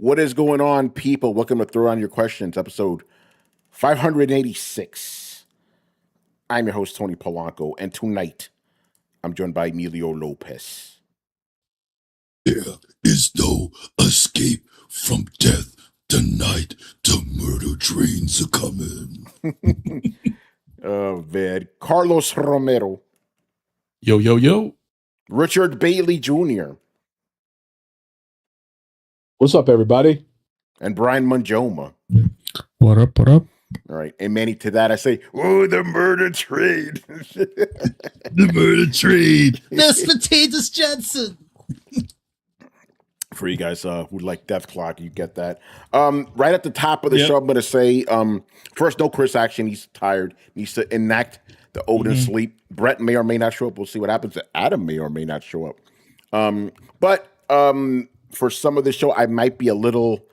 What is going on, people? Welcome to Throwdown Your Questions, episode 586. I'm your host, Tony Polanco, and tonight I'm joined by Emilio Lopez. There is no escape from death tonight. The murder trains are coming. Oh, man. Carlos Romero. Yo, yo, yo. Richard Bailey Jr. What's up, everybody? And Brian Manjoma. What up, what up? All right. And Manny, to that I say, oh, the murder trade. The murder trade. Miss Potatoes Johnson. For you guys who like Death Clock, you get that. Right at the top of the show, I'm going to say, first, no Chris action. He's tired. Needs to enact the Odin sleep. Brett may or may not show up. We'll see what happens. Adam may or may not show up. But for some of the show, I might be a little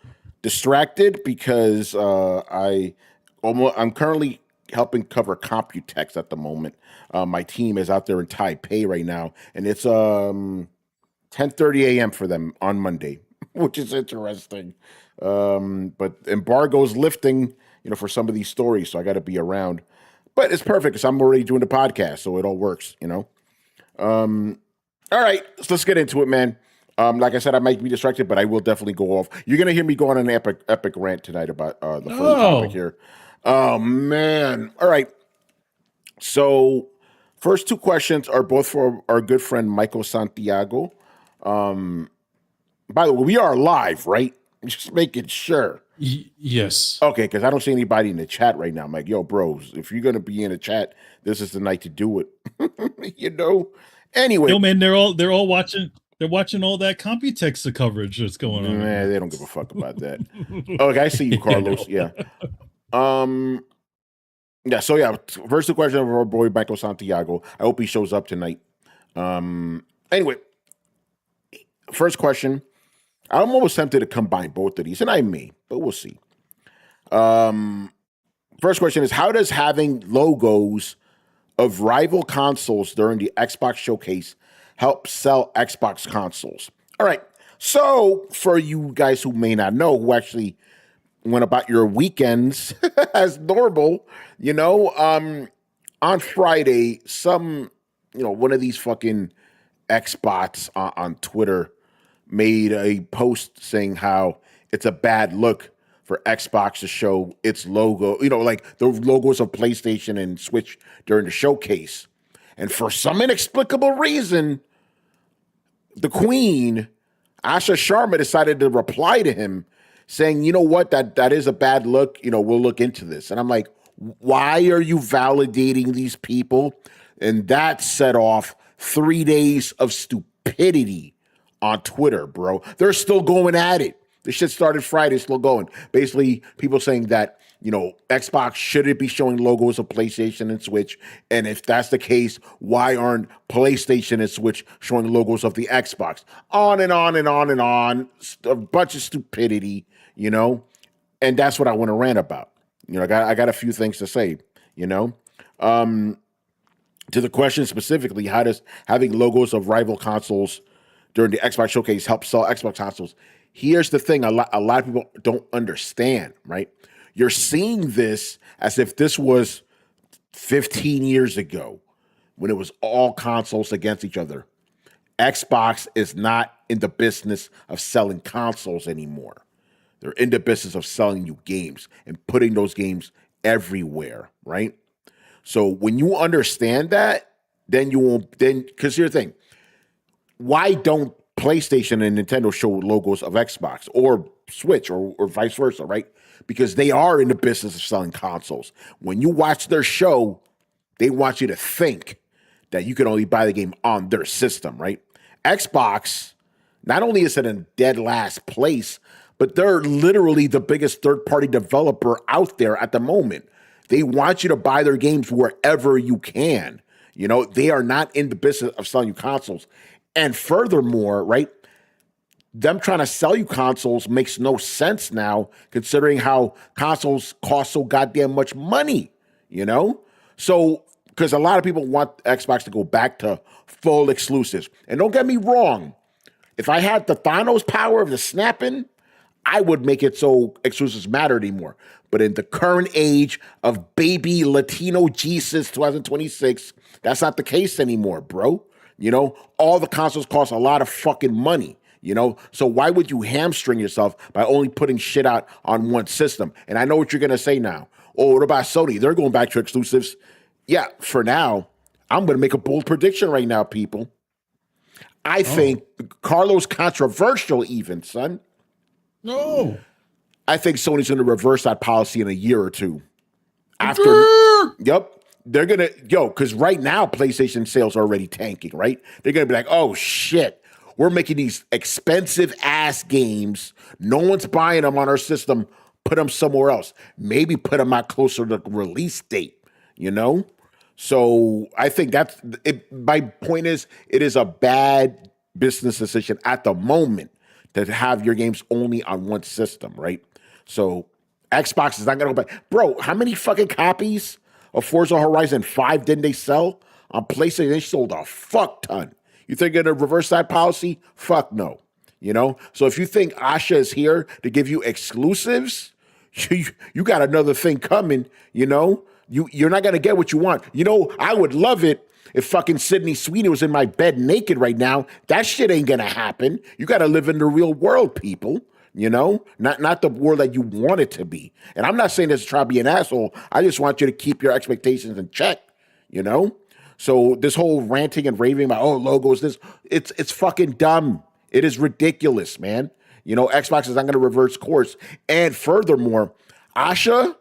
distracted because I'm currently helping cover Computex at the moment. My team is out there in Taipei right now, and it's 10:30 a.m. for them on Monday, which is interesting. But embargo's lifting, for some of these stories, so I got to be around. But it's perfect because I'm already doing the podcast, so it all works, All right, so let's get into it, man. Like I said, I might be distracted, but I will definitely go off. You're going to hear me go on an epic rant tonight about the first topic here. Oh, man. All right. So first two questions are both for our good friend, Michael Santiago. By the way, we are live, right? Just making sure. Yes. Okay, because I don't see anybody in the chat right now. I'm like, yo, bros, if you're going to be in the chat, this is the night to do it. Anyway. Yo, man, they're all watching. They're watching all that Computex coverage that's going on. Nah, they don't give a fuck about that. Okay, I see you, Carlos. Yeah. First the question of our boy Michael Santiago. I hope he shows up tonight. Anyway, first question. I'm almost tempted to combine both of these, and I may, but we'll see. First question is, how does having logos of rival consoles during the Xbox showcase help sell Xbox consoles? All right. So for you guys who may not know, who actually went about your weekends as normal, on Friday, one of these fucking Xbots on Twitter made a post saying how it's a bad look for Xbox to show its logo, like the logos of PlayStation and Switch during the showcase. And for some inexplicable reason, the Queen, Asha Sharma, decided to reply to him saying, you know what, that is a bad look. We'll look into this. And I'm like, why are you validating these people? And that set off 3 days of stupidity on Twitter, bro. They're still going at it. The shit started Friday, still going. Basically, people saying that, Xbox shouldn't be showing logos of PlayStation and Switch. And if that's the case, why aren't PlayStation and Switch showing logos of the Xbox? On and on and on and on. A bunch of stupidity, And that's what I want to rant about. I got a few things to say, To the question specifically, how does having logos of rival consoles during the Xbox showcase help sell Xbox consoles? Here's the thing. A lot of people don't understand, right? You're seeing this as if this was 15 years ago when it was all consoles against each other. Xbox is not in the business of selling consoles anymore. They're in the business of selling you games and putting those games everywhere, right? So when you understand that, then you won't, because here's the thing. Why don't PlayStation and Nintendo show logos of Xbox or Switch or vice versa, right? Because they are in the business of selling consoles. When you watch their show, they want you to think that you can only buy the game on their system, right? Xbox, not only is it in dead last place, but they're literally the biggest third-party developer out there at the moment. They want you to buy their games wherever you can. They are not in the business of selling you consoles. And furthermore, right, them trying to sell you consoles makes no sense now, considering how consoles cost so goddamn much money, So, because a lot of people want Xbox to go back to full exclusives. And don't get me wrong, if I had the Thanos power of the snapping, I would make it so exclusives matter anymore. But in the current age of baby Latino Jesus 2026, that's not the case anymore, bro. You know, all the consoles cost a lot of fucking money. You know, so why would you hamstring yourself by only putting shit out on one system? And I know what you're gonna say now. Oh, what about Sony? They're going back to exclusives. Yeah, for now, I'm gonna make a bold prediction right now, people. I think Carlos controversial, even son. No. I think Sony's gonna reverse that policy in a year or two. After, yep. They're gonna because right now PlayStation sales are already tanking, right? They're gonna be like, oh shit. We're making these expensive ass games. No one's buying them on our system. Put them somewhere else. Maybe put them out closer to the release date, you know? So I think that's it. My point is, it is a bad business decision at the moment to have your games only on one system, right? So Xbox is not going to go back. Bro, how many fucking copies of Forza Horizon 5 didn't they sell? On PlayStation, they sold a fuck ton. You think they're going to reverse that policy? Fuck no. You know? So if you think Asha is here to give you exclusives, you got another thing coming, you know? You're not going to get what you want. You know, I would love it if fucking Sydney Sweeney was in my bed naked right now. That shit ain't going to happen. You got to live in the real world, people. You know? Not the world that you want it to be. And I'm not saying this to try to be an asshole. I just want you to keep your expectations in check, you know? So this whole ranting and raving about, logos, it's fucking dumb. It is ridiculous, man. You know, Xbox is not going to reverse course. And furthermore, Asha,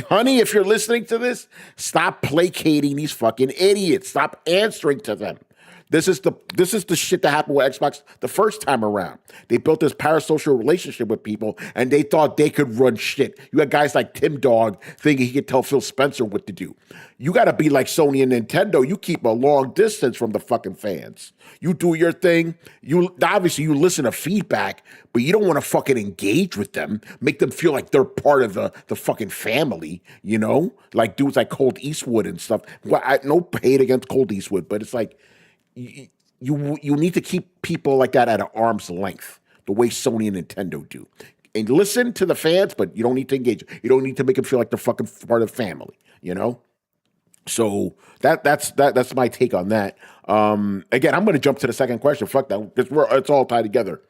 honey, if you're listening to this, stop placating these fucking idiots. Stop answering to them. This is the shit that happened with Xbox the first time around. They built this parasocial relationship with people, and they thought they could run shit. You had guys like Tim Dog thinking he could tell Phil Spencer what to do. You got to be like Sony and Nintendo. You keep a long distance from the fucking fans. You do your thing. You listen to feedback, but you don't want to fucking engage with them. Make them feel like they're part of the fucking family. You know, like dudes like Colt Eastwood and stuff. Well, no hate against Colt Eastwood, but it's like. You need to keep people like that at an arm's length, the way Sony and Nintendo do. And listen to the fans, but you don't need to engage. You don't need to make them feel like they're fucking part of the family, you know? So that's my take on that. Again, I'm going to jump to the second question. Fuck that, because it's all tied together.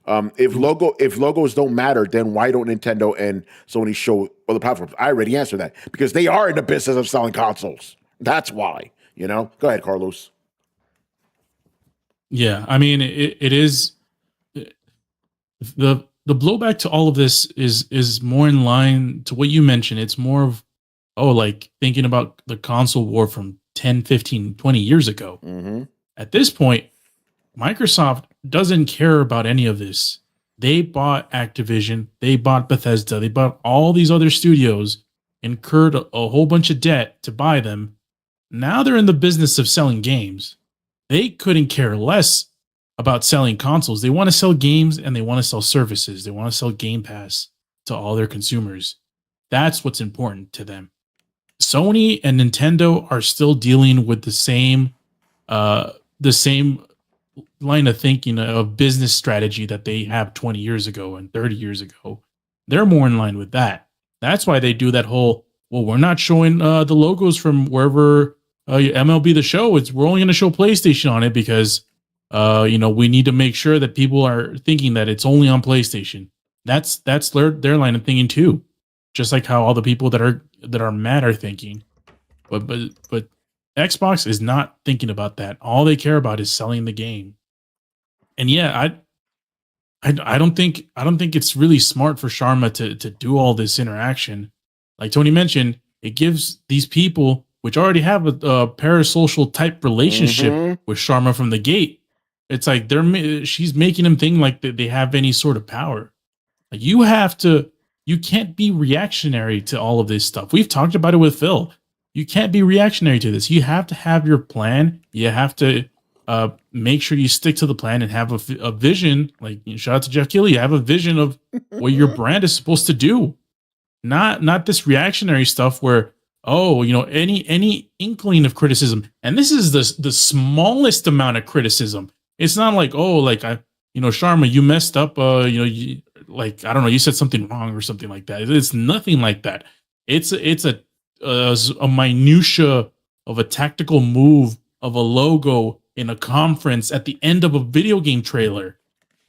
If logos don't matter, then why don't Nintendo and Sony show other platforms? I already answered that. Because they are in the business of selling consoles. That's why, you know? Go ahead, Carlos. Yeah, I mean, it is the blowback to all of this is more in line to what you mentioned. It's more of, like thinking about the console war from 10, 15, 20 years ago. Mm-hmm. At this point, Microsoft doesn't care about any of this. They bought Activision, they bought Bethesda, they bought all these other studios, incurred a whole bunch of debt to buy them. Now they're in the business of selling games. They couldn't care less about selling consoles. They want to sell games and they want to sell services. They want to sell Game Pass to all their consumers. That's what's important to them. Sony and Nintendo are still dealing with the same line of thinking of business strategy that they have 20 years ago and 30 years ago. They're more in line with that. That's why they do that whole, we're not showing the logos from wherever MLB The Show. We're only going to show PlayStation on it because, we need to make sure that people are thinking that it's only on PlayStation. That's their line of thinking too. Just like how all the people that are mad are thinking. But Xbox is not thinking about that. All they care about is selling the game. And yeah, I don't think it's really smart for Sharma to do all this interaction. Like Tony mentioned, it gives these people, which already have a parasocial type relationship with Sharma from the gate. It's like she's making them think like they have any sort of power. Like you can't be reactionary to all of this stuff. We've talked about it with Phil. You can't be reactionary to this. You have to have your plan. You have to make sure you stick to the plan and have a vision. Like, shout out to Jeff Keighley. You have a vision of what your brand is supposed to do. Not this reactionary stuff where, any inkling of criticism. And this is the smallest amount of criticism. It's not like, Sharma, you messed up, like, I don't know, you said something wrong or something like that. It's nothing like that. It's a minutia of a tactical move of a logo in a conference at the end of a video game trailer.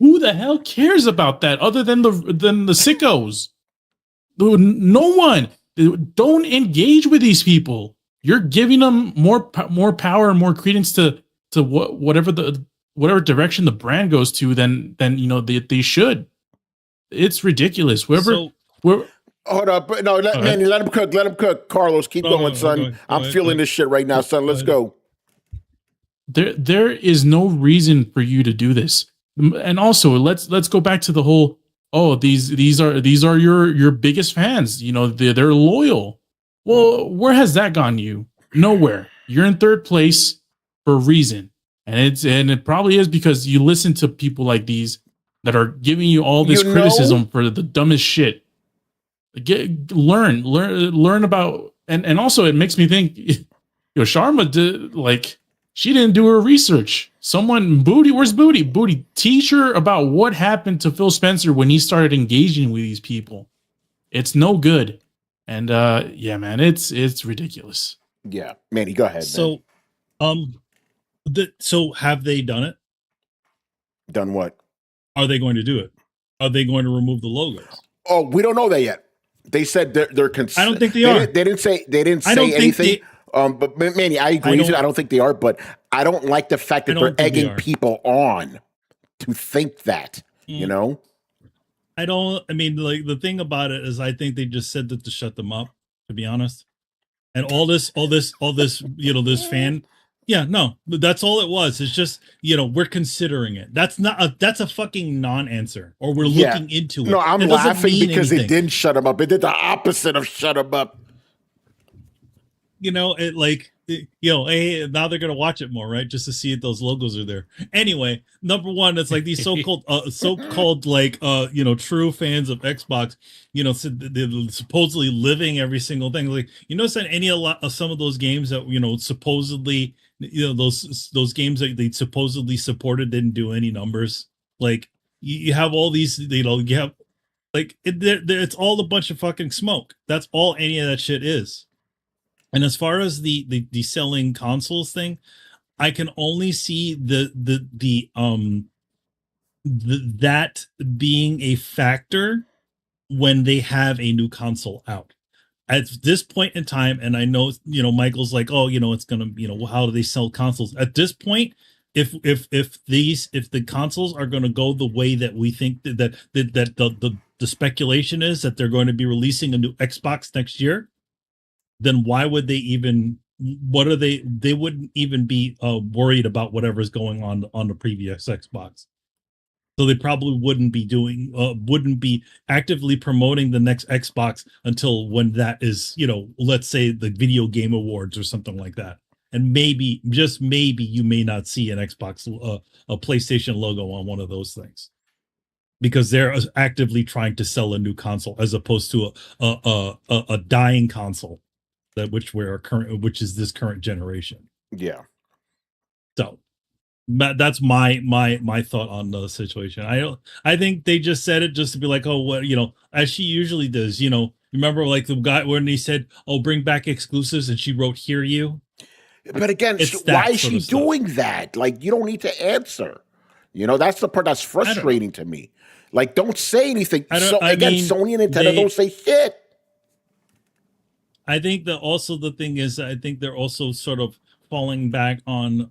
Who the hell cares about that other than the sickos? No one. Don't engage with these people. You're giving them more power and more credence to whatever direction the brand goes to than they should. It's ridiculous. Hold up, no, Manny, let him cook. Let him cook. Carlos, keep going, son. I'm feeling this shit right now, son. Let's go. There is no reason for you to do this. And also, let's go back to the whole. Oh, these are your biggest fans. They're loyal. Well, where has that gotten you? Nowhere. You're in third place for a reason, and it probably is because you listen to people like these that are giving you all this criticism for the dumbest shit. Learn about, and also it makes me think, Sharma did, like, she didn't do her research. Where's Booty? Teach her about what happened to Phil Spencer when he started engaging with these people. It's no good. And yeah, man, it's ridiculous. Yeah, Manny, go ahead. So, so have they done it? Done what? Are they going to do it? Are they going to remove the logos? Oh, we don't know that yet. They said they're I don't think they are. They didn't say anything. But Manny, I agree with you. I don't think they are, but I don't like the fact that they're egging people on to think that, I mean, like, the thing about it is I think they just said that to shut them up, to be honest. And all this, this fan. Yeah, no, that's all it was. It's just, we're considering it. That's a fucking non-answer, or we're looking into it. No, I'm laughing because it didn't shut them up. It did the opposite of shut them up. Hey, now they're gonna watch it more, right? Just to see if those logos are there. Anyway, number one, it's like these so-called true fans of Xbox, they're supposedly living every single thing. Like, notice that some of those games that supposedly, those games that they supposedly supported didn't do any numbers. Like, you have all these, you have, like, it's all a bunch of fucking smoke. That's all any of that shit is. And as far as the selling consoles thing, I can only see that being a factor when they have a new console out. At this point in time, and I know, Michael's like, oh, it's gonna, how do they sell consoles? At this point, if the consoles are gonna go the way that we think that the speculation is that they're going to be releasing a new Xbox next year, then why would they even? What are they? They wouldn't even be worried about whatever's going on the previous Xbox. So they probably wouldn't be actively promoting the next Xbox until when that is, let's say the Video Game Awards or something like that. And maybe, just maybe, you may not see an Xbox, a PlayStation logo on one of those things, because they're actively trying to sell a new console as opposed to a dying console which is this current generation. Yeah. So that's my thought on the situation. I think they just said it just to be like, oh, what, as she usually does. Remember, like, the guy when he said, oh, bring back exclusives, and she wrote "Hear You." But again, why is she doing that? Like, you don't need to answer. That's the part that's frustrating to me. Like, don't say anything. Sony and Nintendo don't say shit. I think that also the thing is, I think they're also sort of falling back on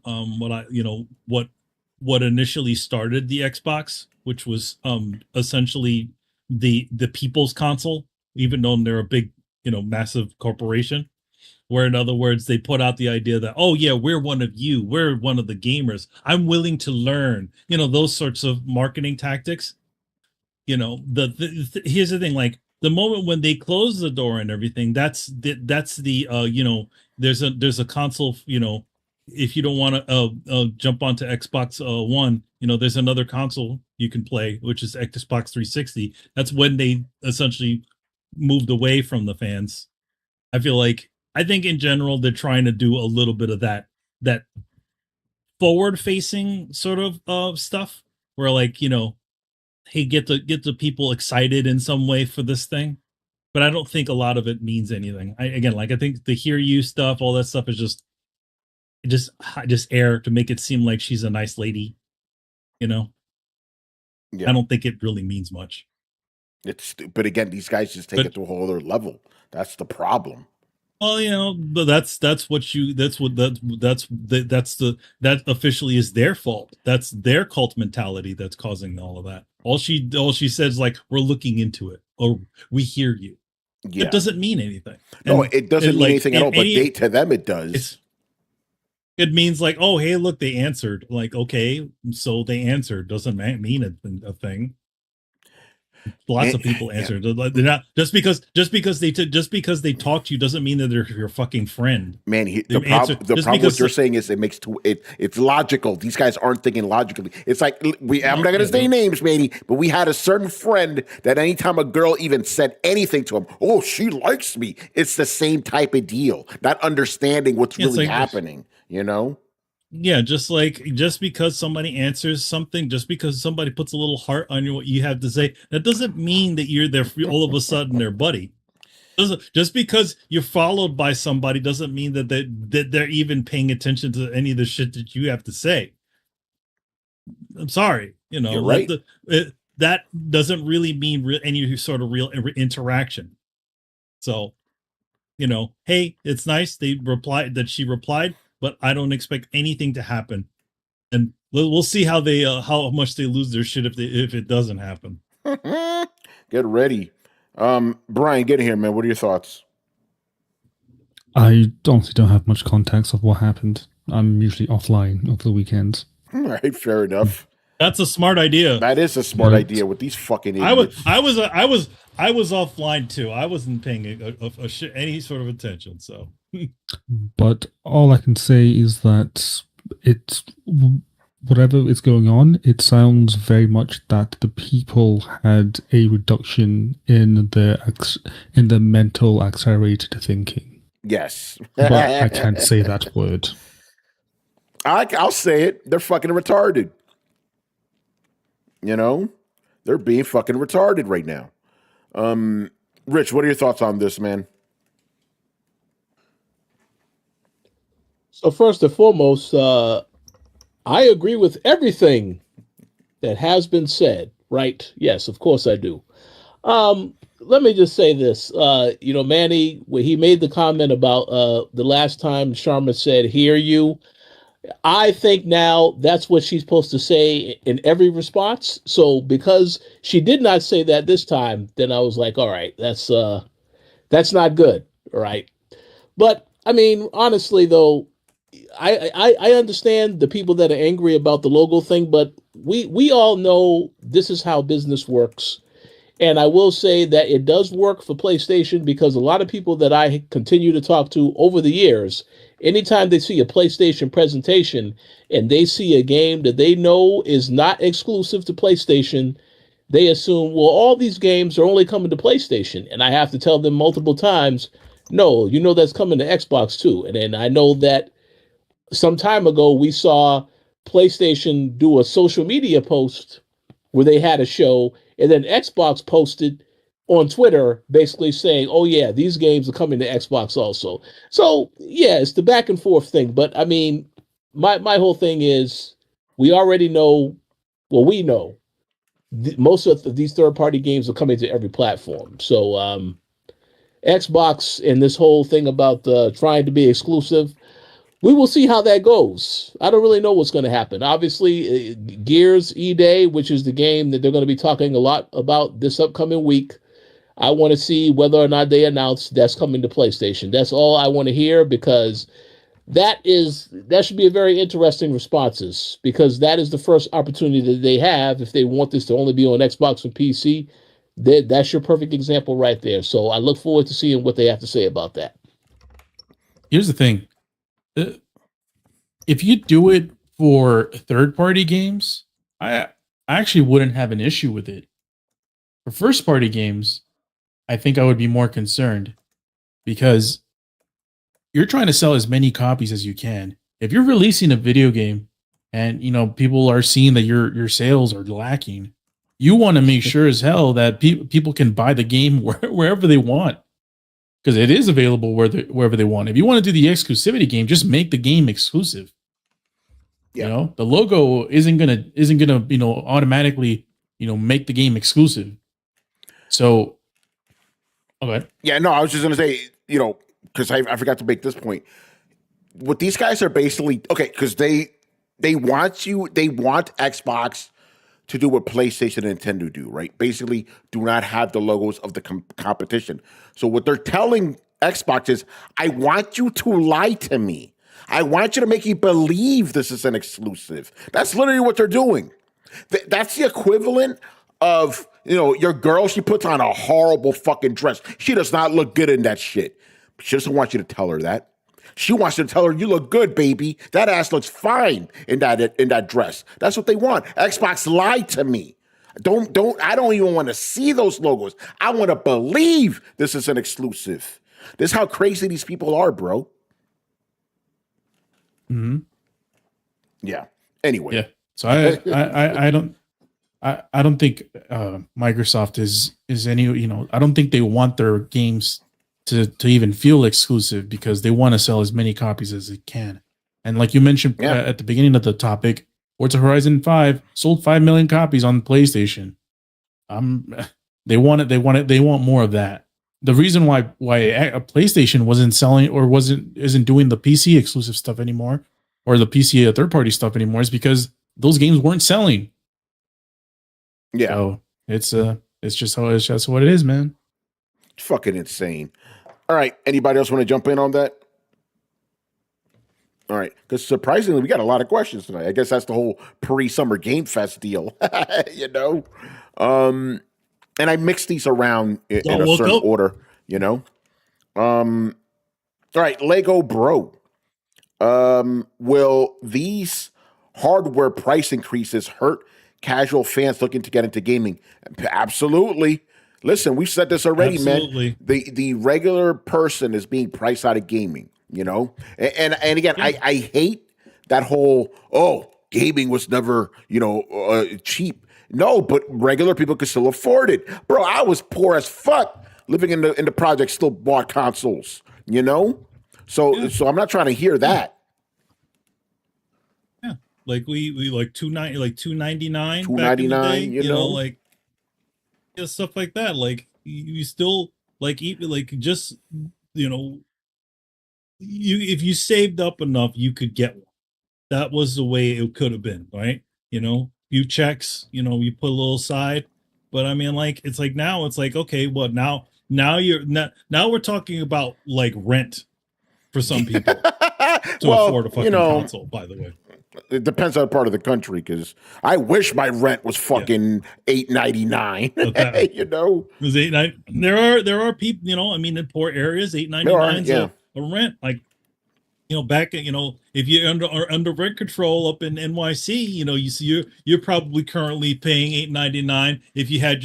what initially started the Xbox, which was essentially the people's console, even though they're a big, massive corporation. Where, in other words, they put out the idea that, oh yeah, we're one of you, we're one of the gamers, I'm willing to learn, those sorts of marketing tactics. Here's the thing, like, the moment when they close the door and everything, that's the there's a console, if you don't want to jump onto Xbox One, there's another console you can play, which is Xbox 360. That's when they essentially moved away from the fans. I think in general they're trying to do a little bit of that forward facing sort of stuff, where, like, hey, get the people excited in some way for this thing. But I don't think a lot of it means anything. I think the hear you stuff, all that stuff is just air to make it seem like she's a nice lady. You know, Yeah. I don't think it really means much. But again, these guys just take it to a whole other level. That's the problem. Well, you know, but that officially is their fault. That's their cult mentality that's causing all of that. All she says like, we're looking into it, or we hear you. Yeah. It doesn't mean anything. No, it doesn't mean anything at all. But to them, it does. It means like, oh, hey, look, they answered. Like, okay, so they answered. Doesn't mean a thing. Lots of people answered. Yeah. They're not just because they talk to you doesn't mean that they're your fucking friend. Man, the problem what you're saying is it's logical. These guys aren't thinking logically. It's like I'm not gonna say names, Manny, but we had a certain friend that anytime a girl even said anything to him, oh, she likes me. It's the same type of deal. Not understanding what's really happening. You know. Yeah, just because somebody answers something, just because somebody puts a little heart on what you have to say, that doesn't mean that you're there all of a sudden their buddy. Just because you're followed by somebody doesn't mean that they're even paying attention to any of the shit that you have to say. I'm sorry, you know, you're right. That doesn't really mean any sort of real interaction. So, you know, hey, it's nice she replied. But I don't expect anything to happen, and we'll see how much they lose their shit if it doesn't happen. Get ready, Brian. Get in here, man. What are your thoughts? I honestly don't have much context of what happened. I'm usually offline over the weekends. All right, fair enough. That's a smart idea. That is a smart idea with these fucking idiots. I was offline too. I wasn't paying any sort of attention. So. But all I can say is that it's whatever is going on, it sounds very much that the people had a reduction in the mental accelerated thinking. Yes. But I can't say that word. I'll say it. They're fucking retarded. You know? They're being fucking retarded right now. Rich, what are your thoughts on this, man? So first and foremost, I agree with everything that has been said, right? Yes, of course I do. Let me just say this. Manny, when he made the comment about the last time Sharma said, hear you, I think now that's what she's supposed to say in every response. So because she did not say that this time, then I was like, all right, that's not good. All right. But I mean, honestly, though, I understand the people that are angry about the logo thing, but we all know this is how business works. And I will say that it does work for PlayStation because a lot of people that I continue to talk to over the years, anytime they see a PlayStation presentation and they see a game that they know is not exclusive to PlayStation, they assume, well, all these games are only coming to PlayStation. And I have to tell them multiple times, no, that's coming to Xbox too. And then I know that some time ago, we saw PlayStation do a social media post where they had a show, and then Xbox posted on Twitter basically saying, oh, yeah, these games are coming to Xbox also. So, yeah, it's the back and forth thing. But, I mean, my whole thing is we already know, well, we know most of these third-party games are coming to every platform. So, Xbox and this whole thing about trying to be exclusive, we will see how that goes. I don't really know what's going to happen. Obviously, Gears E-Day, which is the game that they're going to be talking a lot about this upcoming week, I want to see whether or not they announce that's coming to PlayStation. That's all I want to hear because that should be a very interesting responses because that is the first opportunity that they have if they want this to only be on Xbox and PC. That's your perfect example right there. So I look forward to seeing what they have to say about that. Here's the thing. If you do it for third-party games, I actually wouldn't have an issue with it. For first-party games, I think I would be more concerned because you're trying to sell as many copies as you can. If you're releasing a video game and people are seeing that your sales are lacking, You want to make sure as hell that people can buy the game wherever they want, because it is available wherever they want. If you want to do the exclusivity game, just make the game exclusive. Yeah. You know, the logo isn't gonna automatically make the game exclusive. So, okay. Yeah, no, I was just gonna say, because I forgot to make this point. What these guys are basically because they want Xbox to do what PlayStation and Nintendo do, right? Basically, do not have the logos of the competition. So what they're telling Xbox is, I want you to lie to me. I want you to make me believe this is an exclusive. That's literally what they're doing. That's the equivalent of, your girl, she puts on a horrible fucking dress. She does not look good in that shit. She doesn't want you to tell her that. She wants you to tell her, you look good, baby. That ass looks fine in that dress. That's what they want. Xbox lied to me. I don't even want to see those logos. I want to believe this is an exclusive. This is how crazy these people are, bro. Mm-hmm. Yeah. Anyway. Yeah. So I don't think Microsoft is any, I don't think they want their games to even feel exclusive, because they want to sell as many copies as they can. And like you mentioned at the beginning of the topic, Forza Horizon 5 sold 5 million copies on PlayStation. They want more of that. The reason why a PlayStation wasn't selling or isn't doing the PC exclusive stuff anymore, or the PC third party stuff anymore, is because those games weren't selling. Yeah. So it's just what it is, man. It's fucking insane. All right. Anybody else want to jump in on that? All right. Because surprisingly, we got a lot of questions tonight. I guess that's the whole pre-summer Game Fest deal, And I mixed these around in a certain order, All right. Lego Bro. Will these hardware price increases hurt casual fans looking to get into gaming? Absolutely. Listen, we've said this already, man. The regular person is being priced out of gaming, And again, yeah. I hate that whole, gaming was never, cheap. No, but regular people could still afford it. Bro, I was poor as fuck living in the project, still bought consoles, So I'm not trying to hear that. Yeah. Like we like $299, $299, stuff like that. Like you still just if you saved up enough, you could get one. That was the way it could have been, right? Few checks, you put a little aside. But I mean, it's like now it's like, okay, well now we're talking about like rent for some people to afford a fucking console, by the way. It depends on the part of the country, because I wish my rent was fucking $8.99. It was $8.99. There are people, in poor areas, $8.99 a rent. Like, back if you're under rent control up in NYC, you're probably currently paying $8.99 if you had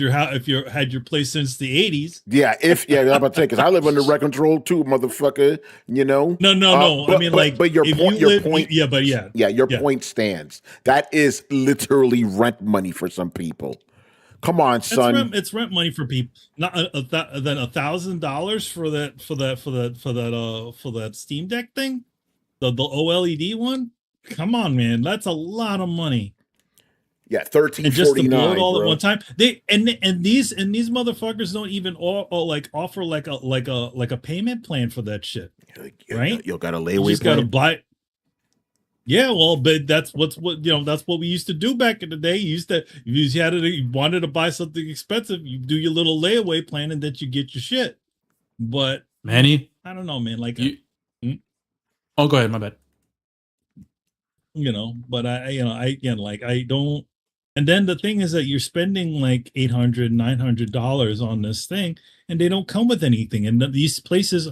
your place since the 80s. Yeah, I'm about to say, because I live under rent control too, motherfucker. No. But your point. Your point point stands. That is literally rent money for some people. Come on, son. It's rent money for people. Not then $1,000 for that Steam Deck thing, the OLED one. Come on, man, that's a lot of money. Yeah, $13.49. And just to blow it all at one time. These motherfuckers don't even offer like a payment plan for that shit. Right? You got a layaway. You just got to buy. Yeah, well, but that's what we used to do back in the day. You wanted to buy something expensive, you do your little layaway plan, and then you get your shit. But Manny, I don't know, man. Oh, go ahead. My bad. But I don't. And then the thing is that you're spending like $800, $900 on this thing, and they don't come with anything. And these places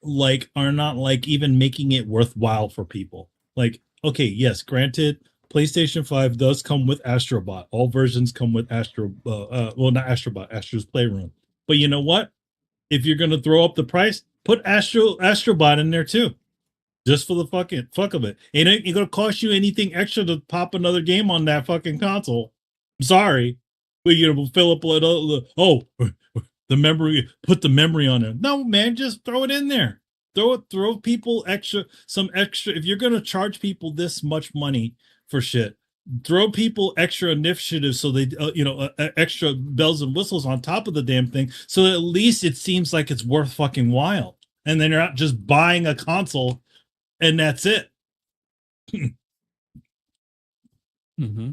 are not even making it worthwhile for people. Okay, yes, granted, PlayStation 5 does come with Astrobot. All versions come with not Astrobot, Astro's Playroom. But you know what? If you're going to throw up the price, put Astrobot in there too. Just for the fuck of it. It ain't going to cost you anything extra to pop another game on that fucking console. I'm sorry. fill up the memory, put the memory on it. No, man, just throw it in there. Throw people some extra. If you're gonna charge people this much money for shit, throw people extra initiative so they, extra bells and whistles on top of the damn thing, so at least it seems like it's worth fucking while. And then you're not just buying a console and that's it. Mm-hmm.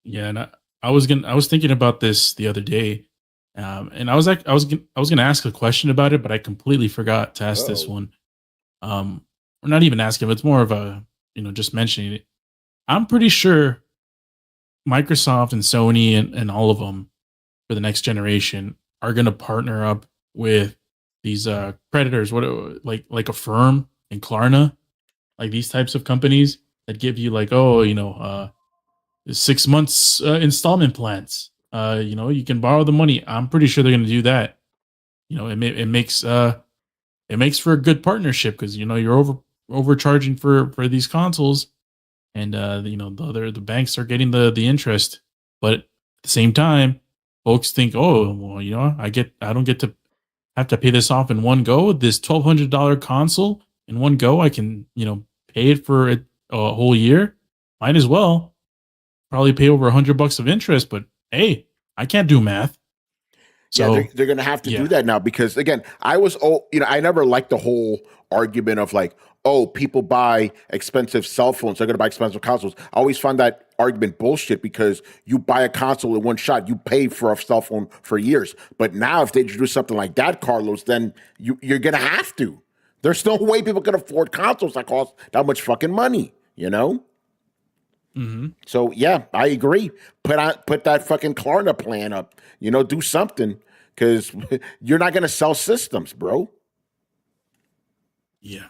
Yeah, and I was thinking about this the other day, and I was gonna ask a question about it, but I completely forgot to ask this one. Or not even asking, but it's more of a just mentioning it. I'm pretty sure Microsoft and Sony and all of them for the next generation are gonna partner up with these creditors, like a firm in Klarna, like these types of companies that give you 6 months installment plans. You can borrow the money. I'm pretty sure they're going to do that. It makes for a good partnership because you're overcharging for these consoles, and the banks are getting the interest. But at the same time, folks think, oh well, I don't get to have to pay this off in one go. This $1,200 console in one go, I can pay it for a whole year. Might as well. Probably pay over $100 of interest, but hey, I can't do math. So yeah, they're going to have to do that now because again, I never liked the whole argument of like, oh, people buy expensive cell phones, they're going to buy expensive consoles. I always found that argument bullshit because you buy a console in one shot, you pay for a cell phone for years. But now if they introduce something like that, Carlos, then you're going to have to. There's no way people can afford consoles that cost that much fucking money, Mm-hmm. So yeah, I agree. Put that fucking Klarna plan up. Do something because you're not gonna sell systems, bro. Yeah.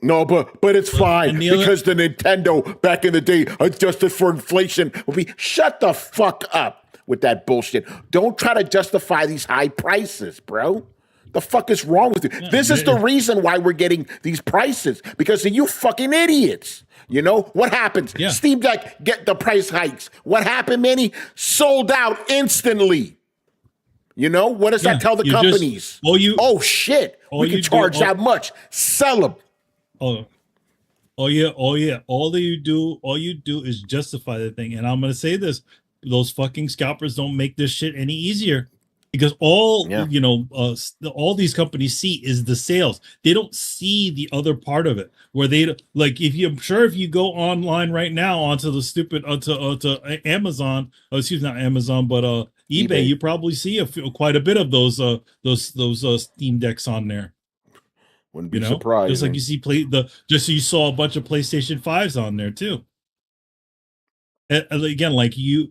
No, but it's fine because the Nintendo back in the day adjusted for inflation will be. Shut the fuck up with that bullshit. Don't try to justify these high prices, bro. The fuck is wrong with you? Yeah, this is the reason why we're getting these prices because of you fucking idiots. What happens? Yeah. Steam Deck get the price hikes. What happened, Manny? Sold out instantly. What does that tell the companies? Shit, we can charge that much. Sell them. Oh yeah. All you do is justify the thing. And I'm gonna say this: those fucking scalpers don't make this shit any easier. Because all these companies see is the sales. They don't see the other part of it. Where they if you go online right now onto the stupid onto Amazon, not Amazon, but eBay, you probably see quite a bit of those Steam Decks on there. Wouldn't be surprised. Just like you see you saw a bunch of PlayStation 5s on there too. And again, the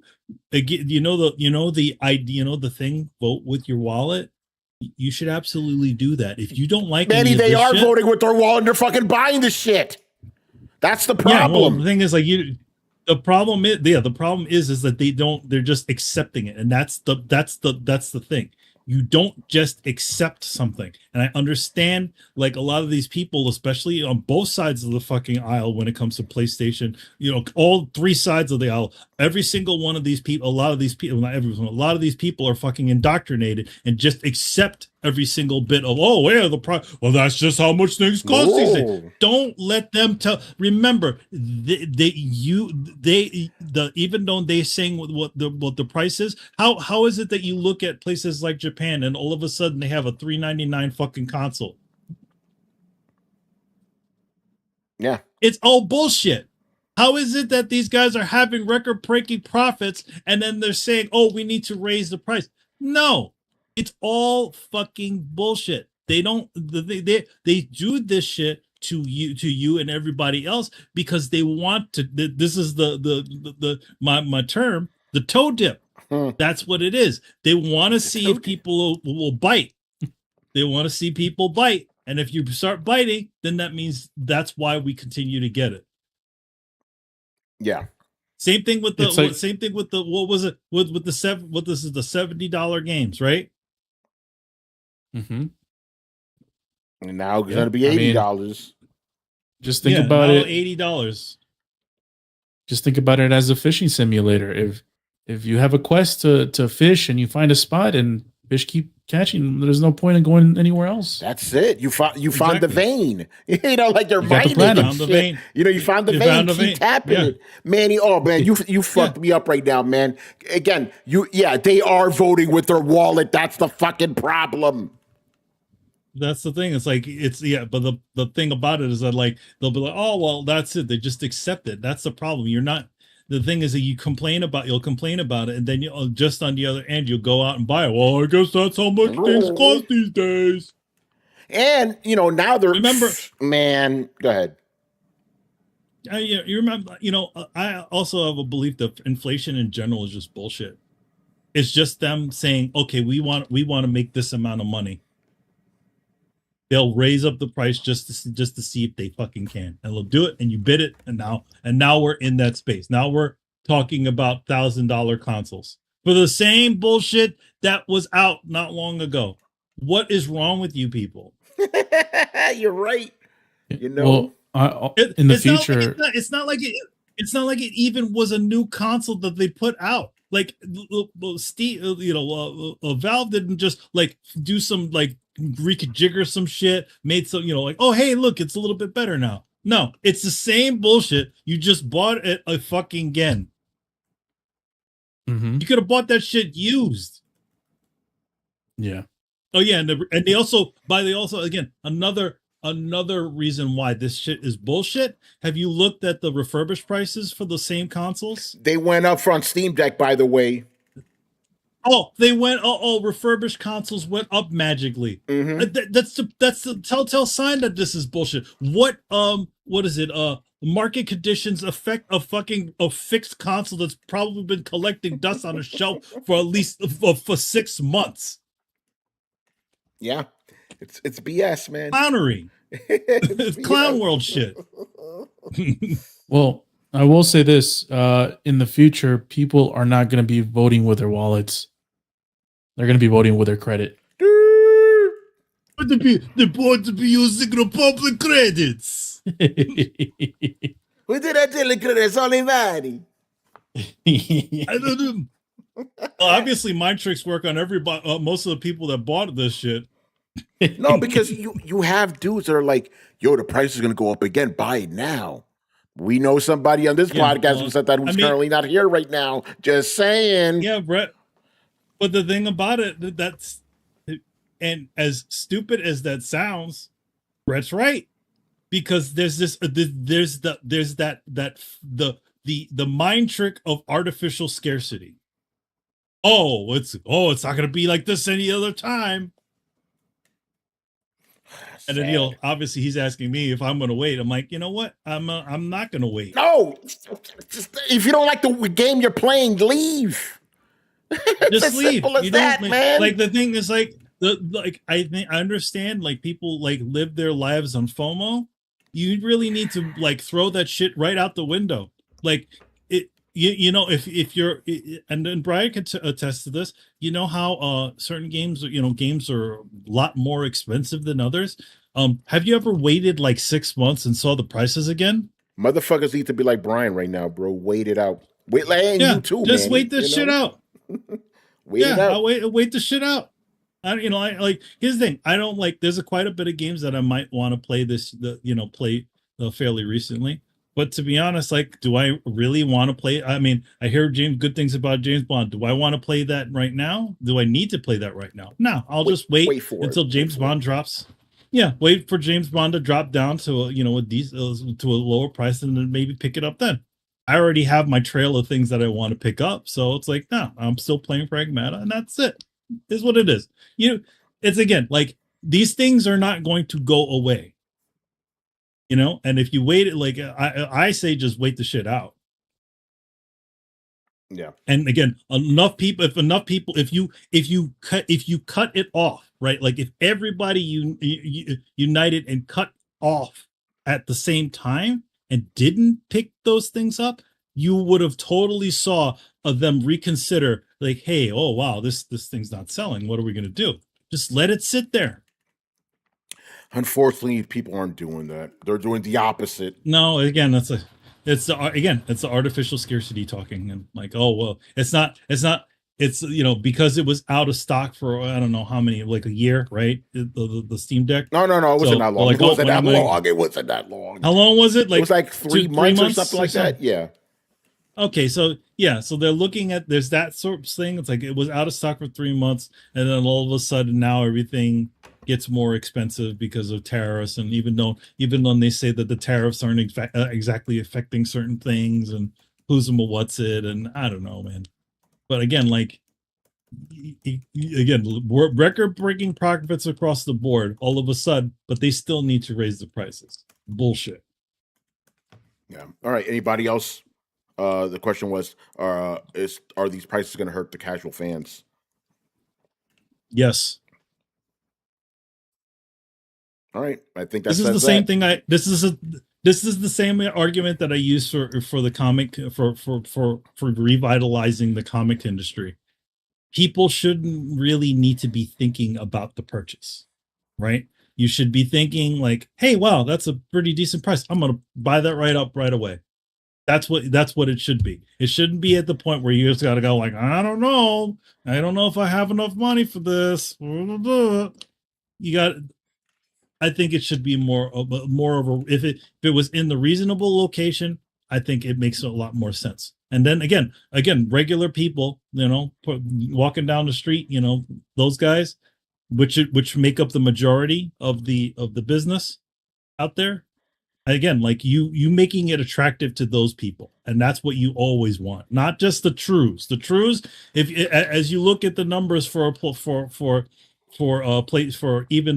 thing, vote with your wallet. You should absolutely do that. If you don't like Manny, they are voting with their wallet and they're fucking buying the shit. That's the problem. Yeah, well, the thing is the problem is that they're just accepting it. And that's the thing. You don't just accept something. And I understand a lot of these people, especially on both sides of the fucking aisle when it comes to PlayStation, all three sides of the aisle, every single one of these people, not everyone, a lot of these people are fucking indoctrinated and just accept every single bit of, the price. Well, that's just how much things cost these days. Don't let them tell. Remember, even though they're saying what the price is, how is it that you look at places like Japan and all of a sudden they have a $399 fucking console? Yeah, it's all bullshit. How is it that these guys are having record-breaking profits and then they're saying, we need to raise the price? No. It's all fucking bullshit. They don't. They do this shit to you and everybody else because they want to. This is my term, the toe dip. That's what it is. They want to see if people will bite. They want to see people bite, and if you start biting, then that means that's why we continue to get it. Yeah. Same thing with the what was it with the the $70 games, right? Mm-hmm. And now it's going to be $80. Just think about it. $80. Just think about it as a fishing simulator. if you have a quest to fish and you find a spot and fish keep catching, there's no point in going anywhere else. That's it. You found the vein. Like you're You got the mining platinum. and Found the shit. vein. You found the You vein. found the Keep vein. tapping Yeah. it, Manny. Oh man, you fucked me up right now, man. Again, they are voting with their wallet. That's the fucking problem. That's the thing. It's like but the thing about it is that like they'll be like, oh well, that's it. They just accept it. That's the problem. You're not. The thing is that you'll complain about it, and then you just on the other end you'll go out and buy it. Well, I guess that's how much things cost these days. And now they're Remember, man. Go ahead. You remember? I also have a belief that inflation in general is just bullshit. It's just them saying, okay, we want to make this amount of money. They'll raise up the price just to see if they fucking can, and they'll do it. And you bid it, and now we're in that space. Now we're talking about $1,000 consoles for the same bullshit that was out not long ago. What is wrong with you people? You're right. Well, in the future, it's not like it even was a new console that they put out. Like Steve, Valve didn't just like do some like rejigger some shit, made some, like, oh hey, look, it's a little bit better now. No, it's the same bullshit. You just bought it a fucking again. Mm-hmm. You could have bought that shit used. Yeah. Oh yeah, and they also again another reason why this shit is bullshit. Have you looked at the refurbished prices for the same consoles? They went up on Steam Deck, by the way. Oh, they went. Refurbished consoles went up magically. Mm-hmm. That's the telltale sign that this is bullshit. What is it? Market conditions affect a fixed console that's probably been collecting dust on a shelf for at least for 6 months. Yeah, it's BS, man. Clownery. It's clown world shit. Well, I will say this: in the future, people are not going to be voting with their wallets. They're going to be voting with their credit. They want to be using the public credits. Who did I tell the credits? Only money. I don't know. Well, obviously, mind tricks work on everybody. Most of the people that bought this shit. No, because you have dudes that are like, "Yo, the price is going to go up again. Buy it now." We know somebody on this podcast who said that who's currently not here right now. Just saying. Yeah, Brett. But the thing about it, and as stupid as that sounds, Brett's right, because there's the mind trick of artificial scarcity. It's not going to be like this any other time. And then obviously he's asking me if I'm going to wait. I'm like, you know what? I'm not going to wait. No, if you don't like the game you're playing, leave. Just leave. Simple as that, man. Like the thing is I understand like people like live their lives on FOMO. You really need to like throw that shit right out the window. Like it, if you're, and Brian can attest to this. You know how certain games are a lot more expensive than others. Have you ever waited like 6 months and saw the prices again? Motherfuckers need to be like Brian right now, bro. Wait it out. Wait, you too, just man. wait this shit out. Wait it out. I'll wait the shit out. I like. Here's the thing. I don't like. There's quite a bit of games that I might want to play fairly recently. But to be honest, like, do I really want to play? I mean, I hear good things about James Bond. Do I want to play that right now? Do I need to play that right now? No, I'll just wait until James Bond drops. Yeah, wait for James Bond to drop down to to a lower price, and then maybe pick it up then. I already have my trail of things that I want to pick up, so it's like, no, I'm still playing Pragmata, and that's it. Is what it is. It's again like these things are not going to go away. And if you wait it, like I say, just wait the shit out. Yeah. And again, if you cut it off, right? Like if everybody united and cut off at the same time and didn't pick those things up, you would have totally saw them reconsider, like, hey, oh wow, this thing's not selling. What are we gonna do? Just let it sit there. Unfortunately, people aren't doing that. They're doing the opposite. No, again, that's it's the artificial scarcity talking, and like, oh well, it's because it was out of stock for I don't know how many, like a year, right? The Steam Deck. No, it wasn't that long. Like, It wasn't that long. It wasn't that long. How long was it? It was like 3 months or something like that. Yeah. Okay, so they're looking at there's that sort of thing. It's like it was out of stock for 3 months, and then all of a sudden now everything gets more expensive because of tariffs. And even though they say that the tariffs aren't exactly affecting certain things, and who's and what's it, and I don't know, man. But again, like record-breaking profits across the board all of a sudden, but they still need to raise the prices. Bullshit. Yeah. All right. Anybody else? The question was, are these prices going to hurt the casual fans? Yes. All right. I think this is the same thing. This is the same argument that I use for the comic for revitalizing the comic industry. People shouldn't really need to be thinking about the purchase, right? You should be thinking like, hey, wow, that's a pretty decent price. I'm gonna buy that right away. That's what it should be. It shouldn't be at the point where you just gotta go like, I don't know if I have enough money for this. I think it should be more of a if it was in the reasonable location, I think it makes a lot more sense. And then again, regular people, walking down the street, those guys, which make up the majority of the business out there. Again, like you making it attractive to those people, and that's what you always want, not just the trues. The trues, as you look at the numbers for even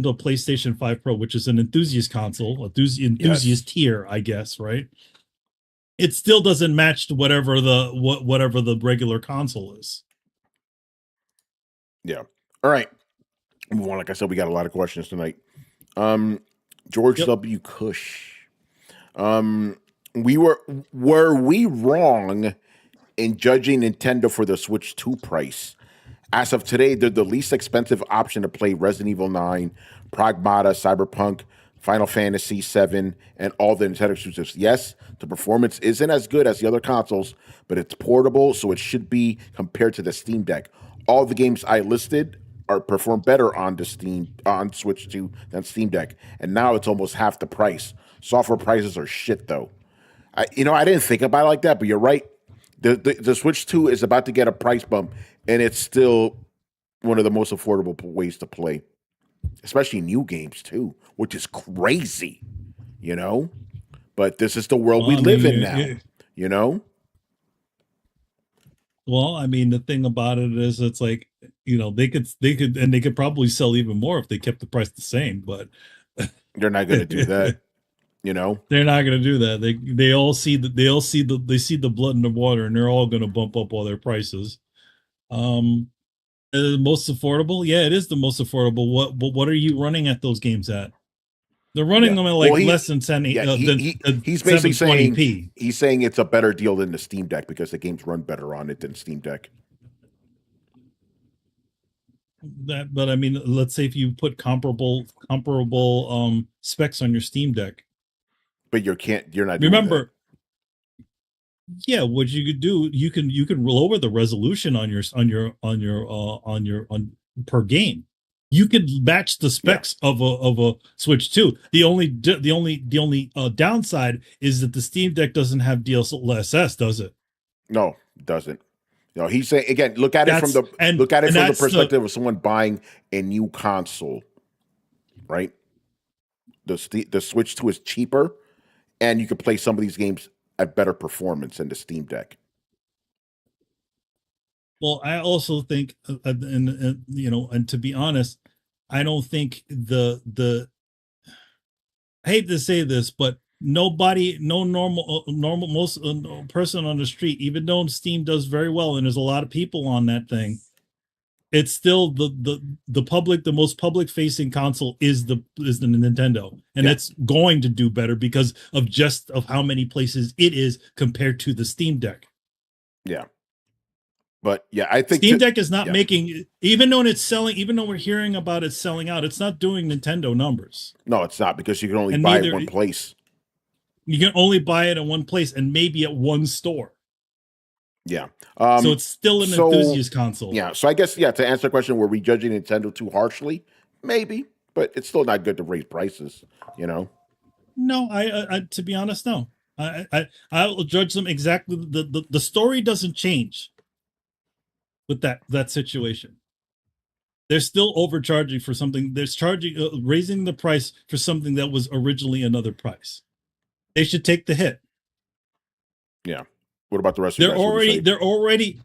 the PlayStation 5 Pro, which is an enthusiast console, enthusiast tier, I guess, right? It still doesn't match to whatever the regular console is. Yeah. All right. Move on. Like I said, we got a lot of questions tonight. George W. Cush. Were we wrong in judging Nintendo for the Switch 2 price? As of today, they're the least expensive option to play Resident Evil 9, Pragmata, Cyberpunk, Final Fantasy 7, and all the Nintendo exclusives. Yes, the performance isn't as good as the other consoles, but it's portable, so it should be compared to the Steam Deck. All the games I listed perform better on Switch 2 than Steam Deck, and now it's almost half the price. Software prices are shit, though. I didn't think about it like that, but you're right. The Switch 2 is about to get a price bump, and it's still one of the most affordable ways to play, especially new games too, which is crazy, But this is the world we live in now, Well, I mean, the thing about it is, it's like they could probably sell even more if they kept the price the same, but they're not going to do that. They're not going to do that. They see the blood in the water, and they're all going to bump up all their prices. Most affordable, yeah, it is the most affordable. What are you running at those games at? They're running them at less than 10. He's basically saying he's saying it's a better deal than the Steam Deck because the games run better on it than Steam Deck. But I mean, let's say if you put comparable specs on your Steam Deck. But you're not. Remember, yeah, what you could do, you can lower the resolution on per game. You could match the specs of a Switch 2. The only downside is that the Steam Deck doesn't have DLSS, does it? No, it doesn't. He's saying again. Look at it from the perspective of someone buying a new console, right? The Switch 2 is cheaper, and you can play some of these games at better performance than the Steam Deck. Well, I also think, and to be honest, I don't think I hate to say this, but no normal person on the street, even though Steam does very well and there's a lot of people on that thing, it's still the public, the most public facing console is the Nintendo, and it's going to do better because of how many places it is compared to the Steam Deck. Yeah. But yeah, I think Steam Deck is not making, even though it's selling, even though we're hearing about it selling out, it's not doing Nintendo numbers. No, it's not, because you can only buy it one place. You can only buy it in one place and maybe at one store. Yeah. So it's still an enthusiast console. Yeah. So I guess, to answer the question, were we judging Nintendo too harshly? Maybe, but it's still not good to raise prices, No, I to be honest, no. I will judge them exactly. The story doesn't change with that situation. They're still overcharging for something. They're raising the price for something that was originally another price. They should take the hit. Yeah. What about the rest of you guys? They're already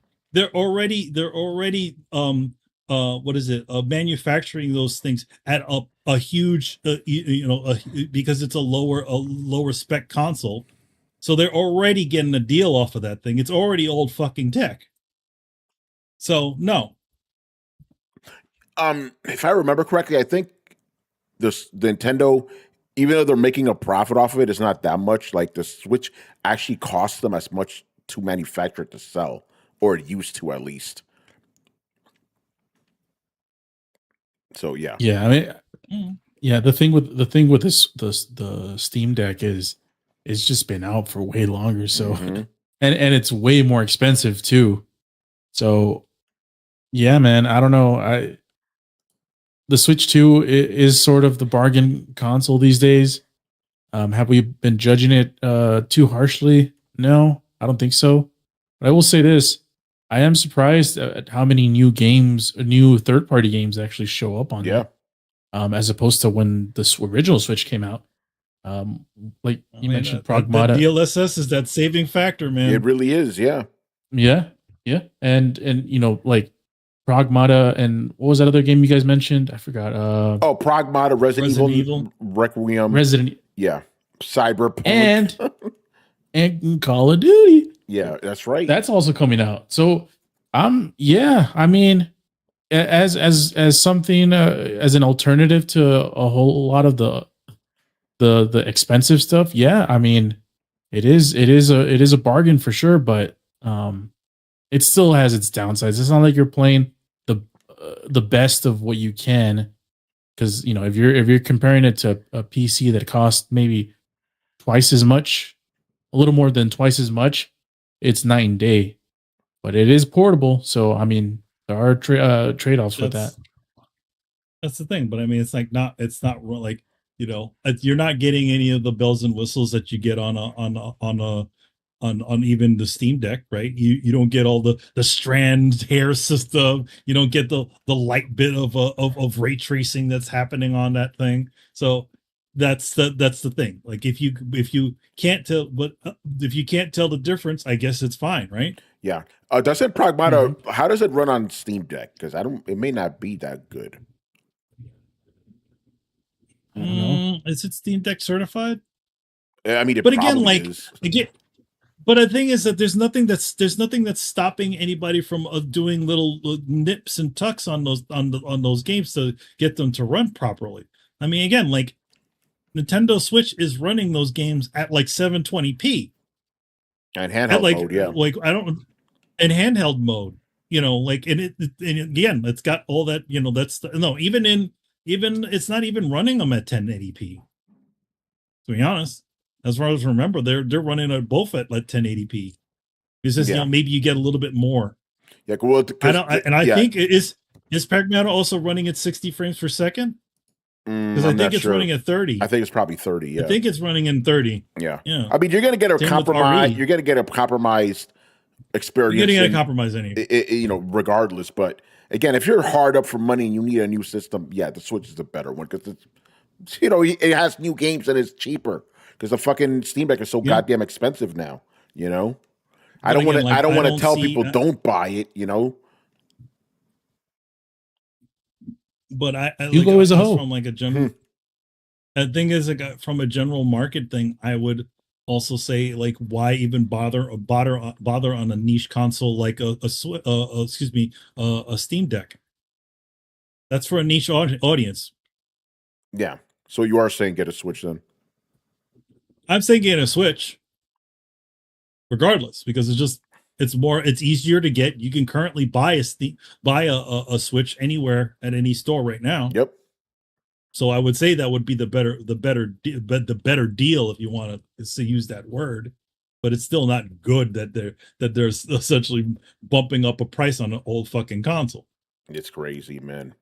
what is it? Manufacturing those things at a huge because it's a lower spec console. So they're already getting a deal off of that thing. It's already old fucking tech. So no. If I remember correctly, I think the Nintendo, even though they're making a profit off of it, it's not that much. Like the Switch actually costs them as much to manufacture to sell, or it used to at least. So yeah. Yeah, I mean, the thing with the Steam Deck is it's just been out for way longer. So and it's way more expensive too. So yeah, man, I don't know. The Switch 2 is sort of the bargain console these days. Have we been judging it too harshly? No, I don't think so. But I will say this. I am surprised at how many new third-party games actually show up on it. As opposed to when the original Switch came out. Like you mentioned, Pragmata. The DLSS is that saving factor, man. It really is, yeah. Yeah. And like Pragmata and what was that other game you guys mentioned? I forgot. Pragmata, Resident Evil, Requiem. Yeah. Cyberpunk. And Call of Duty. Yeah, that's right. That's also coming out. So I mean, as something as an alternative to a whole lot of the expensive stuff, yeah, I mean, it is a bargain for sure, but it still has its downsides. It's not like you're playing the best of what you can, because if you're comparing it to a PC that costs maybe twice as much, a little more than twice as much, it's night and day. But it is portable, so I mean there are trade-offs with that. That's the thing, but I mean it's not like you're not getting any of the bells and whistles that you get on even the Steam Deck, right? You don't get all the strand hair system. You don't get the light bit of ray tracing that's happening on that thing. So that's the thing. Like if you can't tell, if you can't tell the difference, I guess it's fine, right? Yeah. Does it Pragmata? How does it run on Steam Deck? Because it may not be that good. I don't know. Is it Steam Deck certified? I mean, but again, is. But the thing is that there's nothing that's stopping anybody from doing little nips and tucks on those games to get them to run properly. I mean, again, like Nintendo Switch is running those games at like 720p and handheld mode, yeah. Like in handheld mode, and again, it's got all that, even it's not even running them at 1080p. To be honest. As far as I remember, they're running it both at like 1080p. It's just maybe you get a little bit more. Yeah, well, I think is Pragmata also running at 60 frames per second? Because I think it's running at 30. I think it's probably 30. Yeah, I think it's running in 30. Yeah. I mean, you're gonna get a compromise. You're gonna get a compromised experience. You're gonna get a compromise anyway. Regardless. But again, if you're hard up for money and you need a new system, yeah, the Switch is a better one because it's it has new games and it's cheaper. Because the fucking Steam Deck is so goddamn expensive now, I don't want to tell people don't buy it, But you go as a whole from like a general. The thing is, like from a general market thing, I would also say like, why even bother on a niche console like a Steam Deck? That's for a niche audience. Yeah. So you are saying get a Switch then? I'm saying get a Switch, regardless, because it's easier to get. You can currently buy a Switch anywhere at any store right now. Yep. So I would say that would be the better deal if you want to use that word. But it's still not good that they're essentially bumping up a price on an old fucking console. It's crazy, man.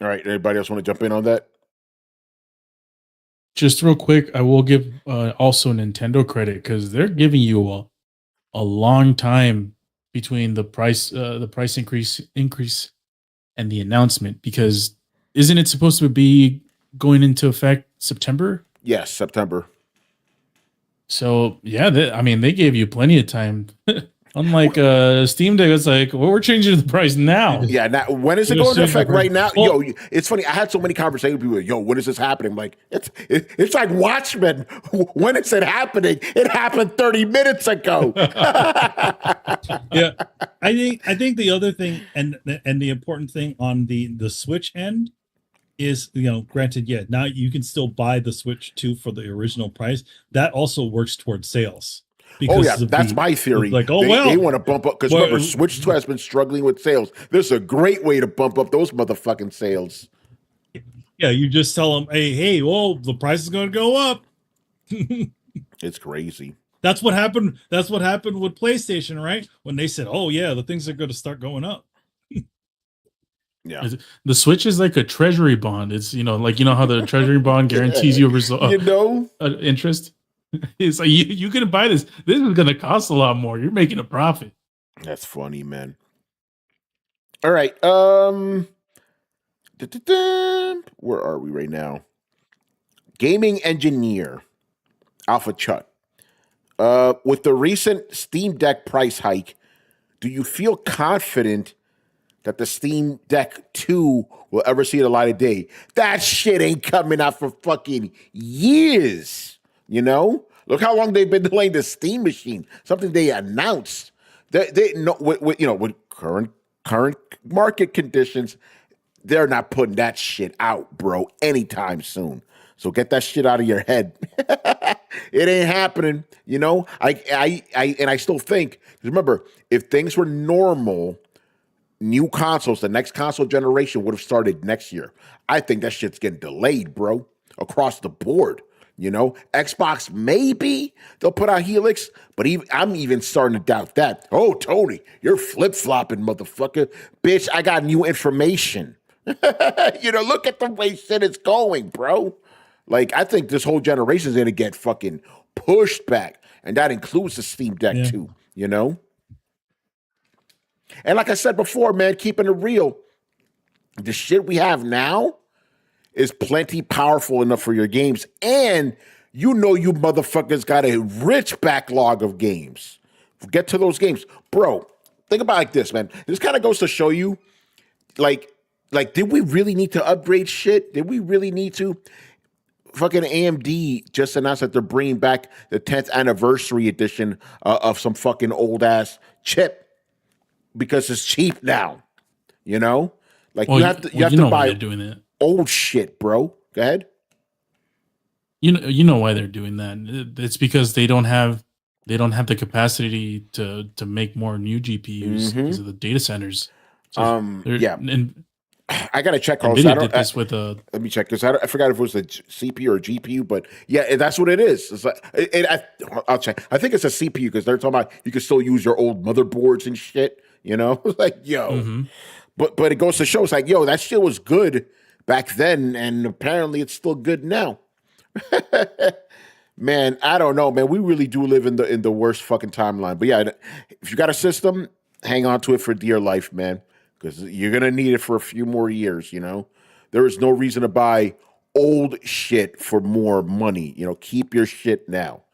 All right, anybody else want to jump in on that? Just real quick, I will give also Nintendo credit because they're giving you a long time between the price increase and the announcement, because isn't it supposed to be going into effect September? Yes, September. So yeah, they gave you plenty of time. Unlike Steam Deck, it's like, well, we're changing the price now. Yeah, now when is it going into effect right now? Yo, it's funny. I had so many conversations with people. Yo, when is this happening? I'm like, it's like Watchmen. When is it happening? It happened 30 minutes ago. Yeah, I think the other thing and the important thing on the Switch end is, granted, yeah, now you can still buy the Switch 2 for the original price. That also works towards sales. Oh yeah, that's my theory. Like, they want to bump up because remember, Switch 2 has been struggling with sales. This is a great way to bump up those motherfucking sales. Yeah, you just tell them, hey, well, the price is going to go up. It's crazy. That's what happened. That's what happened with PlayStation, right? When they said, "Oh yeah, the things are going to start going up." Yeah, the Switch is like a treasury bond. It's like how the treasury bond guarantees you interest. It's like you can buy this. This is going to cost a lot more. You're making a profit. That's funny, man. All right, where are we right now? Gaming engineer Alpha Chut. With the recent Steam Deck price hike, do you feel confident that the Steam Deck 2 will ever see the light of day? That shit ain't coming out for fucking years. Look how long they've been delaying the Steam machine. Something they announced. They know with current market conditions, they're not putting that shit out, bro, anytime soon. So get that shit out of your head. It ain't happening. I still think, remember, if things were normal, new consoles, the next console generation would have started next year. I think that shit's getting delayed, bro, across the board. Xbox, maybe they'll put out Helix, but I'm even starting to doubt that. Oh, Tony, you're flip-flopping, motherfucker. Bitch, I got new information. Look at the way shit is going, bro. Like, I think this whole generation is going to get fucking pushed back, and that includes the Steam Deck too, And like I said before, man, keeping it real, the shit we have now is plenty powerful enough for your games, and you motherfuckers got a rich backlog of games. Get to those games. Bro, think about it like this, man. This kind of goes to show you, like, did we really need to upgrade shit? Did we really need to? Fucking AMD just announced that they're bringing back the 10th anniversary edition of some fucking old-ass chip because it's cheap now, Like, you have to buy doing that. Old shit, bro. Go ahead. You know why they're doing that. It's because they don't have the capacity to make more new GPUs because of the data centers. So and I gotta check. Let me check because I forgot if it was a CPU or GPU, but yeah, that's what it is. It's like, I'll check. I think it's a CPU because they're talking about you can still use your old motherboards and shit. Like but it goes to show it's like that shit was good back then, and apparently it's still good now. Man, I don't know, man. We really do live in the worst fucking timeline. But yeah, if you got a system, hang on to it for dear life, man, because you're gonna need it for a few more years. There is no reason to buy old shit for more money. Keep your shit now.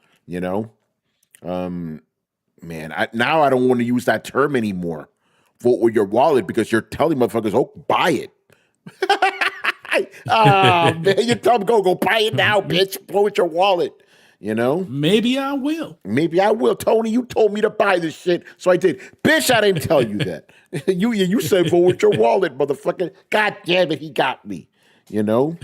Man, I don't want to use that term anymore. Vote with your wallet because you're telling motherfuckers, oh, buy it. Oh, man, you tell them, go buy it now, bitch. Vote with your wallet. Maybe I will. Maybe I will. Tony, you told me to buy this shit, so I did. Bitch, I didn't tell you that. You said vote with your wallet, motherfucker. God damn it, he got me. So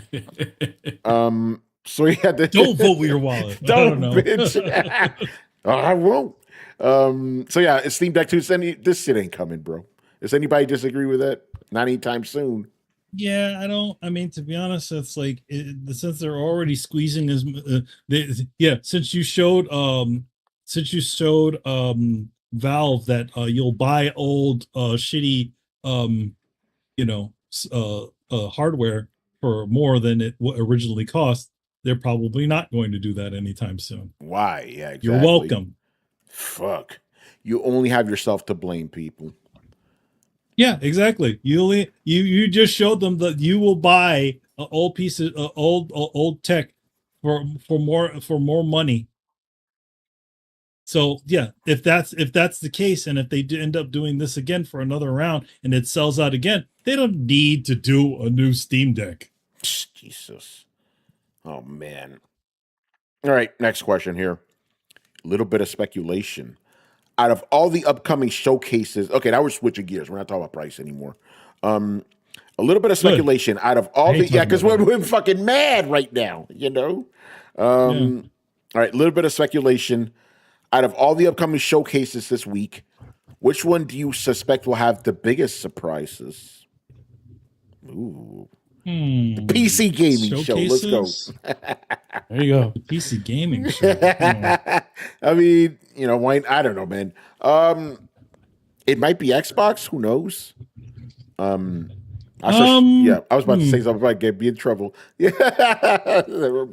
he had to don't vote with your wallet. Don't, bitch. I won't. So yeah, Steam Deck 2. This shit ain't coming, bro. Does anybody disagree with that? Not anytime soon. Yeah, I don't. I mean, to be honest, it's like since they're already squeezing as Since you showed Valve that you'll buy old shitty um hardware for more than it originally cost, they're probably not going to do that anytime soon. Why? Yeah, exactly. You're welcome. Fuck. You only have yourself to blame, people. Yeah, exactly. You just showed them that you will buy an old piece of old tech for more money. So yeah, if that's the case, and if they end up doing this again for another round and it sells out again, they don't need to do a new Steam Deck. Jesus. Oh man. All right, next question here. A little bit of speculation. Out of all the upcoming showcases, okay, now we're switching gears. We're not talking about price anymore. A little bit of speculation. Out of all the, yeah, because we're fucking mad right now, you know. All right, a little bit of speculation. Out of all the upcoming showcases this week, which one do you suspect will have the biggest surprises? Ooh. The PC gaming show. Let's go. There you go. The PC gaming show. I mean, you know, why? I don't know, man. It might be Xbox. Who knows? I was about to say something about get me in trouble. Yeah,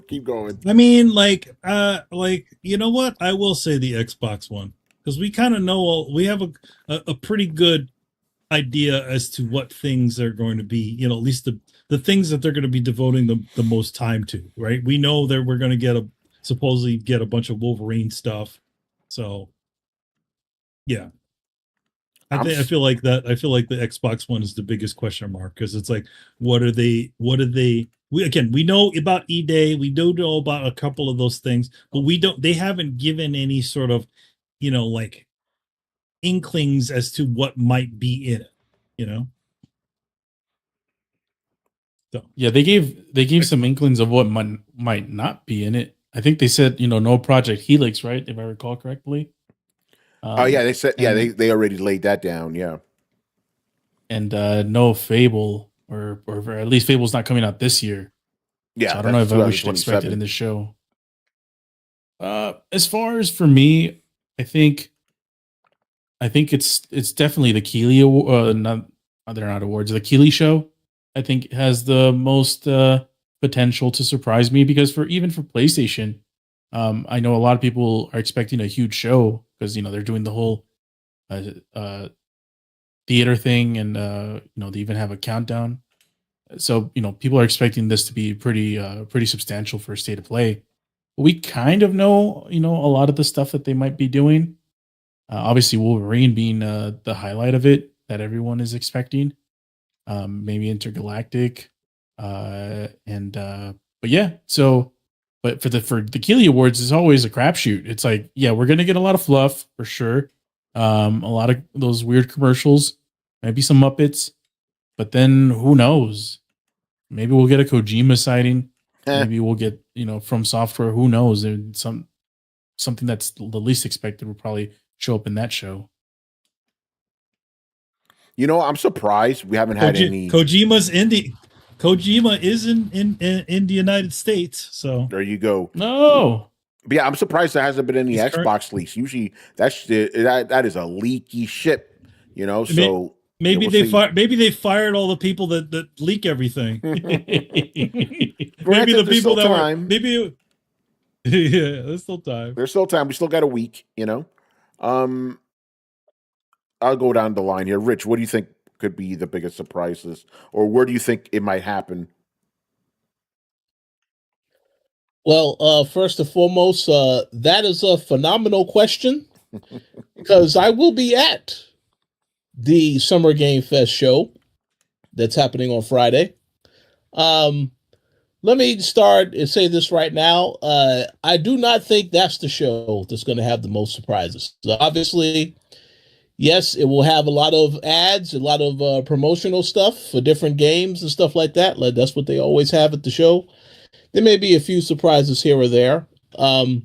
keep going. I mean, like, you know what? I will say the Xbox one, because we kind of know we have a pretty good idea as to what things are going to be. You know, at least the things that they're going to be devoting the most time to. Right? We know that we're going to supposedly get a bunch of Wolverine stuff. So, yeah. I feel like the Xbox one is the biggest question mark, because it's like, what are they? We know about E-Day, we do know about a couple of those things, but they haven't given any sort of, you know, like inklings as to what might be in it, you know? So yeah, they gave some inklings of what might not be in it. I think they said, you know, no Project Helix, right? If I recall correctly. Oh yeah, they said they already laid that down. Yeah, and no Fable, or at least Fable's not coming out this year. Yeah, so I don't know if we should expect it in the show. As far as for me, I think it's definitely the Keighley Award. They're not awards. The Keighley show, I think, has the most potential to surprise me, because for PlayStation, I know a lot of people are expecting a huge show, because, you know, they're doing the whole theater thing, and you know, they even have a countdown. So, you know, people are expecting this to be pretty substantial for State of Play. But we kind of know, you know, a lot of the stuff that they might be doing. Obviously, Wolverine being the highlight of it that everyone is expecting. Maybe Intergalactic, but yeah. So, but for the Keighley Awards, it's always a crapshoot. It's like, yeah, we're gonna get a lot of fluff for sure. A lot of those weird commercials, maybe some Muppets, but then who knows? Maybe we'll get a Kojima sighting. Maybe we'll get, you know, From Software. Who knows? And something that's the least expected will probably show up in that show. You know, I'm surprised we haven't had any. Kojima is in the United States, so there you go. No, but yeah, I'm surprised there hasn't been any Xbox leaks. Usually, that is a leaky ship, you know. So maybe they fired all the people that leak everything. Maybe the people that time. Yeah, there's still time. There's still time. We still got a week, you know. I'll go down the line here. Rich, what do you think could be the biggest surprises, or where do you think it might happen? Well, first and foremost, that is a phenomenal question, because I will be at the Summer Game Fest show that's happening on Friday. Let me start and say this right now. I do not think that's the show that's going to have the most surprises. So obviously, yes, it will have a lot of ads, a lot of promotional stuff for different games and stuff like that. That's what they always have at the show. There may be a few surprises here or there. But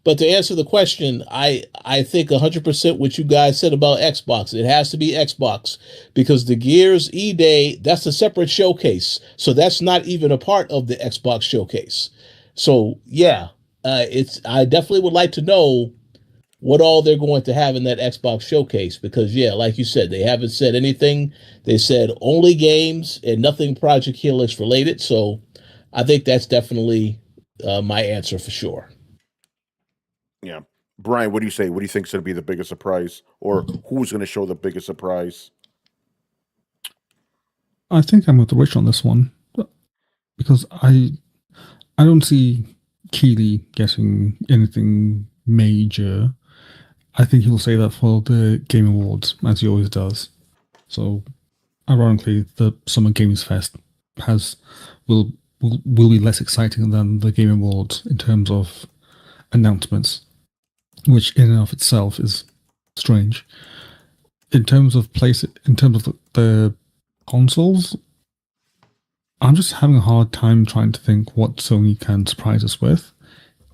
But to answer the question, I think 100% what you guys said about Xbox. It has to be Xbox because the Gears E-Day, that's a separate showcase. So that's not even a part of the Xbox showcase. So yeah, I definitely would like to know what all they're going to have in that Xbox showcase because yeah, like you said, they haven't said anything. They said only games and nothing Project Helix related. So I think that's definitely my answer for sure. Yeah. Brian, what do you say? What do you think is going to be the biggest surprise, or who's going to show the biggest surprise? I think I'm with Rich on this one because I don't see Keeley getting anything major. I think he'll say that for the Game Awards, as he always does. So, ironically, the Summer Games Fest will be less exciting than the Game Awards in terms of announcements, which in and of itself is strange. In terms of the consoles, I'm just having a hard time trying to think what Sony can surprise us with.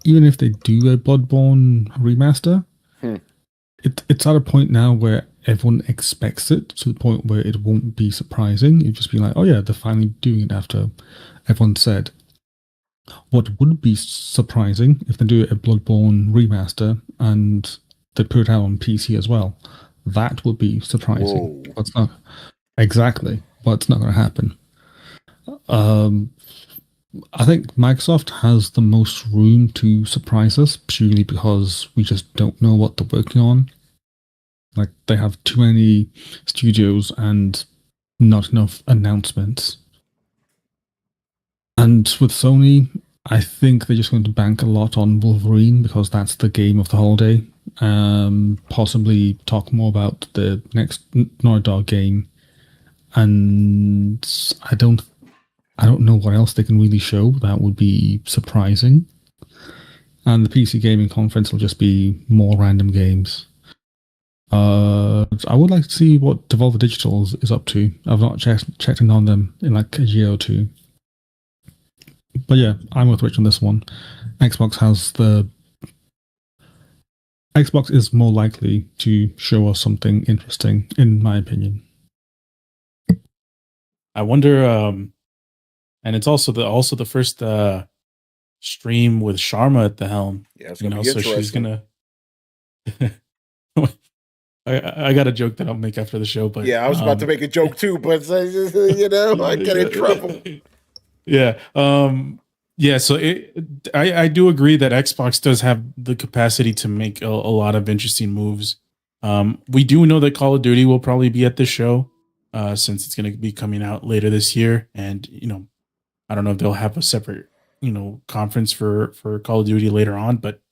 Even if they do a Bloodborne remaster, it's at a point now where everyone expects it to the point where it won't be surprising. It'd just be like, oh yeah, they're finally doing it after everyone said. What would be surprising if they do a Bloodborne remaster and they put it out on PC as well. That would be surprising. Whoa. That's not exactly, but it's not going to happen. I think Microsoft has the most room to surprise us purely because we just don't know what they're working on. Like, they have too many studios and not enough announcements. And with Sony, I think they're just going to bank a lot on Wolverine because that's the game of the holiday. Possibly talk more about the next Naughty Dog game. And I don't know what else they can really show that would be surprising. And the PC gaming conference will just be more random games. I would like to see what Devolver Digital is up to. I've not checked in on them in like a year or two. But yeah, I'm with Rich on this one. Xbox is more likely to show us something interesting, in my opinion. I wonder, and it's also the first stream with Sharma at the helm. Yeah, it's gonna be so she's interesting. gonna. I got a joke that I'll make after the show, but Yeah, I was about to make a joke too, but I get in trouble. Yeah. Yeah. So I do agree that Xbox does have the capacity to make a lot of interesting moves. We do know that Call of Duty will probably be at this show, since it's going to be coming out later this year, and I don't know if they'll have a separate conference for Call of Duty later on, but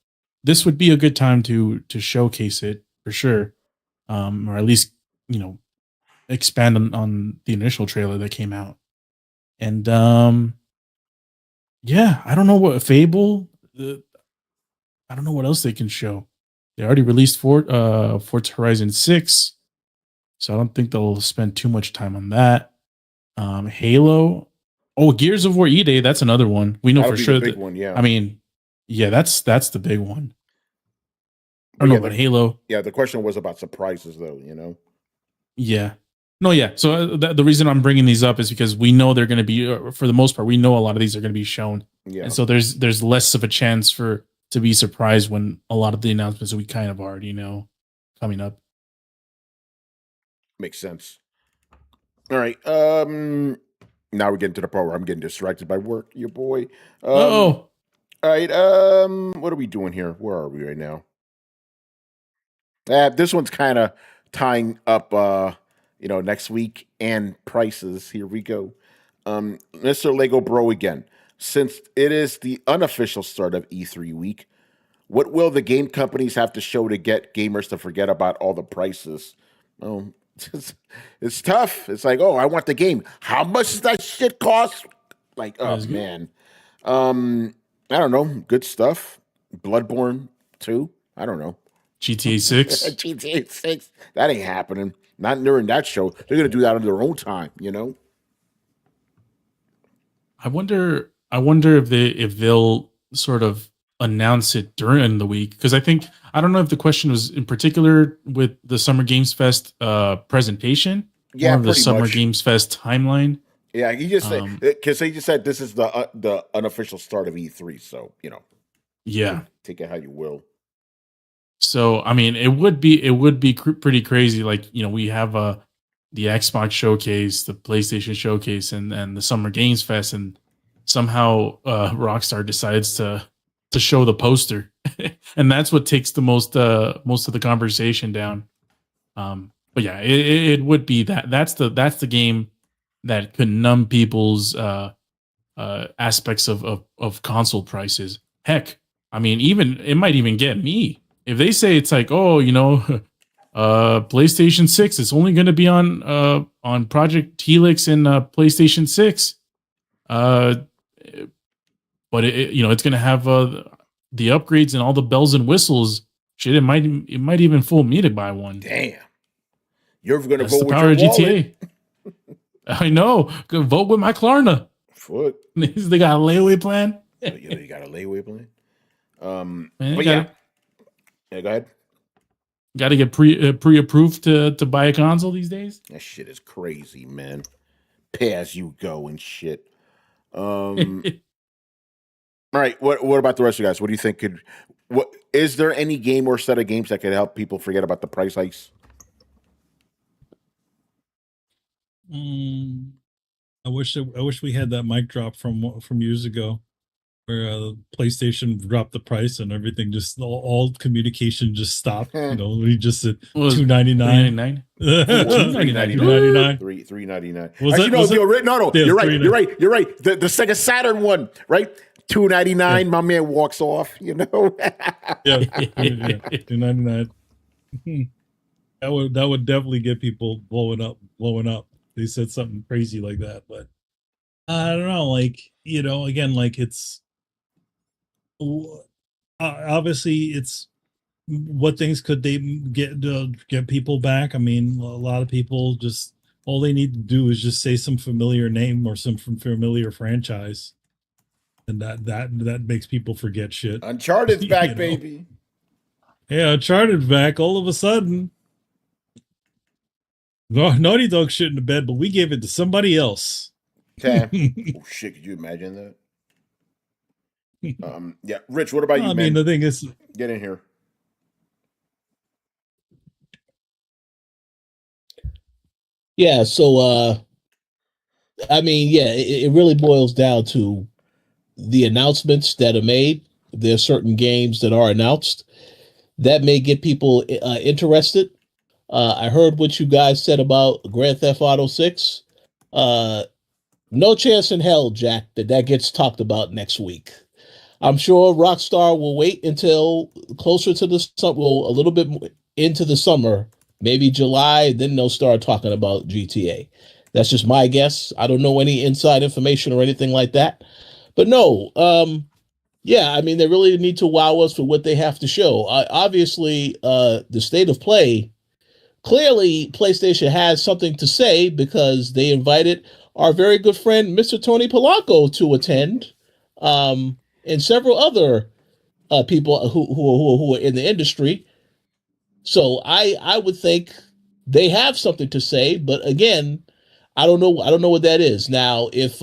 this would be a good time to showcase it for sure, or at least expand on the initial trailer that came out. And yeah, I don't know what Fable. I don't know what else they can show. They already released Forza Horizon 6, so I don't think they'll spend too much time on that. Halo. Oh, Gears of War E-Day. That's another one. We know That'll for be sure. the big one, yeah. I mean, yeah, that's the big one. I don't know about Halo. Yeah, the question was about surprises, though. Yeah. No, yeah. So the reason I'm bringing these up is because we know they're going to be, for the most part, we know a lot of these are going to be shown. Yeah. And so there's less of a chance to be surprised when a lot of the announcements we kind of already know coming up. Makes sense. All right. Now we're getting to the part where I'm getting distracted by work, your boy. Oh. All right. What are we doing here? Where are we right now? This one's kind of tying up, next week and prices. Here we go. Mr. Lego Bro again. Since it is the unofficial start of E3 week, what will the game companies have to show to get gamers to forget about all the prices? Well, it's tough. It's like, oh, I want the game. How much does that shit cost? Like, oh man. I don't know. Good stuff. Bloodborne 2. I don't know. GTA 6. GTA 6. That ain't happening. Not during that show. They're gonna do that on their own time, I wonder if they'll sort of announce it during the week, because I don't know if the question was in particular with the Summer Games Fest presentation, Yeah, or the pretty Summer much. Games Fest timeline. Yeah, he just said because he just said this is the unofficial start of E3. So Yeah. take it how you will. So I mean, it would be pretty crazy. Like, we have the Xbox showcase, the PlayStation showcase, and the Summer Games Fest, and somehow Rockstar decides to show the poster, and that's what takes the most of the conversation down. But yeah, it would be that's the game that could numb people's aspects of console prices. Heck, I mean, even it might even get me if they say it's like, oh, PlayStation 6, it's only going to be on Project Helix and PlayStation 6. But it's going to have the upgrades and all the bells and whistles. Shit, it might even fool me to buy one. Damn, you're going to That's vote the with power your of wallet. GTA. I know. Go vote with my Klarna. Foot. They got a layaway plan. You got a layaway plan. Man, But yeah, go ahead. Got to get pre-approved to buy a console these days. That shit is crazy, man. Pay as you go and shit. All right. What about the rest of you guys? What do you think is there any game or set of games that could help people forget about the price hikes? I wish we had that mic drop from years ago, where PlayStation dropped the price and everything, just all communication just stopped. When he just said $299, $399. No. You're right. You're right. The Sega Saturn one, right? $299. Yeah. My man walks off. Yeah, $299. That would definitely get people blowing up. They said something crazy like that, but I don't know. Like, again, like it's obviously it's what things could they get people back. I mean, a lot of people just all they need to do is just say some familiar name or some familiar franchise, and that makes people forget shit. Uncharted's back, baby. Yeah, Uncharted back all of a sudden. Naughty Dog shit in the bed, but we gave it to somebody else. Oh shit! Could you imagine that? Yeah, Rich. What about you, man? I mean, the thing is, get in here. Yeah. So, I mean, yeah, it really boils down to the announcements that are made. There are certain games that are announced that may get people interested. I heard what you guys said about Grand Theft Auto 6. No chance in hell, Jack, that gets talked about next week. I'm sure Rockstar will wait until closer to the summer, a little bit into the summer, maybe July, then they'll start talking about GTA. That's just my guess. I don't know any inside information or anything like that. But no, yeah, I mean, they really need to wow us for what they have to show. Obviously, the state of play, clearly PlayStation has something to say because they invited our very good friend, Mr. Tony Polanco, to attend, and several other people who are in the industry. So I would think they have something to say, but again, I don't know what that is. Now, if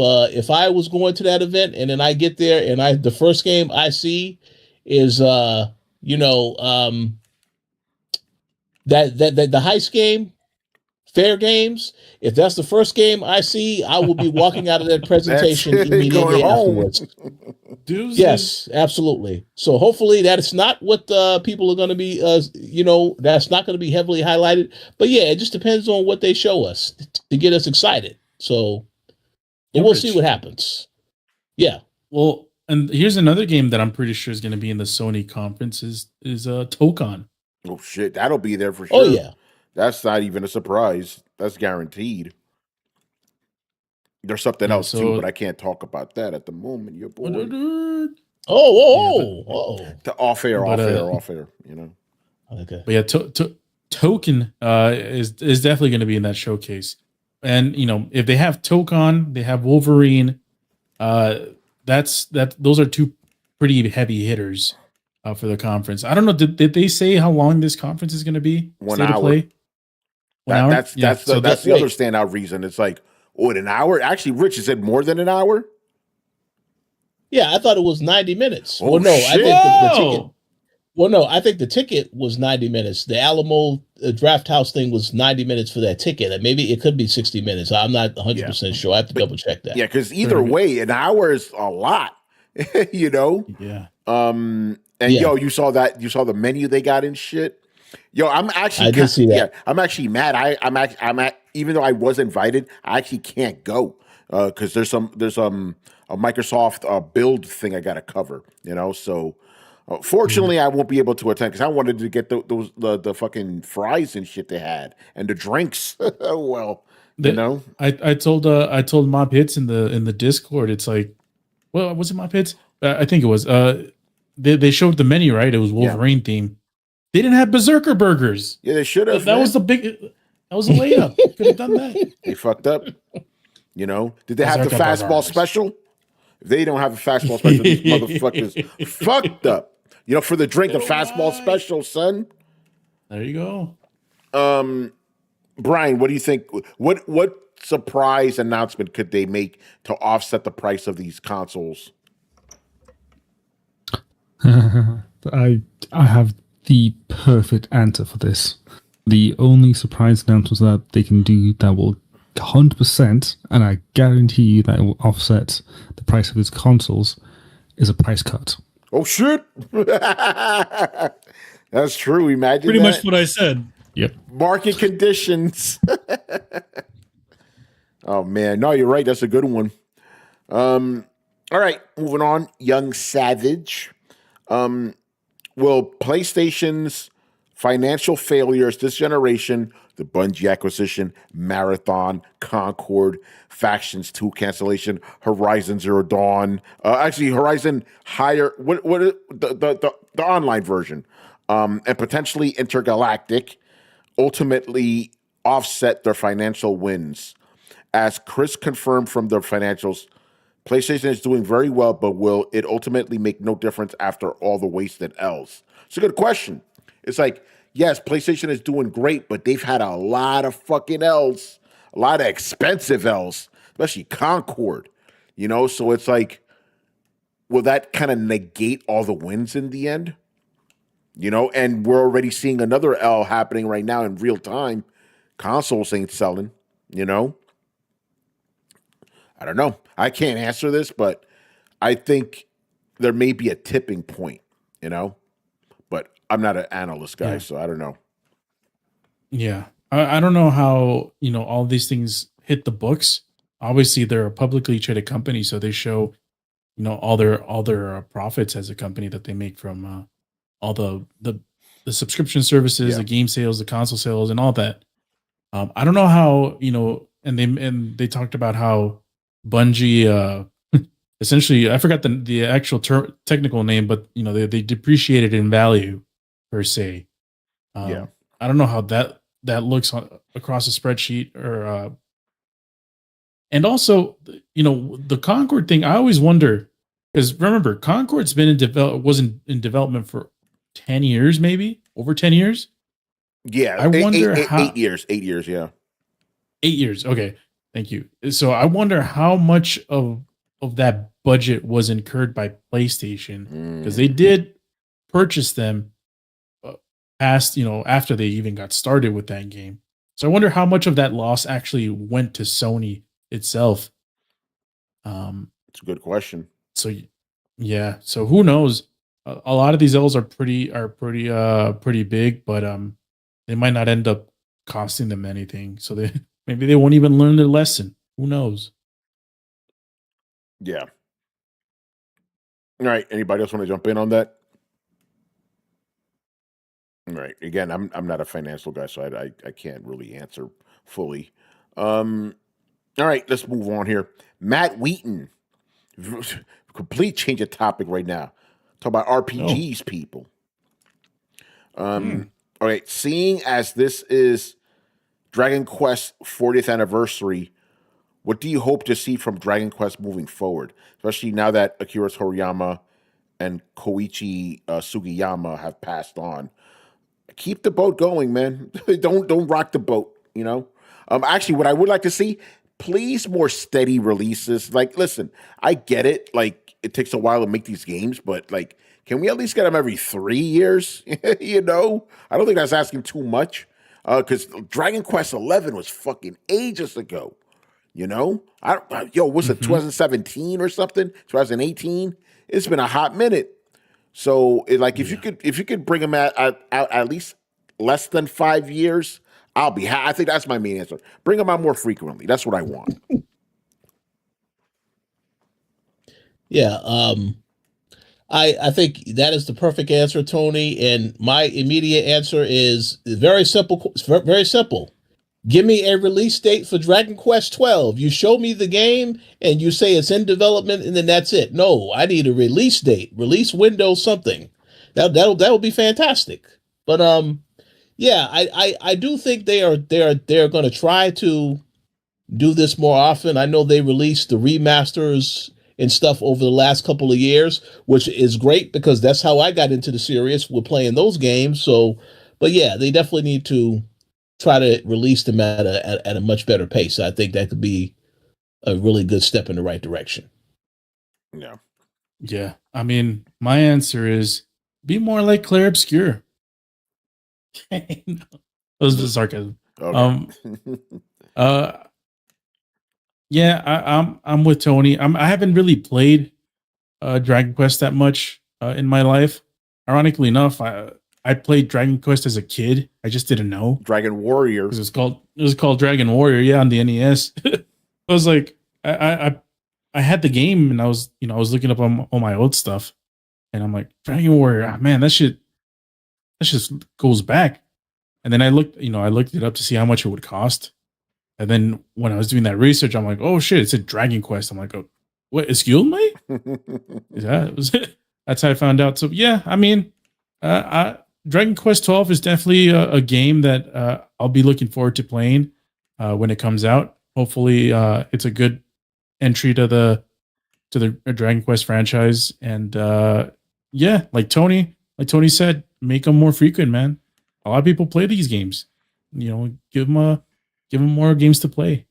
I was going to that event and then I get there and the first game I see is that the heist game, Fair Games, if that's the first game I see, I will be walking out of that presentation immediately afterwards. Yes, absolutely. So hopefully that is not what people are going to be, that's not going to be heavily highlighted. But yeah, it just depends on what they show us to get us excited. So we'll see what happens. Yeah. Well, and here's another game that I'm pretty sure is going to be in the Sony conference is Tokon. Oh shit, that'll be there for sure. Oh yeah. That's not even a surprise. That's guaranteed. There's something else too, but I can't talk about that at the moment. Your boy. The off air. Okay. But yeah, Token is definitely going to be in that showcase. And if they have Tokon, they have Wolverine. Those are two pretty heavy hitters for the conference. I don't know. Did they say how long this conference is going to be? 1 State of hour. Play? 1 hour? That's the other standout reason. It's like, an hour? Actually, Rich, is it more than an hour? Yeah, I thought it was 90 minutes. Oh, well, no, shit. I think the ticket. Well, no, I think the ticket was 90 minutes. The Alamo Draft House thing was 90 minutes for that ticket. And maybe it could be 60 minutes. I'm not 100% sure. I have to double check that. Yeah, because either way, an hour is a lot. You know? Yeah. You saw the menu they got and shit. Yo, I'm actually I did see that. Yeah, I'm actually mad. I'm at even though I was invited, I actually can't go because there's a Microsoft build thing I got to cover. You know, so fortunately I won't be able to attend because I wanted to get the fucking fries and shit they had and the drinks. Well, you know, I told Mob Hits in the Discord. It's like, well, was it Mob Hits? I think it was. They showed the menu, right? It was Wolverine theme. They didn't have Berserker burgers. Yeah, they should have. That was a layup. Could have done that. They fucked up. You know, did they have the fastball special? If they don't have a fastball special, these motherfuckers fucked up. You know, for the drink, the fastball special, son. There you go. Brian, what do you think? What surprise announcement could they make to offset the price of these consoles? I have the perfect answer for this. The only surprise announcement that they can do that will 100%, and I guarantee you that it will offset the price of its consoles, is a price cut. Oh shit! That's true. Imagine pretty that. much what I said. Yep. Market conditions. Oh man, no, you're right. That's a good one. All right, moving on. Young Savage. Will PlayStation's financial failures this generation, the Bungie acquisition, Marathon, Concord, Factions 2 cancellation, Horizon Zero Dawn, Horizon Higher, the online version, and potentially Intergalactic, ultimately offset their financial wins? As Chris confirmed from their financials, PlayStation is doing very well, but will it ultimately make no difference after all the wasted L's? It's a good question. It's like, yes, PlayStation is doing great, but they've had a lot of fucking L's, a lot of expensive L's, especially Concord, you know? So it's like, will that kind of negate all the wins in the end? You know, and we're already seeing another L happening right now in real time. Consoles ain't selling, you know? I don't know. I can't answer this, but I think there may be a tipping point, you know? But I'm not an analyst guy, so I don't know. Yeah. I don't know how, all these things hit the books. Obviously, they're a publicly traded company, so they show, all their profits as a company that they make from all the subscription services, the game sales, the console sales, and all that. I don't know how, and they talked about how Bungie essentially, I forgot the actual technical name, but they depreciated in value per se. I don't know how that looks across a spreadsheet or and also the Concord thing. I always wonder, because remember, Concord's been wasn't in development for 10 years, maybe over 10 years. Yeah, I wonder how 8 years. 8 years, yeah. 8 years. Okay, thank you. So I wonder how much of that budget was incurred by PlayStation, because they did purchase them after they even got started with that game. So I wonder how much of that loss actually went to Sony itself. It's a good question. So yeah, so who knows? A lot of these L's are pretty big, but they might not end up costing them anything. So maybe they won't even learn their lesson. Who knows? Yeah. All right. Anybody else want to jump in on that? All right. Again, I'm not a financial guy, so I can't really answer fully. All right, let's move on here. Matt Wheaton. Complete change of topic right now. Talk about RPGs, people. All right. Seeing as this is Dragon Quest 40th anniversary, what do you hope to see from Dragon Quest moving forward? Especially now that Akira Toriyama and Koichi Sugiyama have passed on. Keep the boat going, man. don't rock the boat. Actually, what I would like to see, please, more steady releases. Like, listen, I get it. Like, it takes a while to make these games, but like, can we at least get them every 3 years? I don't think that's asking too much. Because Dragon Quest 11 was fucking ages ago. Was it 2017 or something? 2018? It's been a hot minute. So, if you could bring them out at least less than 5 years, I'll be happy. I think that's my main answer. Bring them out more frequently. That's what I want. Yeah, I think that is the perfect answer, Tony. And my immediate answer is very simple. Very simple. Give me a release date for Dragon Quest 12. You show me the game and you say it's in development, and then that's it. No, I need a release date, release window, something. That'll be fantastic. But yeah, I do think they're going to try to do this more often. I know they released the remasters and stuff over the last couple of years, which is great because that's how I got into the series, with playing those games. So, but yeah, they definitely need to try to release them at a much better pace. I think that could be a really good step in the right direction. Yeah. Yeah. I mean, my answer is be more like Claire Obscure. That was the sarcasm. Okay. Yeah, I'm with Tony. I haven't really played Dragon Quest that much in my life. Ironically enough, I played Dragon Quest as a kid. I just didn't know. Dragon Warrior. It was called Dragon Warrior. Yeah, on the NES. I was like, I had the game, and I was looking up on all my old stuff, and I'm like, Dragon Warrior. Oh, man, that just goes back. And then I looked it up to see how much it would cost. And then when I was doing that research, I'm like, oh shit, it's a Dragon Quest. I'm like, oh, what? Excuse me? That's how I found out. So yeah, I mean, Dragon Quest 12 is definitely a game that I'll be looking forward to playing when it comes out. Hopefully, it's a good entry to the Dragon Quest franchise. And yeah, like Tony said, make them more frequent, man. A lot of people play these games. Give them more games to play.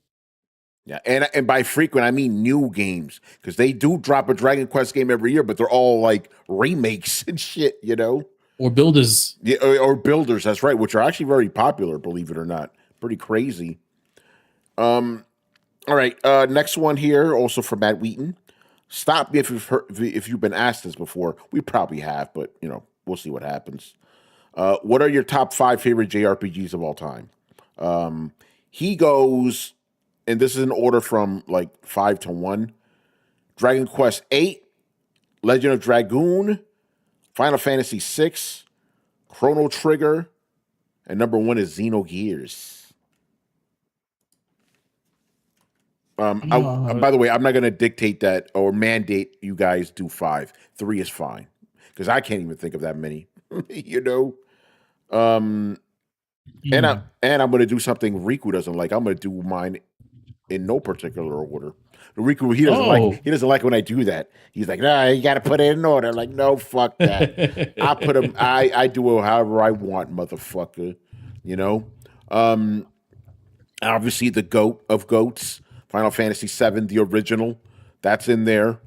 Yeah, and by frequent, I mean new games, because they do drop a Dragon Quest game every year, but they're all like remakes and shit, Or builders. Yeah, or builders. That's right, which are actually very popular, believe it or not. Pretty crazy. All right, next one here, also from Matt Wheaton. Stop me if you've been asked this before. We probably have, but we'll see what happens. What are your top 5 favorite JRPGs of all time? He goes, and this is in order from like 5 to 1. Dragon Quest 8, Legend of Dragoon, Final Fantasy 6, Chrono Trigger, and number 1 is Xenogears. By the way, I'm not going to dictate that or mandate you guys do 5. 3 is fine, because I can't even think of that many. And I'm going to do something Riku doesn't like. I'm going to do mine in no particular order. Riku, he doesn't like when I do that. He's like, nah, you got to put it in order. I'm like, no, fuck that. I put them. I do it however I want, motherfucker. Obviously the GOAT of GOATs, Final Fantasy VII, the original, that's in there.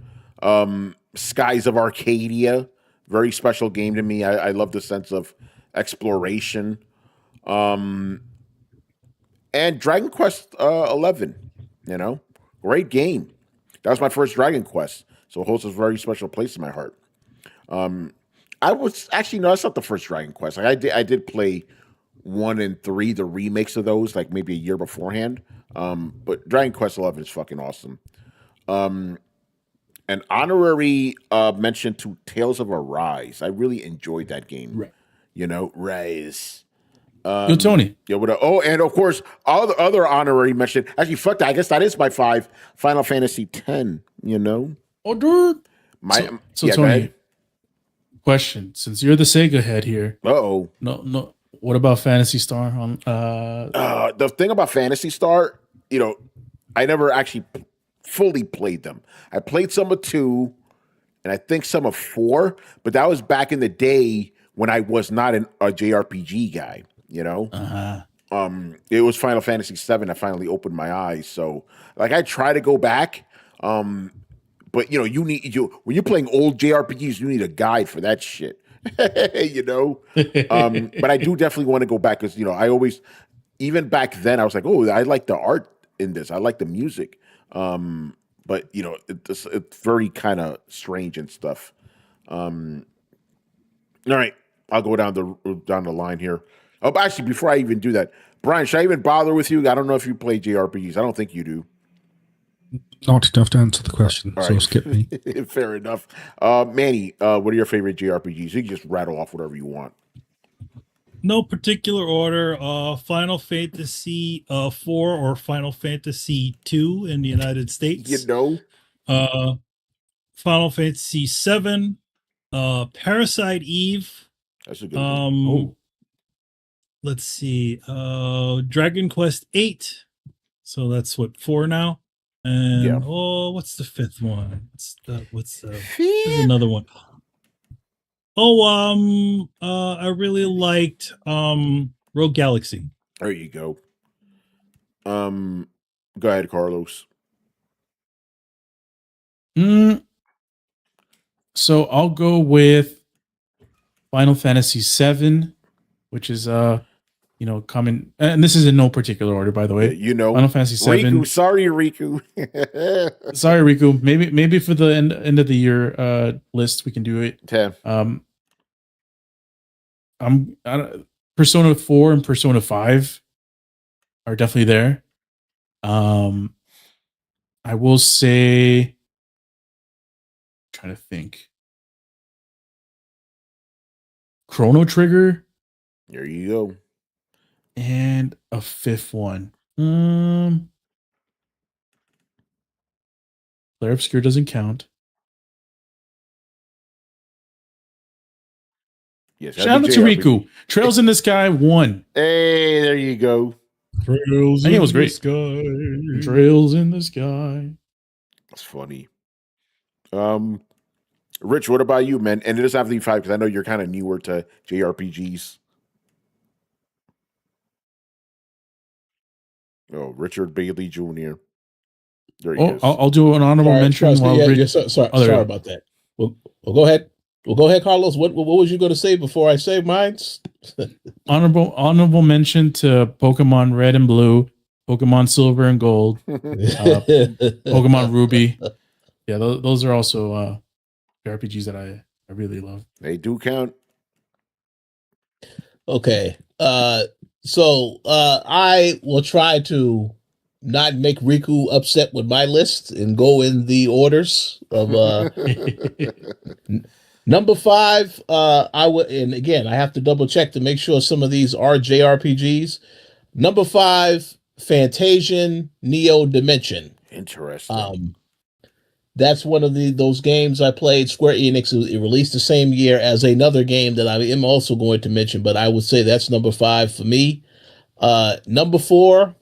Skies of Arcadia, very special game to me. I love the sense of exploration. And Dragon Quest 11, great game. That was my first Dragon Quest, so it holds a very special place in my heart. I was actually, no, that's not the first Dragon Quest. Like, I did play 1 and 3, the remakes of those, like maybe a year beforehand. But Dragon Quest 11 is fucking awesome. An honorary mention to Tales of Arise. I really enjoyed that game. Right. Rise. Yo, Tony. Yeah, and of course, all the other honorary mention. Actually, fuck that. I guess that is my 5. Final Fantasy X. Oh, dude. So yeah, Tony, question: since you're the Sega head here, no. What about Phantasy Star? The thing about Phantasy Star, I never actually fully played them. I played some of 2, and I think some of 4. But that was back in the day when I was not a JRPG guy. You know, it was Final Fantasy VII that finally opened my eyes. So, like, I try to go back. But you know, when you're playing old JRPGs, you need a guide for that shit. You know, but I do definitely want to go back because I always, even back then, I was like, oh, I like the art in this. I like the music. But it's very kind of strange and stuff. All right, I'll go down the line here. Oh, but actually, before I even do that, Brian, should I even bother with you? I don't know if you play JRPGs. I don't think you do. Not enough to answer the question, so skip me. Fair enough. Manny, what are your favorite JRPGs? You can just rattle off whatever you want. No particular order. Final Fantasy 4 or Final Fantasy 2 in the United States. Final Fantasy 7, Parasite Eve. That's a good one. Let's see. Dragon Quest 8. So that's 4 now. And what's the 5th one? There's another one. I really liked Rogue Galaxy. There you go. Go ahead, Carlos. So I'll go with Final Fantasy VII, which is coming, and this is in no particular order, by the way. Final Fantasy VII. Riku, sorry, Riku. Sorry, Riku. Maybe for the end of the year list we can do it. Okay. Persona 4 and Persona 5 are definitely there. I will say, trying to think, Chrono Trigger. There you go. And a 5th one. Flare Obscure doesn't count. Yes, shout out to Riku. Trails in the Sky 1. Hey, there you go. Trails in the Sky. Trails in the Sky. That's funny. Rich, what about you, man? And it doesn't have to be 5 because I know you're kind of newer to JRPGs. Oh, Richard Bailey Jr. There he is. I'll do an honorable mention. Sorry about that. Well, go ahead. Well, go ahead, Carlos. What was you going to say before I say mine? Honorable mention to Pokemon Red and Blue, Pokemon Silver and Gold, Pokemon Ruby. Yeah, those are also RPGs that I really love. They do count. Okay. So I will try to not make Riku upset with my list and go in the orders of number 5. I would, and again, I have to double check to make sure some of these are JRPGs. Number 5, Fantasian Neo Dimension. Interesting. That's one of those games I played. Square Enix, it released the same year as another game that I am also going to mention, but I would say that's number 5 for me. Number 4,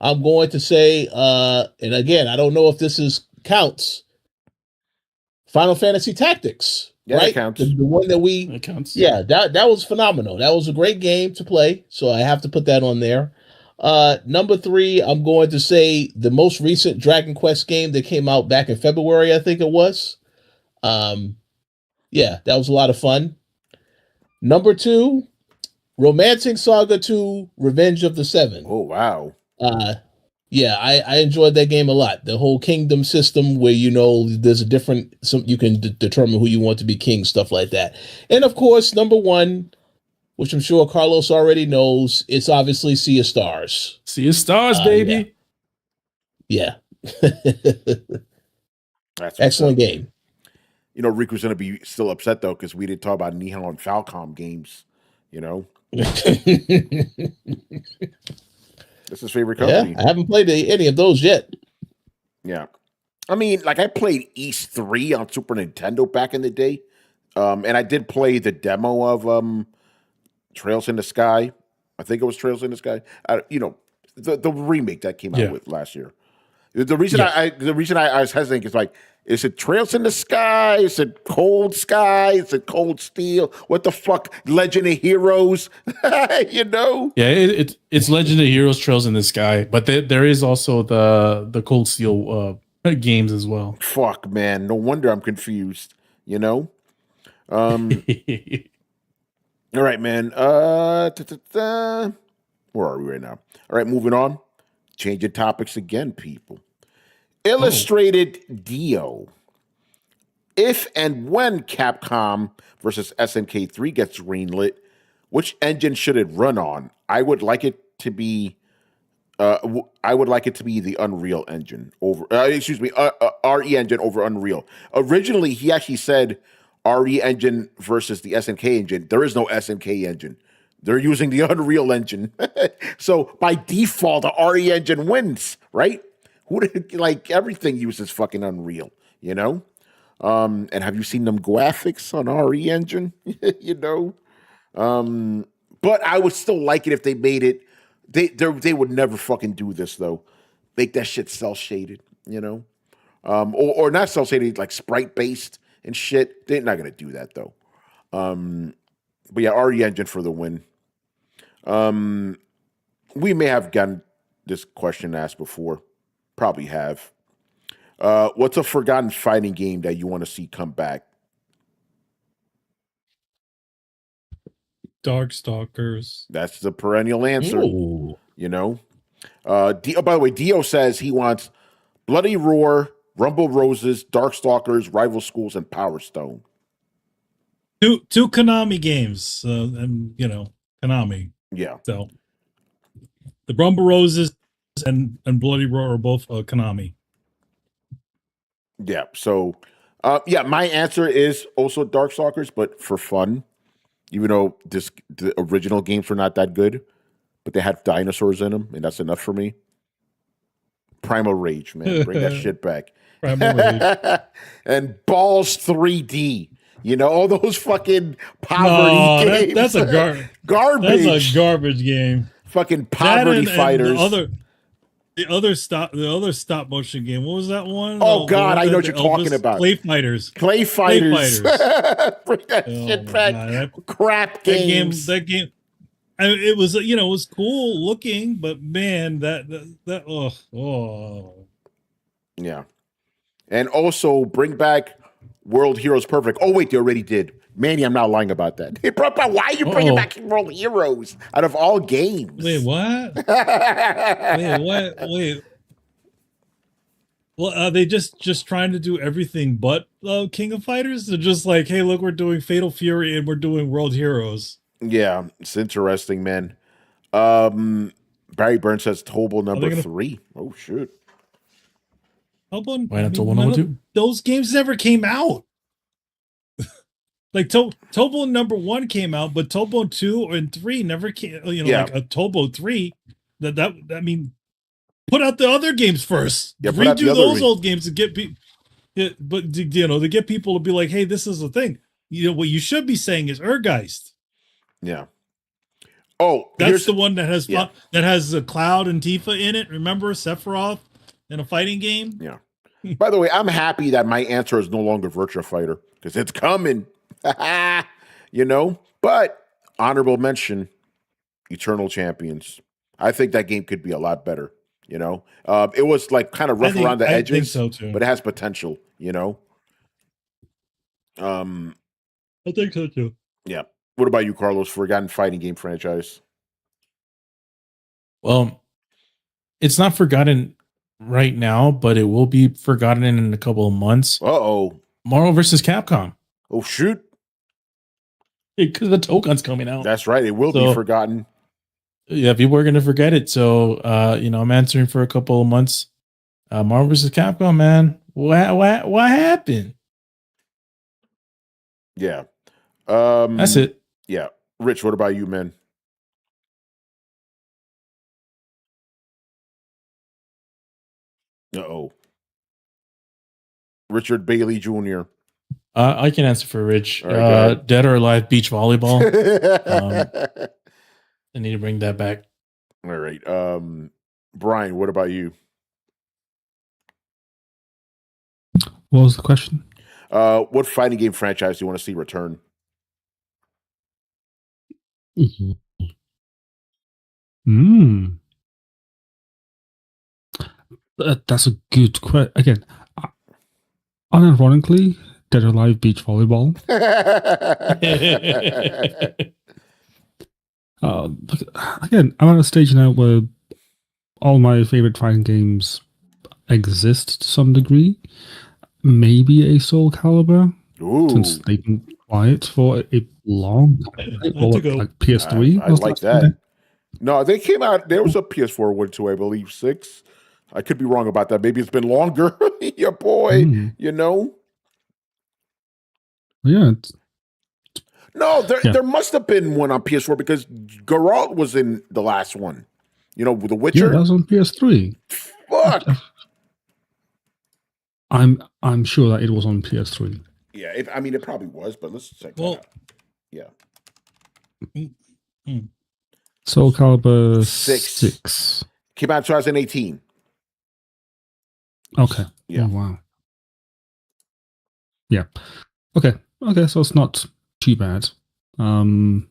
I'm going to say, and again, I don't know if this counts. Final Fantasy Tactics. Yeah, right? That counts. The one that counts. Yeah, that was phenomenal. That was a great game to play, so I have to put that on there. Number 3, I'm going to say the most recent Dragon Quest game that came out back in February, I think it was. Yeah, that was a lot of fun. Number 2, Romancing Saga 2, Revenge of the Seven. Oh, wow. Yeah, I enjoyed that game a lot. The whole kingdom system where, there's a different, you can determine who you want to be king, stuff like that. And of course, number 1, which I'm sure Carlos already knows, it's obviously Sea of Stars. Sea of Stars, baby. Yeah. That's excellent game. Riku's going to be still upset, though, because we didn't talk about Nihon and Falcom games, That's his favorite company. Yeah, I haven't played any of those yet. Yeah. I mean, like, I played East 3 on Super Nintendo back in the day. And I did play the demo of Trails in the Sky. I think it was Trails in the Sky. The remake that came out with last year. The reason I was hesitating is like, is it Trails in the Sky? Is it Cold Sky? Is it Cold Steel? What the fuck? Legend of Heroes? You know? Yeah, it's Legend of Heroes Trails in the Sky, but there is also the Cold Steel games as well. Fuck, man. No wonder I'm confused. You know? All right, man. Where are we right now? All right, moving on. Changing topics again, people. Illustrated Dio. If and when Capcom versus SNK 3 gets greenlit, which engine should it run on? I would like it to be the Unreal engine over RE engine over Unreal. Originally, he actually said RE engine versus the SNK engine. There is no SNK engine. They're using the Unreal engine. So by default, the RE engine wins, right? Like everything uses fucking Unreal, you know? And have you seen them graphics on RE engine? You know? But I would still like it if they made it. They would never fucking do this though. Make that shit cell shaded, you know? Or not cell shaded, like sprite based and shit. They're not gonna do that though. But yeah, RE engine for the win. We may have gotten this question asked before. Probably have. What's a forgotten fighting game that you want to see come back? Darkstalkers. That's the perennial answer. Ooh. You know? By the way, Dio says he wants Bloody Roar, Rumble Roses, Darkstalkers, Rival Schools, and Power Stone. Two Konami games. And Konami. Yeah. So the Rumble Roses and Bloody Roar are both Konami. Yeah. So my answer is also Darkstalkers, but for fun. Even though the original games were not that good, but they had dinosaurs in them, and that's enough for me. Primal Rage, man. Bring that shit back. Primal Rage. And Balls 3D. You know, all those fucking poverty games. That's a garbage. That's a garbage game. Fucking poverty fighters. The other stop motion game. What was that one? Oh God, I know what you're talking about. Clay Fighters. Bring that shit back. God, crap games. That game. I mean, it was it was cool looking, but man, that Yeah. And also bring back World Heroes Perfect. Oh wait, they already did. Manny, I'm not lying about that. Why are you bringing back World Heroes out of all games? Wait, what? Wait. Well, are they just trying to do everything but King of Fighters? They're just like, hey, look, we're doing Fatal Fury and we're doing World Heroes. Yeah, it's interesting, man. Barry Burns says Tobal number 3. Oh shit. Why not Tobal number 2? Those games never came out. Like Tobo number 1 came out, but Tobo 2 and 3 never came. Like a Tobo 3. I mean, put out the other games first. Yeah, redo those old games to get people. Yeah, but to get people to be like, hey, this is the thing. What you should be saying is Ergeist. Yeah. Oh, that's the one that has that has Cloud and Tifa in it. Remember Sephiroth in a fighting game? Yeah. By the way, I'm happy that my answer is no longer Virtua Fighter because it's coming. But honorable mention, Eternal Champions. I think that game could be a lot better. It was like kind of rough around the edges, think so too. But it has potential. I think so too. Yeah. What about you, Carlos? Forgotten fighting game franchise? Well, it's not forgotten right now, but it will be forgotten in a couple of months. Uh-oh. Marvel versus Capcom. Oh, shoot. Because the Token's coming out. That's right. It will be forgotten. Yeah, people are going to forget it. So, I'm answering for a couple of months. Marvel vs. Capcom, man. What happened? Yeah. That's it. Yeah. Rich, what about you, man? Uh-oh. Richard Bailey Jr. I can answer for Rich. Right, Dead or Alive beach volleyball. I need to bring that back. All right. Brian, what about you? What was the question? What fighting game franchise do you want to see return? That's a good question. Again, unironically, Dead or Alive Beach Volleyball. Again, I'm at a stage now where all my favorite fighting games exist to some degree. Maybe a Soul Calibur, since they've been quiet for a long time. Like PS3. I like that. No, they came out. There was a PS4 one too, I believe, 6. I could be wrong about that. Maybe it's been longer. Your boy, you know. Yeah. No, there must have been one on PS4 because Geralt was in the last one. You know, The Witcher. Yeah, that was on PS3. Fuck. I'm sure that it was on PS3. Yeah, it probably was, but let's check that out. Yeah. Soul Calibur 6. Came out in 2018. Okay. Yeah. Oh, wow. Yeah. Okay, so it's not too bad. But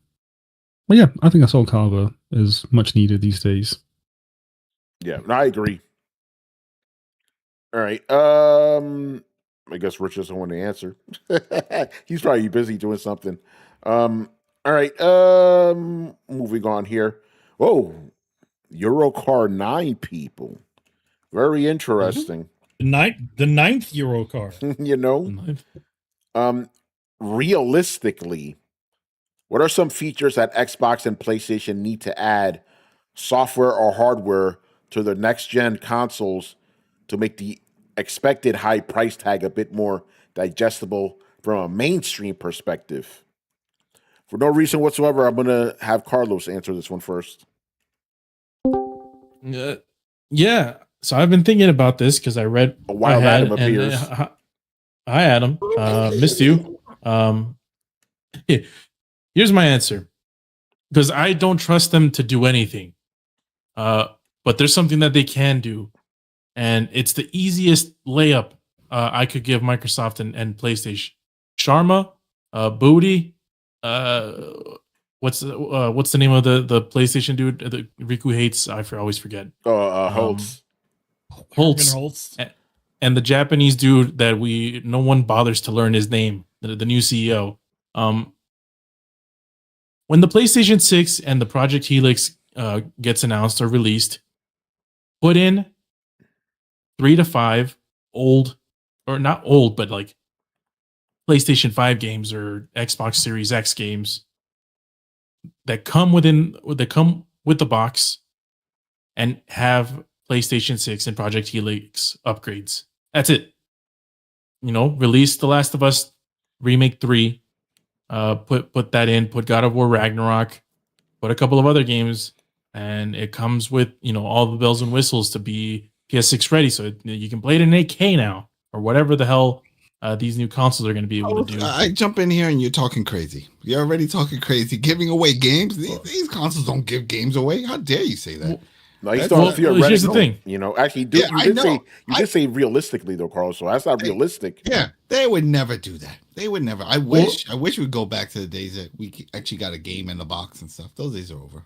yeah, I think a Soul Calibur is much needed these days. Yeah, I agree. All right. I guess Rich doesn't want to answer. He's probably busy doing something. All right. Moving on here. Oh, Eurocar 9 people. Very interesting. The ninth Eurocar. You know? Realistically, what are some features that Xbox and PlayStation need to add, software or hardware, to the next-gen consoles to make the expected high price tag a bit more digestible from a mainstream perspective? For no reason whatsoever, I'm going to have Carlos answer this one first. Yeah. So I've been thinking about this because I read a wild ahead Adam appears. Hi, Adam. Missed you. Here's my answer. Because I don't trust them to do anything. But there's something that they can do. And it's the easiest layup I could give Microsoft and PlayStation. Sharma, Booty, what's the name of the PlayStation dude that Riku hates? I always forget. Holtz. Holtz. And the Japanese dude that no one bothers to learn his name, the new CEO. When the PlayStation 6 and the Project Helix gets announced or released, put in 3 to 5 old, or not old, but like PlayStation 5 games or Xbox Series X games that come with the box and have PlayStation 6 and Project Helix upgrades. That's it. You know, release The Last of Us Remake 3. Put that in, put God of War Ragnarok, put a couple of other games, and it comes with, you know, all the bells and whistles to be PS6 ready, so you can play it in 8K now, or whatever the hell these new consoles are going to be able to do. I jump in here and you're talking crazy. You're already talking crazy, giving away games. These consoles don't give games away. How dare you say that? No, he's talking theoretically. Here's the thing. You know, actually, you did say realistically though, Carl. So that's not realistic. Yeah, they would never do that. They would never. I wish we'd go back to the days that we actually got a game in the box and stuff. Those days are over.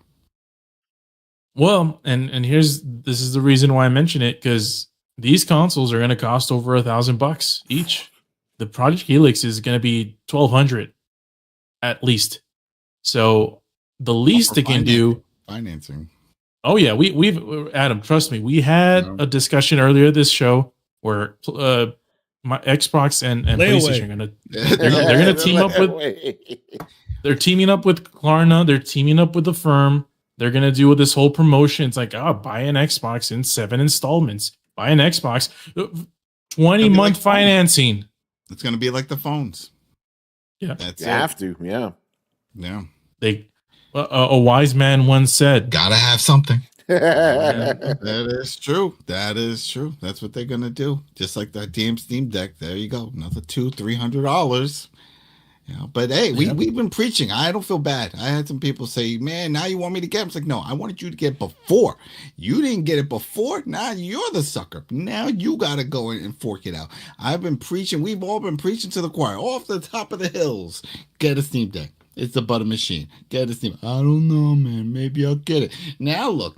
Well, and this is the reason why I mention it, because these consoles are going to cost over $1,000 each. The Project Helix is going to be $1,200 at least. So the least they can do financing. Oh yeah, we've Adam, trust me, we had a discussion earlier this show where my Xbox and PlayStation are they're gonna team up with they're teaming up with Klarna, they're teaming up with the firm. They're gonna do this whole promotion. It's like, buy an Xbox in 7 installments. Buy an Xbox, 20-month financing. It's gonna be like the phones. Yeah, that's you have to. Yeah. They. A wise man once said, "Gotta have something." That is true. That is true. That's what they're gonna do. Just like that damn Steam Deck. There you go. Another $200-$300, But hey, we've been preaching. I don't feel bad. I had some people say, man, now you want me to get it? It's like, no, I wanted you to get it before. You didn't get it before. Now you're the sucker. Now you got to go in and fork it out. I've been preaching. We've all been preaching to the choir off the top of the hills. Get a Steam Deck. It's a butter machine. Get a Steam. I don't know, man. Maybe I'll get it. Now look.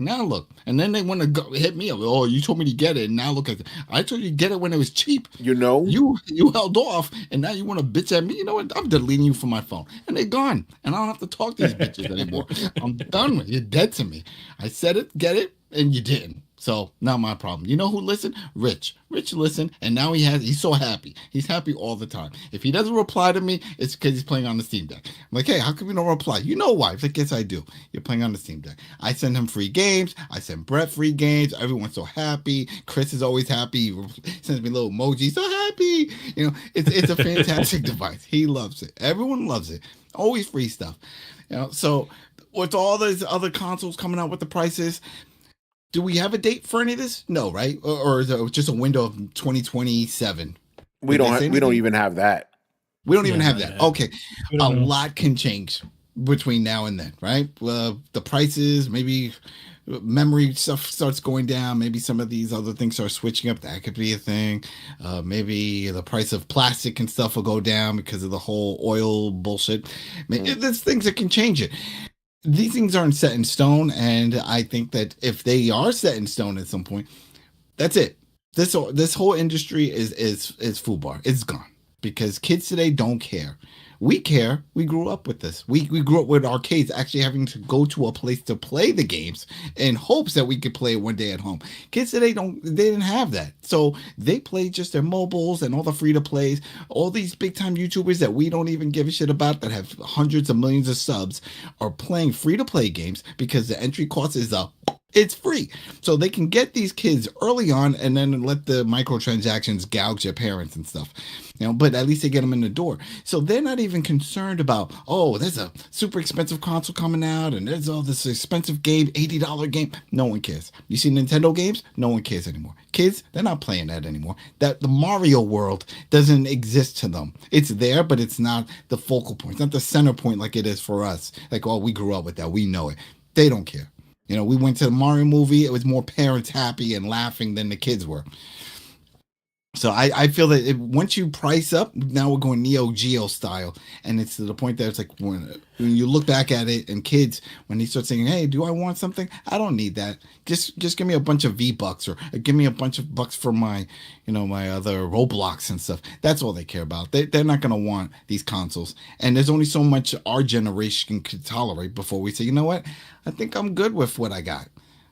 And then they want to go hit me up. Oh, you told me to get it. And now look at it. I told you to get it when it was cheap. You know? You held off, and now you want to bitch at me. You know what? I'm deleting you from my phone. And they're gone. And I don't have to talk to these bitches anymore. I'm done with you. You're dead to me. I said it, get it, and you didn't. So not my problem. You know who listened? Rich listened, and now he's so happy. He's happy all the time. If he doesn't reply to me, it's because he's playing on the Steam Deck. I'm like, hey, how come you don't reply? You know why? He's like, yes, I do. You're playing on the Steam Deck. I send him free games. I send Brett free games. Everyone's so happy. Chris is always happy. He sends me little emojis. So happy. You know, it's a fantastic device. He loves it. Everyone loves it. Always free stuff. You know, so with all those other consoles coming out with the prices, do we have a date for any of this? No, right? Or is it just a window of 2027? We don't even have that. We don't even have that. Okay. A lot can change between now and then, right? The prices, maybe memory stuff starts going down. Maybe some of these other things start switching up. That could be a thing. Maybe the price of plastic and stuff will go down because of the whole oil bullshit. There's things that can change it. These things aren't set in stone, and I think that if they are set in stone at some point, that's it. This whole industry is FUBAR. It's gone because kids today don't care. We care. We grew up with this. We grew up with arcades actually having to go to a place to play the games in hopes that we could play one day at home. Kids today didn't have that. So they play just their mobiles and all the free to plays. All these big time YouTubers that we don't even give a shit about that have hundreds of millions of subs are playing free to play games because the entry cost is it's free. So they can get these kids early on and then let the microtransactions gouge their parents and stuff. You know, but at least they get them in the door. So they're not even concerned about, oh, there's a super expensive console coming out and there's all this expensive game, $80 game. No one cares. You see Nintendo games? No one cares anymore. Kids, they're not playing that anymore. That the Mario world doesn't exist to them. It's there, but it's not the focal point. It's not the center point like it is for us. Like, oh, we grew up with that. We know it. They don't care. You know, we went to the Mario movie. It was more parents happy and laughing than the kids were. So I feel that once you price up, now we're going Neo Geo style. And it's to the point that it's like when you look back at it and kids, when they start saying, hey, do I want something? I don't need that. Just give me a bunch of V-Bucks or give me a bunch of bucks for my, my other Roblox and stuff. That's all they care about. They're not going to want these consoles. And there's only so much our generation could tolerate before we say, you know what? I think I'm good with what I got.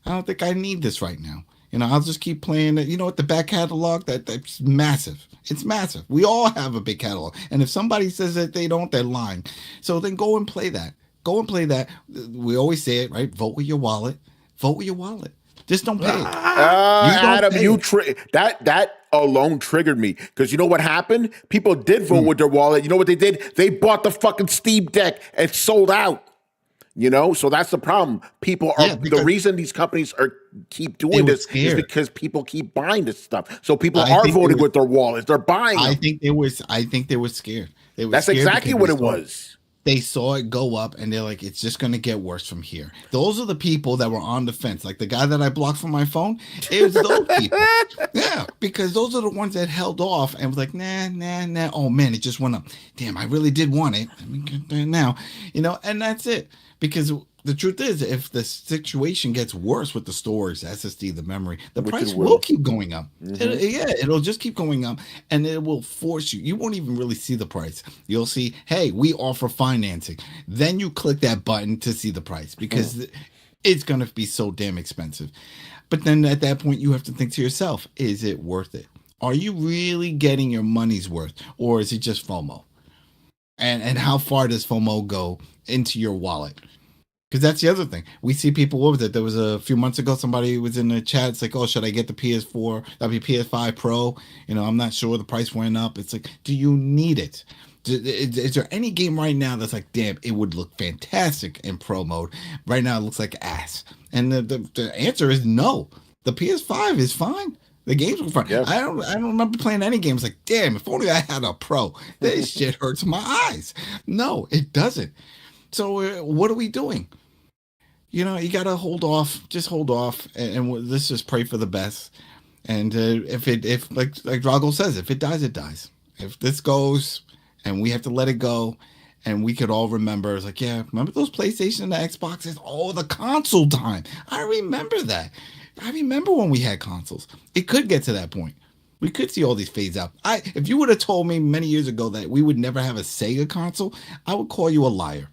I don't think I need this right now. I'll just keep playing it. You know what? The back catalog, that's massive. It's massive. We all have a big catalog. And if somebody says that they don't, they're lying. So then go and play that. Go and play that. We always say it, right? Vote with your wallet. Vote with your wallet. Just don't pay it. Adam, that alone triggered me. Because you know what happened? People did vote with their wallet. You know what they did? They bought the fucking Steam Deck and sold out. So that's the problem. People are the reason these companies keep doing this is because people keep buying this stuff. So people are voting with their wallets. They're buying. I think they were scared. That's exactly what it was. They saw it go up and they're like, it's just going to get worse from here. Those are the people that were on the fence. Like the guy that I blocked from my phone, it was those people. Yeah, because those are the ones that held off and was like, nah. Oh man, it just went up. Damn, I really did want it. Let me get there now. And that's it. Because the truth is, if the situation gets worse with the storage, the SSD, the memory, the price will keep going up. Mm-hmm. It'll just keep going up, and it will force you. You won't even really see the price. You'll see, hey, we offer financing. Then you click that button to see the price because it's going to be so damn expensive. But then at that point, you have to think to yourself, is it worth it? Are you really getting your money's worth, or is it just FOMO? And how far does FOMO go into your wallet? Because that's the other thing. We see people, what was it? There was a few months ago, somebody was in the chat. It's like, oh, should I get the PS4? That'd be PS5 Pro. I'm not sure. The price went up. It's like, do you need it? Is there any game right now that's like, damn, it would look fantastic in Pro mode? Right now, it looks like ass. And the answer is no. The PS5 is fine. The games were fun. Yeah. I don't remember playing any games like, damn, if only I had a pro. This shit hurts my eyes. No, it doesn't. So what are we doing? You know, you gotta hold off. Just hold off, and let's just pray for the best. And if like Drago says, if it dies, it dies. If this goes, and we have to let it go, and we could all remember, it's like, yeah, remember those PlayStation and the Xboxes? Oh, the console time. I remember that. I remember when we had consoles. It could get to that point. We could see all these fades out. If you would have told me many years ago that we would never have a Sega console, I would call you a liar.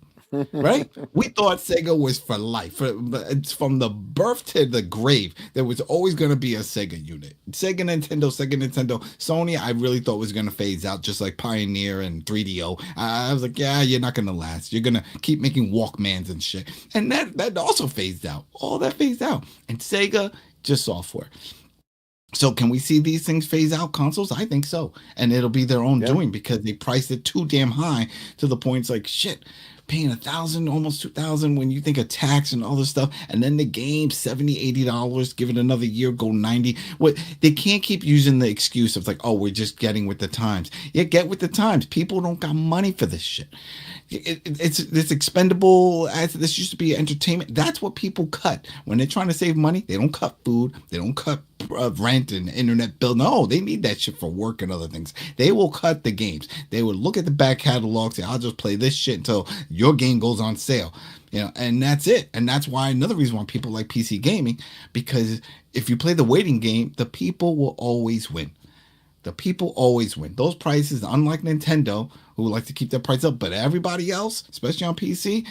Right? We thought Sega was for life. It's from the birth to the grave. There was always going to be a Sega unit. Sega Nintendo, Sony, I really thought was going to phase out, just like Pioneer and 3DO. I was like, yeah, you're not going to last. You're going to keep making Walkmans and shit. And that also phased out. All that phased out. And Sega, just software. So can we see these things phase out, consoles? I think so. And it'll be their own doing, because they priced it too damn high to the point it's like, shit, paying $1,000, almost $2,000 when you think of tax and all this stuff, and then the game $70-$80, give it another year, go 90. What they can't keep using the excuse of like, oh, we're just getting with the times. Yeah, get with the times. People don't got money for this shit. It's expendable. As this used to be entertainment. That's what people cut when they're trying to save money. They don't cut food. They don't cut rent and internet bill. No, they need that shit for work and other things. They will cut the games. They would look at the back catalog, say, I'll just play this shit until your game goes on sale. You know, and that's it. And that's why another reason why people like PC gaming, because if you play the waiting game, the people will always win. The people always win. Those prices, unlike Nintendo, who like to keep their price up, but everybody else, especially on PC,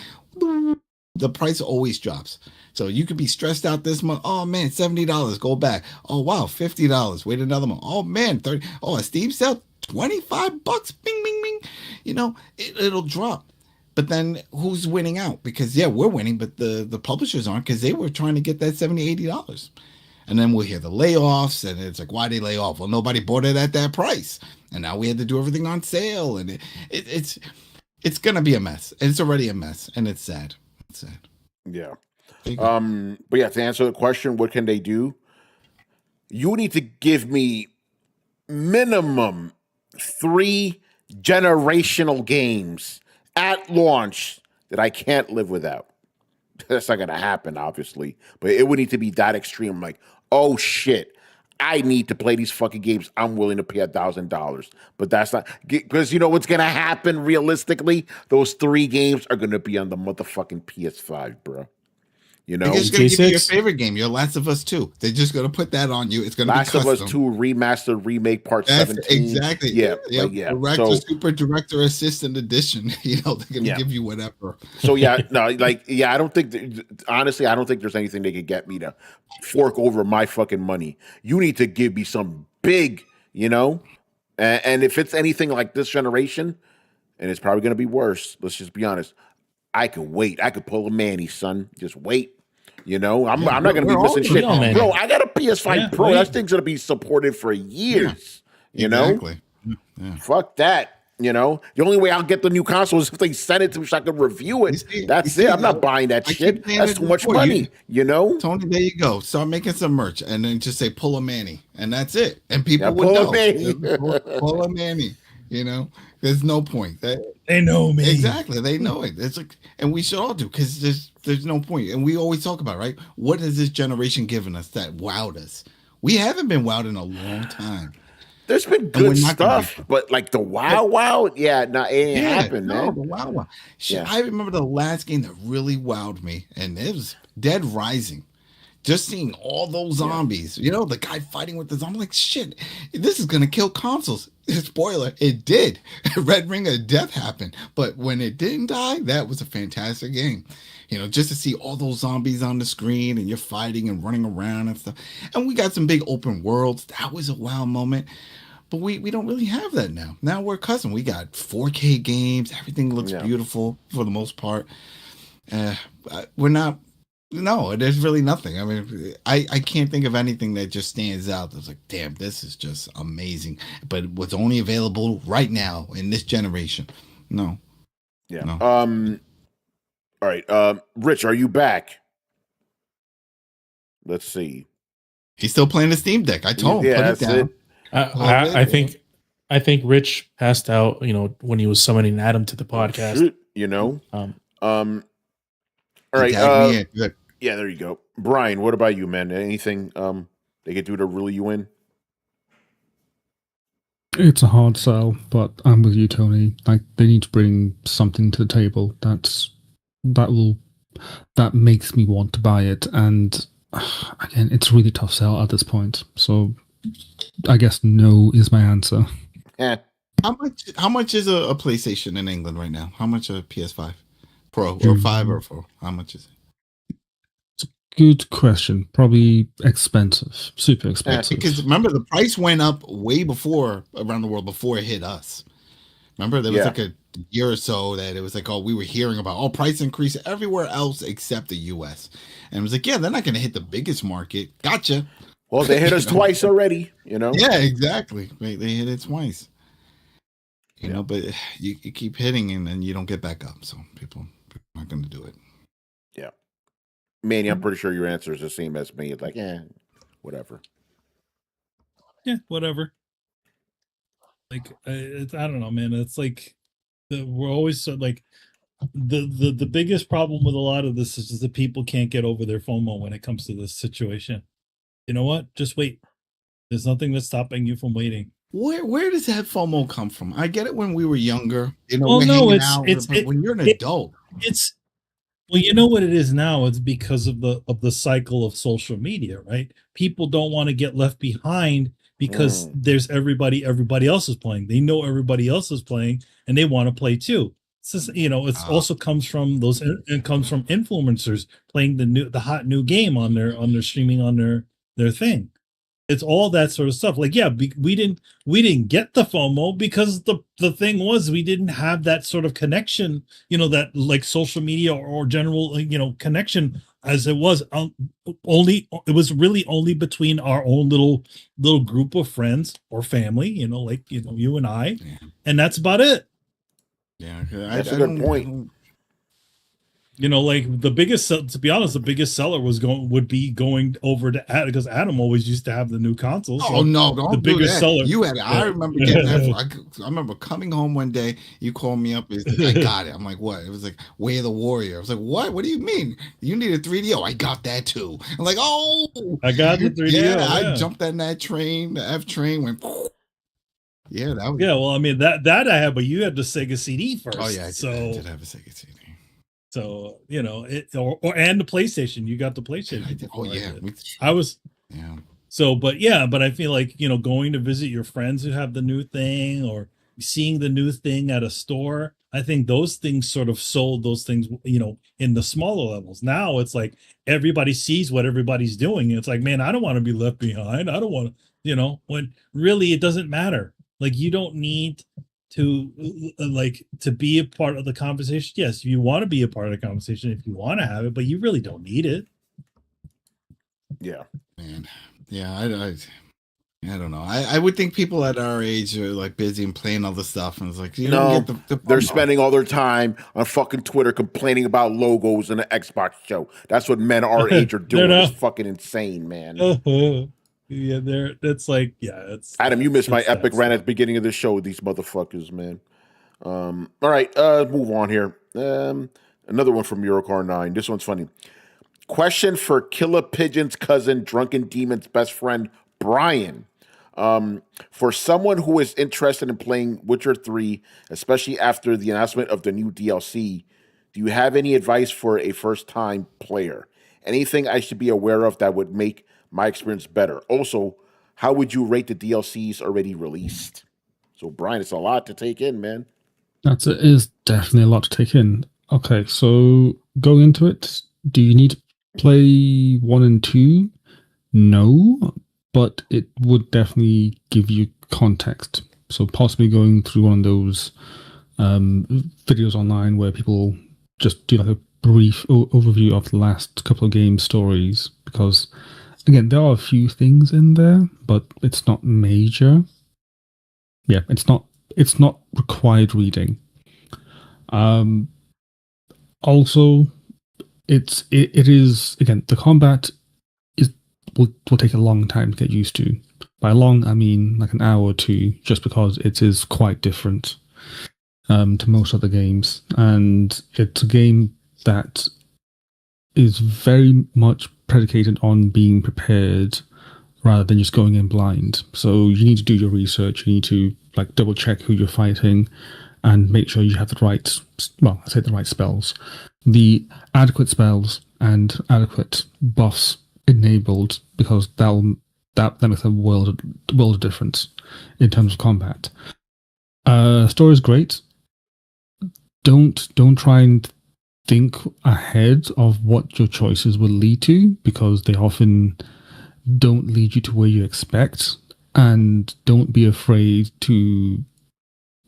the price always drops. So you could be stressed out this month. Oh man, $70, go back. Oh wow, $50. Wait another month. Oh man, 30. Oh, a Steam sale, $25. Bing, bing, bing. You know, it'll drop. But then who's winning out? Because yeah, we're winning, but the publishers aren't, because they were trying to get that $70, $80. And then we'll hear the layoffs, and it's like, why they lay off? Well, nobody bought it at that price, and now we had to do everything on sale, and it's gonna be a mess. It's already a mess, and it's sad. It's sad. Yeah. But yeah, to answer the question, what can they do? You need to give me minimum 3 generational games at launch that I can't live without. That's not going to happen, obviously, but it would need to be that extreme. Like, oh shit, I need to play these fucking games. I'm willing to pay $1,000, but that's not, because you know what's going to happen realistically? Those 3 games are going to be on the motherfucking PS5, bro. You know, they're just going to give you your favorite game, your Last of Us 2. They're just going to put that on you. It's going to be custom. Last of Us 2 remastered remake part 17. Exactly. Yeah. Yep. Yeah. Director, Super Director Assistant Edition. You know, they're going to give you whatever. So yeah, no, like, yeah, I don't think, honestly, I don't think there's anything they could get me to fork over my fucking money. You need to give me some big, you know, and if it's anything like this generation, and it's probably going to be worse, let's just be honest, I could wait. I could pull a Manny, son. Just wait. You know, I'm not going to be missing shit. Bro, I got a PS5 Pro. That thing's going to be supported for years. You know? Yeah. Fuck that. You know? The only way I'll get the new console is if they send it to me so I can review it. That's it. I'm not buying that shit. That's too much money. You know? Tony, there you go. Start making some merch and then just say, pull a Manny. And that's it. And people would know. Pull a Manny. You know, there's no point. They know me. Exactly. They know it. It's like, and we should all do, because there's no point. And we always talk about, right? What has this generation given us that wowed us? We haven't been wowed in a long time. There's been good stuff, but like the wow, yeah, no, it ain't happened, man. The wow. Shit, I remember the last game that really wowed me, and it was Dead Rising. Just seeing all those zombies, you know, the guy fighting with the zombie, like, shit, this is going to kill consoles. Spoiler, it did. Red Ring of Death happened. But when it didn't die, that was a fantastic game. You know, just to see all those zombies on the screen and you're fighting and running around and stuff. And we got some big open worlds. That was a wow moment. But we don't really have that now. Now we're accustomed. We got 4K games. Everything looks beautiful for the most part. We're not. No, there's really nothing. I mean, I can't think of anything that just stands out. That's like, damn, this is just amazing. But what's only available right now in this generation? No. Yeah. No. All right. Rich, are you back? Let's see. He's still playing the Steam Deck. I told him, Yeah, put it that's down. it. I think Rich passed out, when he was summoning Adam to the podcast. Shit, all right. Tag me in. Good. Yeah, there you go. Brian, what about you, man? Anything they could do to reel you in? It's a hard sell, but I'm with you, Tony. Like, they need to bring something to the table that makes me want to buy it. And again, it's a really tough sell at this point. So I guess no is my answer. How much is a PlayStation in England right now? How much a PS5 Pro or 5 or 4? How much is it? Good question. Probably expensive, super expensive. Because remember, the price went up way before around the world before it hit us. Remember, there was like a year or so that it was like, we were hearing about price increase everywhere else except the U.S. And it was like, they're not going to hit the biggest market. Gotcha. Well, they hit us twice already. Yeah, exactly. They hit it twice. But you keep hitting and then you don't get back up. So people are not going to do it. Yeah. Manny, I'm pretty sure your answer is the same as me. It's like, whatever. Yeah, whatever. Like, I don't know, man. It's like we're always so like the biggest problem with a lot of this is just that people can't get over their FOMO when it comes to this situation. You know what? Just wait. There's nothing that's stopping you from waiting. Where does that FOMO come from? I get it when we were younger. Well, no, it's when you're an adult. Well, you know what it is now? It's because of the cycle of social media, right? People don't want to get left behind because there's everybody else is playing. They know everybody else is playing and they want to play too. It's just, it's also comes from it comes from influencers playing the hot new game on their streaming on their thing. It's all that sort of stuff. Like, we didn't get the FOMO because the thing was we didn't have that sort of connection, that like social media or general, connection as it was it was really only between our own little group of friends or family, you and I, and that's about it. Yeah, that's a good point. Like the biggest seller would be going over to Adam because Adam always used to have the new console. So don't the biggest seller. You had. I remember getting that. I remember coming home one day. You called me up. I got it. I'm like, what? It was like Way of the Warrior. I was like, what? What do you mean? You need a 3DO? I got that too. I'm like, I got the 3DO. Yeah, I jumped on that train. The F train went. Yeah, that was. Yeah, well, I mean that I had, but you had the Sega CD first. Oh yeah, I did have a Sega CD. So and the PlayStation. You got the PlayStation. I was. Yeah. So, but I feel like going to visit your friends who have the new thing or seeing the new thing at a store. I think those things sort of sold those things, in the smaller levels. Now it's like everybody sees what everybody's doing. And it's like, man, I don't want to be left behind. I don't want to, when really it doesn't matter. Like you don't need to be a part of the conversation. Yes, you want to be a part of the conversation if you want to have it, but you really don't need it. Yeah, man. Yeah, I don't know. I would think people at our age are like busy and playing other stuff, and it's like they're spending all their time on fucking Twitter complaining about logos in the Xbox show. That's what men our age are doing. It's fucking insane, man. Yeah, it's Adam, you missed my epic rant at the beginning of the show with these motherfuckers, man. All right, move on here. Another one from Eurocar9. This one's funny. Question for Killer Pigeon's cousin, Drunken Demon's best friend, Brian. For someone who is interested in playing Witcher 3, especially after the announcement of the new DLC, do you have any advice for a first-time player? Anything I should be aware of that would make my experience better? Also, how would you rate the DLCs already released? So, Brian, it's a lot to take in, man. It is definitely a lot to take in. Okay, so going into it, do you need to play 1 and 2? No, but it would definitely give you context. So possibly going through one of those videos online where people just do like a brief overview of the last couple of game stories, because again, there are a few things in there, but it's not major. Yeah, it's not required reading. Also, it is again, the combat is will take a long time to get used to. By long, I mean like an hour or two, just because it is quite different to most other games, and it's a game that is very much predicated on being prepared rather than just going in blind. So you need to do your research. You need to like double check who you're fighting and make sure you have the right, well, I say the right spells, the adequate spells and adequate buffs enabled, because that makes a world of difference in terms of combat. Story is great. Don't try and think ahead of what your choices will lead to, because they often don't lead you to where you expect, and don't be afraid to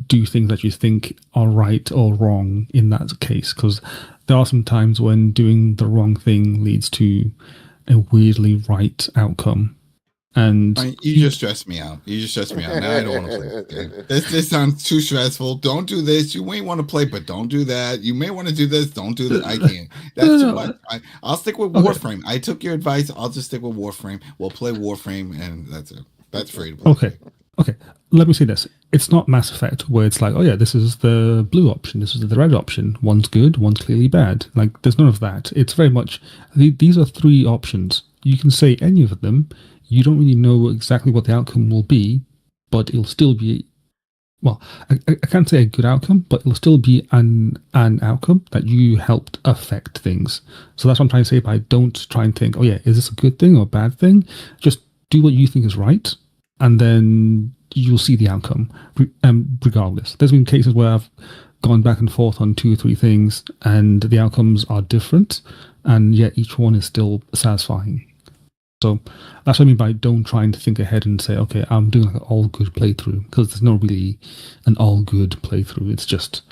do things that you think are right or wrong in that case, because there are some times when doing the wrong thing leads to a weirdly right outcome. And you just stressed me out. Now I don't want to play this game. This sounds too stressful. Don't do this. You may want to play, but don't do that. You may want to do this. Don't do that. I can't. That's too much. I'll stick with Warframe. I took your advice. I'll just stick with Warframe. We'll play Warframe, and that's it. That's free to play. Okay. Let me say this. It's not Mass Effect where it's like, oh yeah, this is the blue option, this is the red option. One's good, one's clearly bad. Like, there's none of that. It's very much, these are three options. You can say any of them. You don't really know exactly what the outcome will be, but it'll still be, well, I can't say a good outcome, but it'll still be an outcome that you helped affect things. So that's what I'm trying to say by don't try and think, oh yeah, is this a good thing or a bad thing? Just do what you think is right, and then you'll see the outcome regardless. There's been cases where I've gone back and forth on 2 or 3 things, and the outcomes are different, and yet each one is still satisfying. So that's what I mean by don't try and think ahead and say, okay, I'm doing like an all good playthrough, because there's not really an all good playthrough. It's just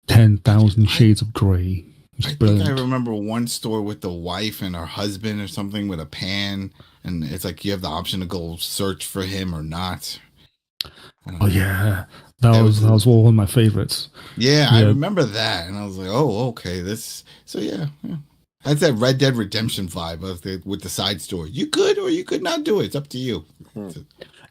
10,000 shades of grey. I think I remember one story with the wife and her husband or something with a pan, and it's like you have the option to go search for him or not. Oh yeah, that was one of my favorites. Yeah, I remember that, and I was like, oh, okay, so yeah. That's that Red Dead Redemption vibe with the side story. You could or you could not do it. It's up to you.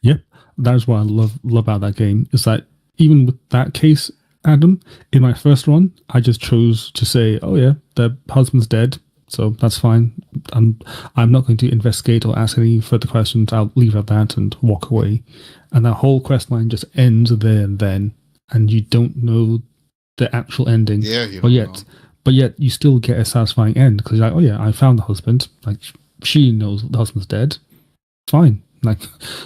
Yep, that's what I love about that game, is that even with that case, Adam, in my first run, I just chose to say, oh yeah, the husband's dead, so that's fine. I'm not going to investigate or ask any further questions. I'll leave it at that and walk away. And that whole quest line just ends there and then, and you don't know the actual ending. Yeah, But yet you still get a satisfying end, because you're like, oh yeah, I found the husband. Like, she knows the husband's dead. Fine. Like,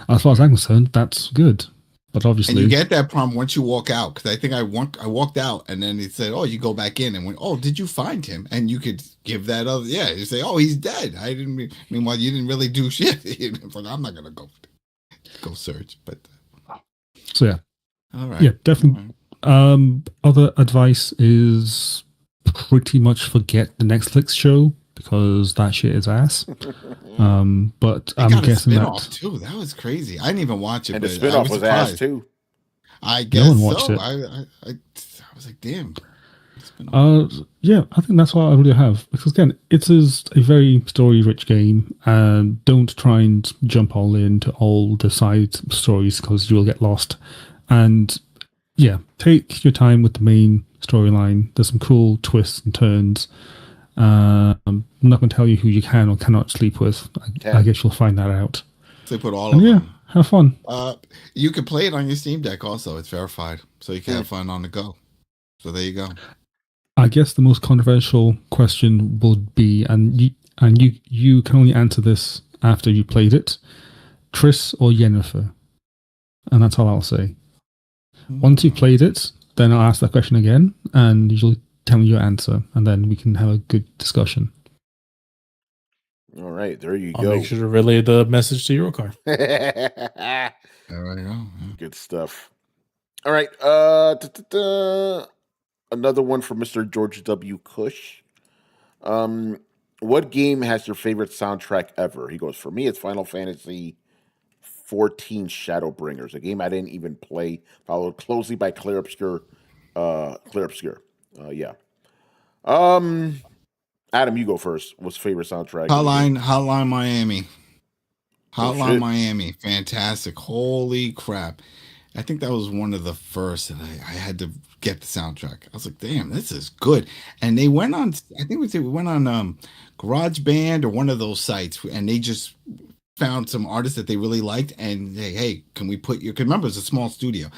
as far as I'm concerned, that's good. But obviously, and you get that problem once you walk out, because I think I walked out, and then he said, oh, you go back in and went, oh, did you find him? And you could give that other, you say, oh, he's dead. Meanwhile, you didn't really do shit. I'm not gonna go search, but so yeah, all right, yeah, definitely. Right. Other advice is pretty much forget the Netflix show, because that shit is ass. But I'm guessing that too. That was crazy. I didn't even watch it. And the spinoff was ass too. I guess no one watched it. I was like, damn. Yeah, I think that's what I really have, because again, it is a very story-rich game, and don't try and jump all into all the side stories, because you will get lost. And yeah, take your time with the main storyline. There's some cool twists and turns. I'm not going to tell you who you can or cannot sleep with. I guess you'll find that out. They put all of them. Yeah, have fun. You can play it on your Steam Deck also. It's verified, so you can have fun on the go. So there you go. I guess the most controversial question would be, and you can only answer this after you played it, Triss or Yennefer? And that's all I'll say. Once you've played it, then I'll ask that question again, and you'll tell me your answer, and then we can have a good discussion. All right, there you I'll go. make sure to relay the message to your car. There we go. Good stuff. All right, another one from Mr. George W. Cush. What game has your favorite soundtrack ever? He goes, for me, it's Final Fantasy 14 Shadowbringers, a game I didn't even play, followed closely by Clear Obscure. Yeah. Adam, you go first. What's favorite soundtrack? Hotline Miami. Hotline shit. Miami, fantastic! Holy crap! I think that was one of the first that I had to get the soundtrack. I was like, damn, this is good. And they went on, I think we went on GarageBand or one of those sites, and they just found some artists that they really liked, and hey, can we put your? Because remember, it's a small studio,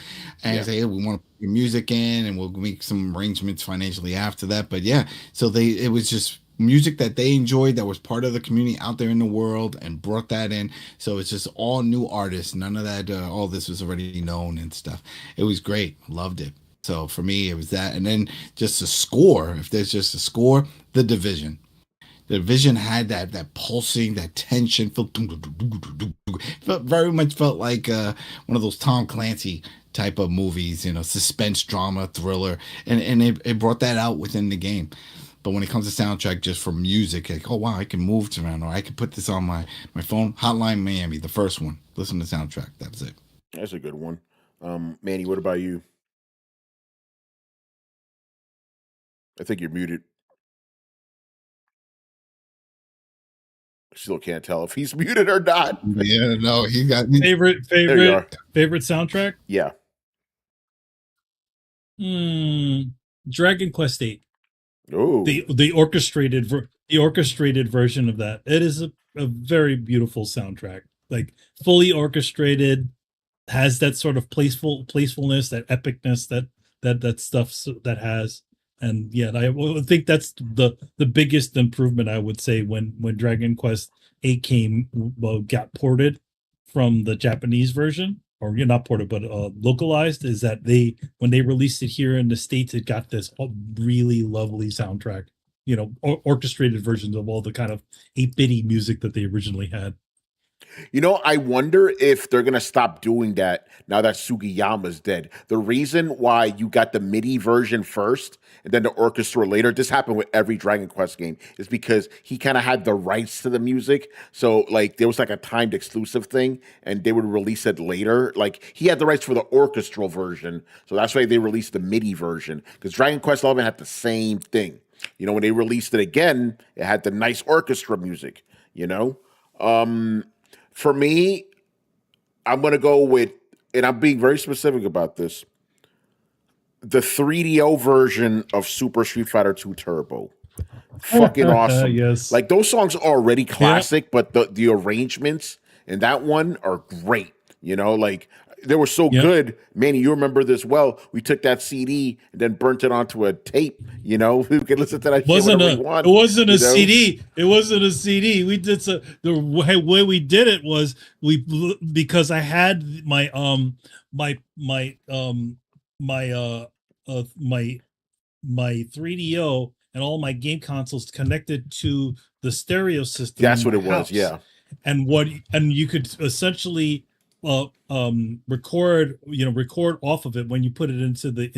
and say, hey, we want to put your music in, and we'll make some arrangements financially after that. But yeah, so it was just music that they enjoyed that was part of the community out there in the world and brought that in. So it's just all new artists. None of that, all this was already known and stuff. It was great. Loved it. So for me, it was that. And then just the score, if there's just a score, The Division. The Division had that pulsing, that tension, felt very much felt like one of those Tom Clancy type of movies, suspense, drama, thriller, and it brought that out within the game. But when it comes to soundtrack, just for music, like, oh wow, I can move to around, or I can put this on my phone. Hotline Miami, the first one. Listen to the soundtrack. That's it. That's a good one. Manny, what about you? I think you're muted. Still can't tell if he's muted or not. Yeah, no, he got favorite soundtrack. Yeah. Dragon Quest VIII. Oh, the orchestrated version of that. It is a very beautiful soundtrack, like fully orchestrated, has that sort of playfulness, that epicness that stuff that has. And yeah, I think that's the biggest improvement, I would say, when Dragon Quest VIII got ported from the Japanese version, or not ported, but localized, is that when they released it here in the States, it got this really lovely soundtrack, orchestrated versions of all the kind of 8-bitty music that they originally had. I wonder if they're going to stop doing that now that Sugiyama's dead. The reason why you got the MIDI version first and then the orchestra later, this happened with every Dragon Quest game, is because he kind of had the rights to the music. So, like, there was like a timed exclusive thing, and they would release it later. Like, he had the rights for the orchestral version, so that's why they released the MIDI version. Because Dragon Quest XI had the same thing. When they released it again, it had the nice orchestra music, For me, I'm going to go with, and I'm being very specific about this, the 3DO version of Super Street Fighter 2 Turbo. Fucking awesome. Yes. Like, those songs are already classic, but the arrangements in that one are great. Like, they were so good. Manny, you remember this well. We took that CD and then burnt it onto a tape. We could listen to that shit whenever we want. It wasn't a CD. It wasn't a CD. We did the way we did it was because I had my 3DO and all my game consoles connected to the stereo system. That's what it was. Yeah. And you could essentially record off of it when you put it into the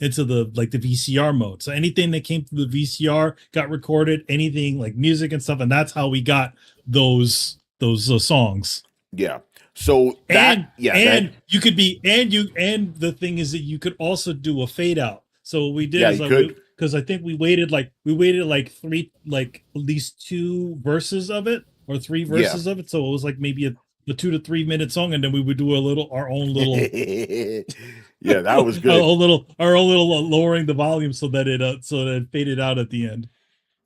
VCR mode. So anything that came through the VCR got recorded, anything like music and stuff, and that's how we got those songs. Yeah. So that the thing is that you could also do a fade out. So what we did because I think we waited like three, like at least 2 verses of it or 3 verses of it. So it was like maybe a 2 to 3 minute song, and then we would do our own little yeah, that was good. our own little lowering the volume so that it faded out at the end.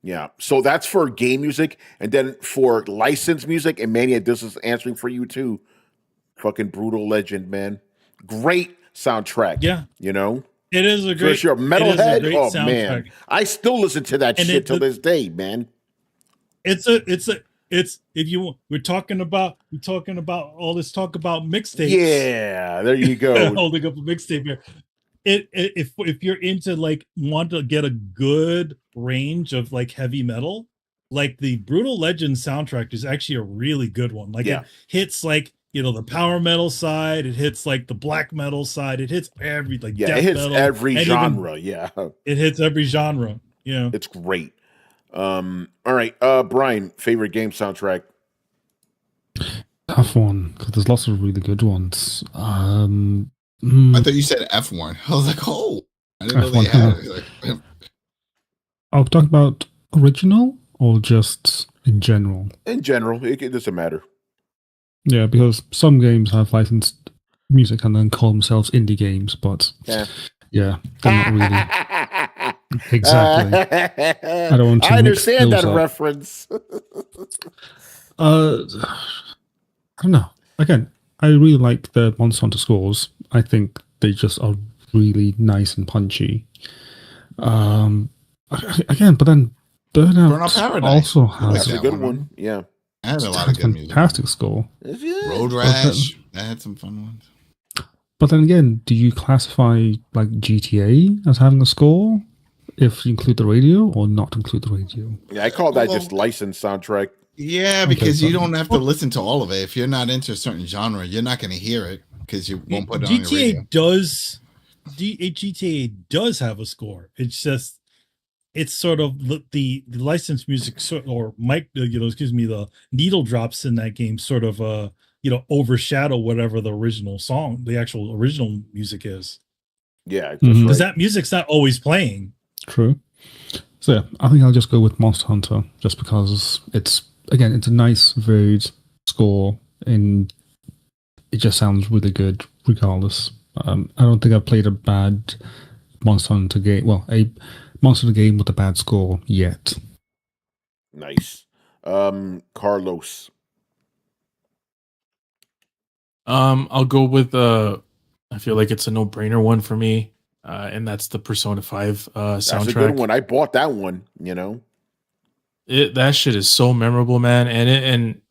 Yeah, so that's for game music, and then for licensed music, and Manny, this is answering for you too. Fucking Brutal Legend, man, great soundtrack. Yeah, it is a great. If you're a metalhead, soundtrack. Man, I still listen to that shit till this day, man. It's if you we're talking about all this talk about mixtapes. Yeah, there you go. Holding up a mixtape here. If you're into want to get a good range of heavy metal, the Brutal Legend soundtrack is actually a really good one. It hits the power metal side, it hits the black metal side, it hits every death it hits metal, every genre. It hits every genre. It's great. All right, Brian, favorite game soundtrack? Tough one, because there's lots of really good ones. I thought you said F1. I was like, oh, I didn't know they had it. I'll talk about original or just in general. In general, it doesn't matter. Yeah, because some games have licensed music and then call themselves indie games, but yeah, they're not really. Exactly. I don't want to I mix understand those that up. reference. I don't know. Again, I really like the Monster Hunter scores. I think they just are really nice and punchy. Again, but then Burnout Paradise. also has That's a good one. Yeah. I had a lot of good music. Fantastic score. Road Rash. That had some fun ones. But then again, do you classify like GTA as having a score if you include the radio or not include the radio? Yeah, I call that just licensed soundtrack. Yeah, because you don't have to listen to all of it. If you're not into a certain genre, you're not going to hear it because you won't put it on your radio. GTA does have a score. It's just it's sort of the licensed music or the needle drops in that game sort of overshadow whatever the original song, the actual original music is. Yeah, because that music's not always playing. True. So yeah, I think I'll just go with Monster Hunter just because it's a nice varied score and it just sounds really good regardless. I don't think I've played a bad Monster Hunter game. Well, a Monster Hunter game with a bad score yet. Nice. Carlos. I'll go with I feel like it's a no-brainer one for me, and that's the Persona 5 soundtrack. That's a good one. I bought that one. That shit is so memorable, man, and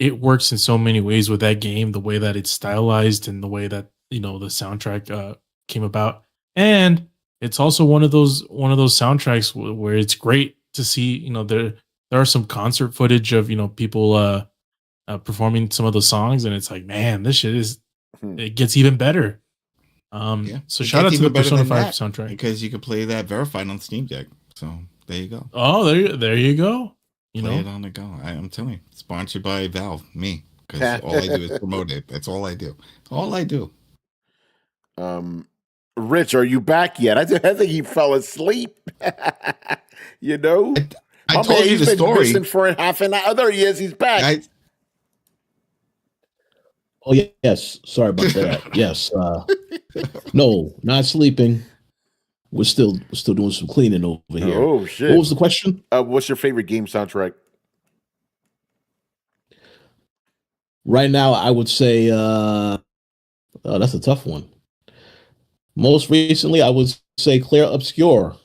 it works in so many ways with that game. The way that it's stylized and the way that the soundtrack came about, and it's also one of those soundtracks where it's great to see. There are some concert footage of people performing some of the songs, and it's like, man, this shit it gets even better. So shout out to the Persona 5 soundtrack because you can play that verified on Steam Deck. So there you go. Oh, there you go. Play it on the go. I'm telling you, sponsored by Valve, me, because all I do is promote it. That's all I do. All I do. Rich, are you back yet? I think he fell asleep. I told you the story. Missing for half an hour. There he is. He's back. Oh yes, sorry about that. Yes, no, not sleeping. We're still doing some cleaning over here. Oh shit! What was the question? What's your favorite game soundtrack? Right now, I would say that's a tough one. Most recently, I would say Clear Obscure.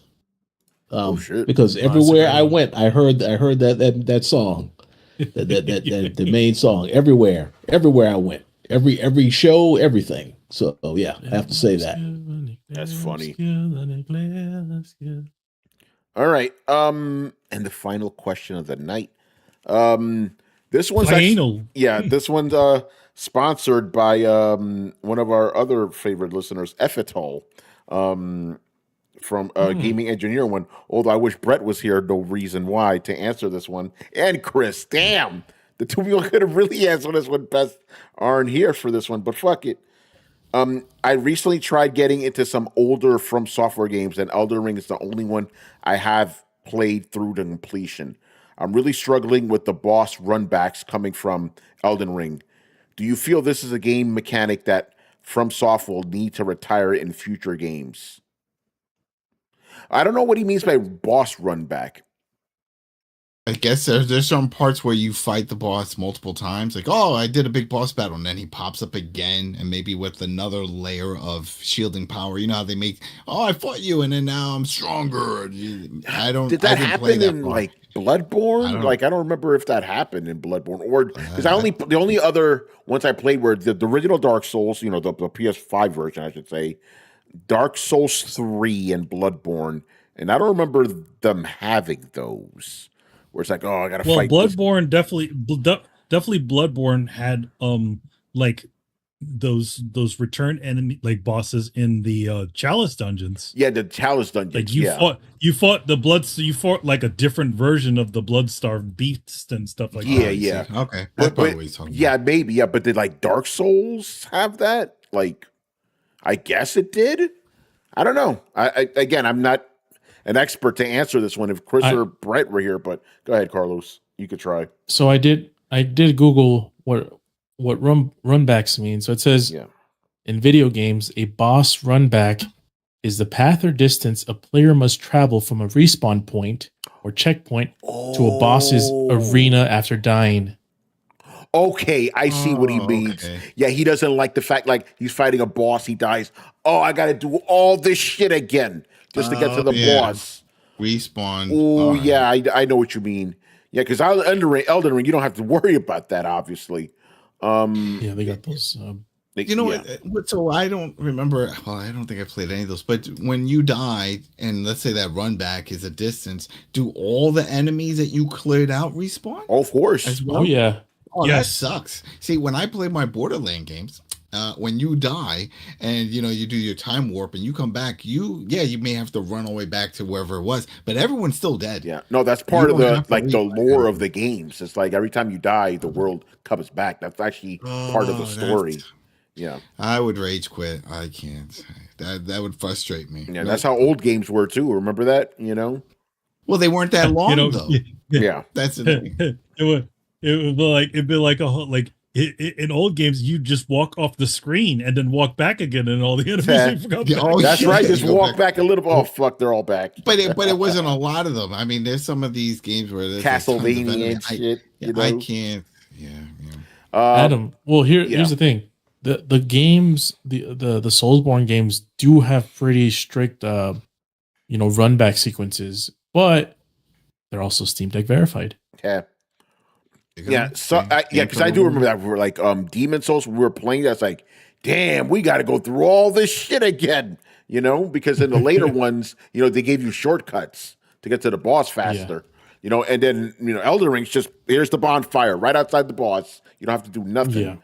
Because everywhere I went, I heard that song, the main song. Everywhere I went, every show, everything. So yeah, I have to say that. That's funny. All right. And the final question of the night. This one's this one's sponsored by one of our other favorite listeners, Effetol, from Gaming Engineer one. Although I wish Brett was here, no reason why to answer this one. And Chris, damn, the two people could have really answered this one best aren't here for this one, but fuck it. I recently tried getting into some older From Software games, and Elden Ring is the only one I have played through to completion. I'm really struggling with the boss runbacks coming from Elden Ring. Do you feel this is a game mechanic that From Software will need to retire in future games? I don't know what he means by boss runback. I guess there's some parts where you fight the boss multiple times. Like, oh, I did a big boss battle, and then he pops up again, and maybe with another layer of shielding power. You know how they make, I fought you, and then now I'm stronger. Did that happen in like Bloodborne? I don't remember if that happened in Bloodborne, or because the only other ones I played were the original Dark Souls, the PS5 version, I should say, Dark Souls 3 and Bloodborne, and I don't remember them having those. Where it's like, I gotta fight. Bloodborne definitely Bloodborne had like those return enemy like bosses in the Chalice dungeons. Yeah, the Chalice dungeons. Like you fought like a different version of the Bloodstarved beast and stuff like that. Yeah. Okay. But maybe. Yeah, but did like Dark Souls have that? Like, I guess it did. I don't know. I'm not an expert to answer this one if Chris or Brett were here. But go ahead, Carlos. You could try. So I did Google what runbacks mean. So it says in video games, a boss runback is the path or distance a player must travel from a respawn point or checkpoint to a boss's arena after dying. Okay, I see what he means. Okay. Yeah, he doesn't like the fact like he's fighting a boss, he dies. Oh, I got to do all this shit again just to get to the boss. Respawn. Oh, yeah, I know what you mean. Yeah, because Elden Ring, you don't have to worry about that, obviously. Yeah, they got those. You know what? So I don't remember. Well, I don't think I played any of those. But when you die, and let's say that run back is a distance, do all the enemies that you cleared out respawn? Oh, of course. As well? Oh yeah. Oh, yes. That sucks. See, when I play my Borderlands games, when you die and you do your time warp and you come back, you may have to run all the way back to wherever it was, but everyone's still dead. Yeah, no, that's part of the lore of the games. It's like every time you die, the world comes back. That's actually part of the story. Yeah, I would rage quit. I can't. That would frustrate me. Yeah, that's how old games were too. Remember that? Well, they weren't that long though. Yeah, that's the thing. It'd be like a whole in old games, you just walk off the screen and then walk back again, and all the enemies forgot. That's right. Just walk back a little. Oh fuck, they're all back. But it wasn't a lot of them. I mean, there's some of these games where there's Castlevania and shit. I can't. Yeah. Adam. Well, here's the thing. The games, the Soulsborne games do have pretty strict, run back sequences, but they're also Steam Deck verified. Yeah. Yeah, because I do remember that we were like Demon Souls. We were playing that. It's like, damn, we got to go through all this shit again, because in the later ones, they gave you shortcuts to get to the boss faster, and then Elden Ring's just here's the bonfire right outside the boss. You don't have to do nothing,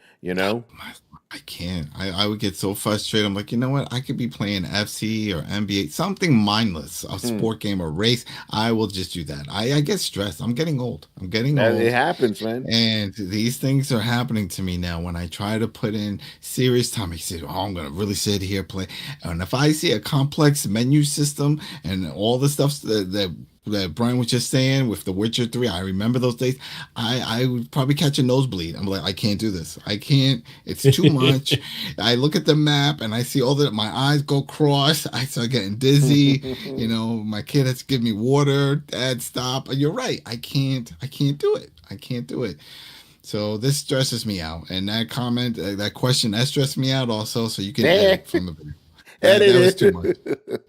I can't. I would get so frustrated. I'm like, you know what? I could be playing FC or NBA, something mindless, a sport game or race. I will just do that. I get stressed. I'm getting old. It happens, man. And these things are happening to me now. When I try to put in serious time, I say, I'm going to really sit here, play. And if I see a complex menu system and all the stuff that Brian was just saying with The Witcher 3, I remember those days. I would probably catch a nosebleed. I'm like, I can't do this. I can't. It's too much. I look at the map and I see my eyes go cross. I start getting dizzy. My kid has to give me water. Dad, stop. You're right. I can't do it. I can't do it. So this stresses me out. And that comment, that question, that stressed me out also. So you can edit from the video. That was too much.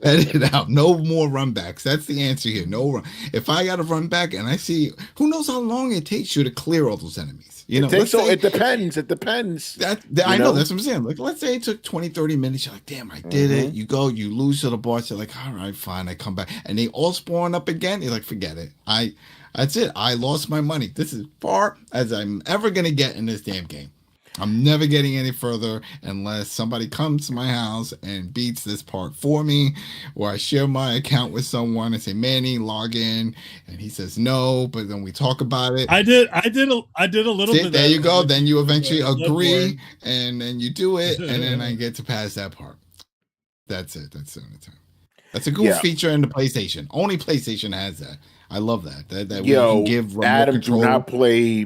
Edit it out. No more runbacks. That's the answer here. No run. If I got to run back and I see, who knows how long it takes you to clear all those enemies? It depends. It depends. I know. That's what I'm saying. Like, let's say it took 20, 30 minutes. You're like, damn, I did it. You go, you lose to the boss. You're like, all right, fine. I come back. And they all spawn up again. You're like, forget it. That's it. I lost my money. This is far as I'm ever going to get in this damn game. I'm never getting any further unless somebody comes to my house and beats this part for me, or I share my account with someone and say, Manny, log in, and he says no, but then we talk about it. I did a little bit. There you go. Then you eventually agree, and then you do it, and then I get to pass that part. That's it. That's the only time. That's a cool feature in the PlayStation. Only PlayStation has that. I love that. That we can give remote Adam, control. Do not play,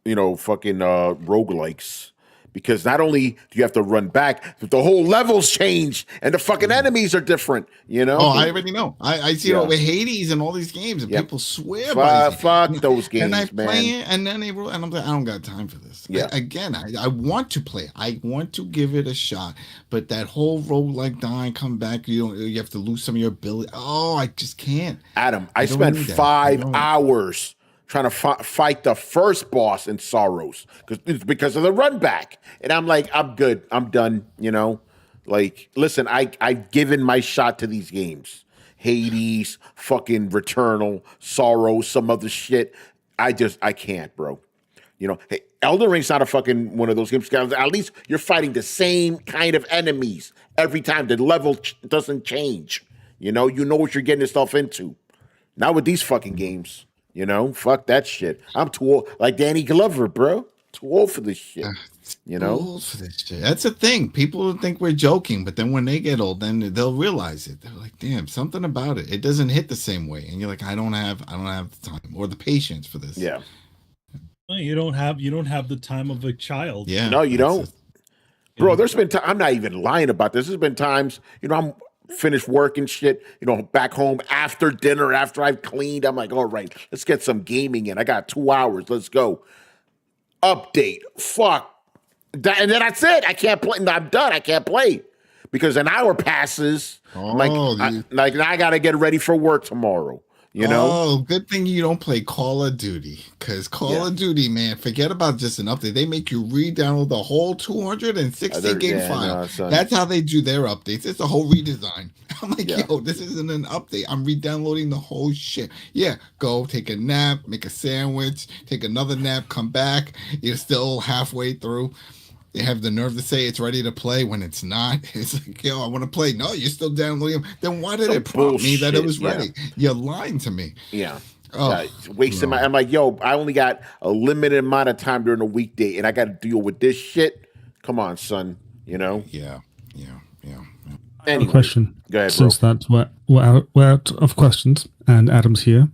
fucking roguelikes. Because not only do you have to run back, but the whole levels change and the fucking enemies are different, Oh, I already know. I see it with Hades and all these games, and people swear by fuck those games, and I man. play it, and then and I'm like, I don't got time for this. Yeah. I want to play. I want to give it a shot, but that whole roguelike dying, come back, you have to lose some of your ability. Oh, I just can't. Adam, I spent 5 hours trying to fight the first boss in Sorrows because of the run back. And I'm like, I'm good. I'm done. Like, listen, I've given my shot to these games. Hades, fucking Returnal, Sorrows, some other shit. I can't, bro. Hey, Elden Ring's not a fucking one of those games. At least you're fighting the same kind of enemies every time. The level doesn't change. You know what you're getting yourself into. Not with these fucking games. Fuck that shit. I'm too old. Like Danny Glover, bro. Too old for this shit. You know, rules for this shit. That's the thing. People think we're joking, but then when they get old, then they'll realize it. They're like, "Damn, something about it. It doesn't hit the same way." And you're like, "I don't have the time or the patience for this." yeah. Well, you don't have the time of a child. Yeah. No, you don't. You Bro, know? there's been time. I'm not even lying about this. There's been times, I'm finished work and shit, back home after dinner, after I've cleaned. I'm like, all right, let's get some gaming in. I got 2 hours. Let's go. Update. Fuck. And then that's it. I can't play. I'm done. I can't play because an hour passes. I'm like, I got to get ready for work tomorrow. Oh, good thing you don't play Call of Duty, because Call of Duty, man, forget about just an update. They make you re-download the whole 260 gig file. That's how they do their updates. It's a whole redesign. I'm like, yo, this isn't an update. I'm re-downloading the whole shit. Yeah, go take a nap, make a sandwich, take another nap, come back. You're still halfway through. They have the nerve to say it's ready to play when it's not. It's like, yo, I want to play. No, you're still downloading them. Then why did it prompt me that it was ready? You're lying to me. Yeah. Wasting my. I'm like, yo, I only got a limited amount of time during the weekday, and I got to deal with this shit. Come on, son. Yeah. Anyway, question. Go ahead, bro. Since that we're out of questions, and Adam's here.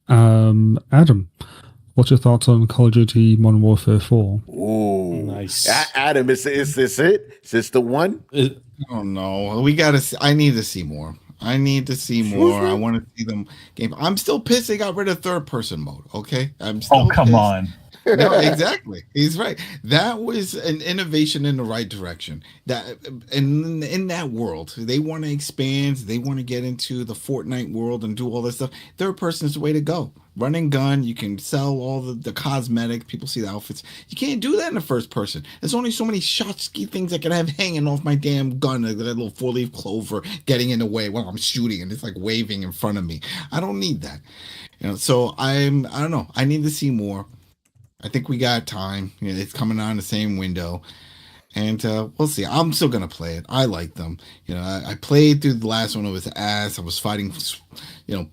Adam, what's your thoughts on Call of Duty Modern Warfare 4? Ooh, nice. Adam, is this it? Is this the one? Oh no, I need to see more. I want to see them game. I'm still pissed they got rid of third person mode. Okay, I'm still. Oh, come pissed. on. No, exactly. He's right. That was an innovation in the right direction. That in that world, they want to expand. They want to get into the Fortnite world and do all this stuff. Third person is the way to go. Run and gun. You can sell all the cosmetic. People see the outfits. You can't do that in the first person. There's only so many shotski things I can have hanging off my damn gun. That little 4-leaf clover getting in the way while I'm shooting, and it's like waving in front of me. I don't need that. So I don't know. I need to see more. I think we got time. It's coming on the same window. And we'll see. I'm still going to play it. I like them. I played through the last one. It was ass. I was fighting,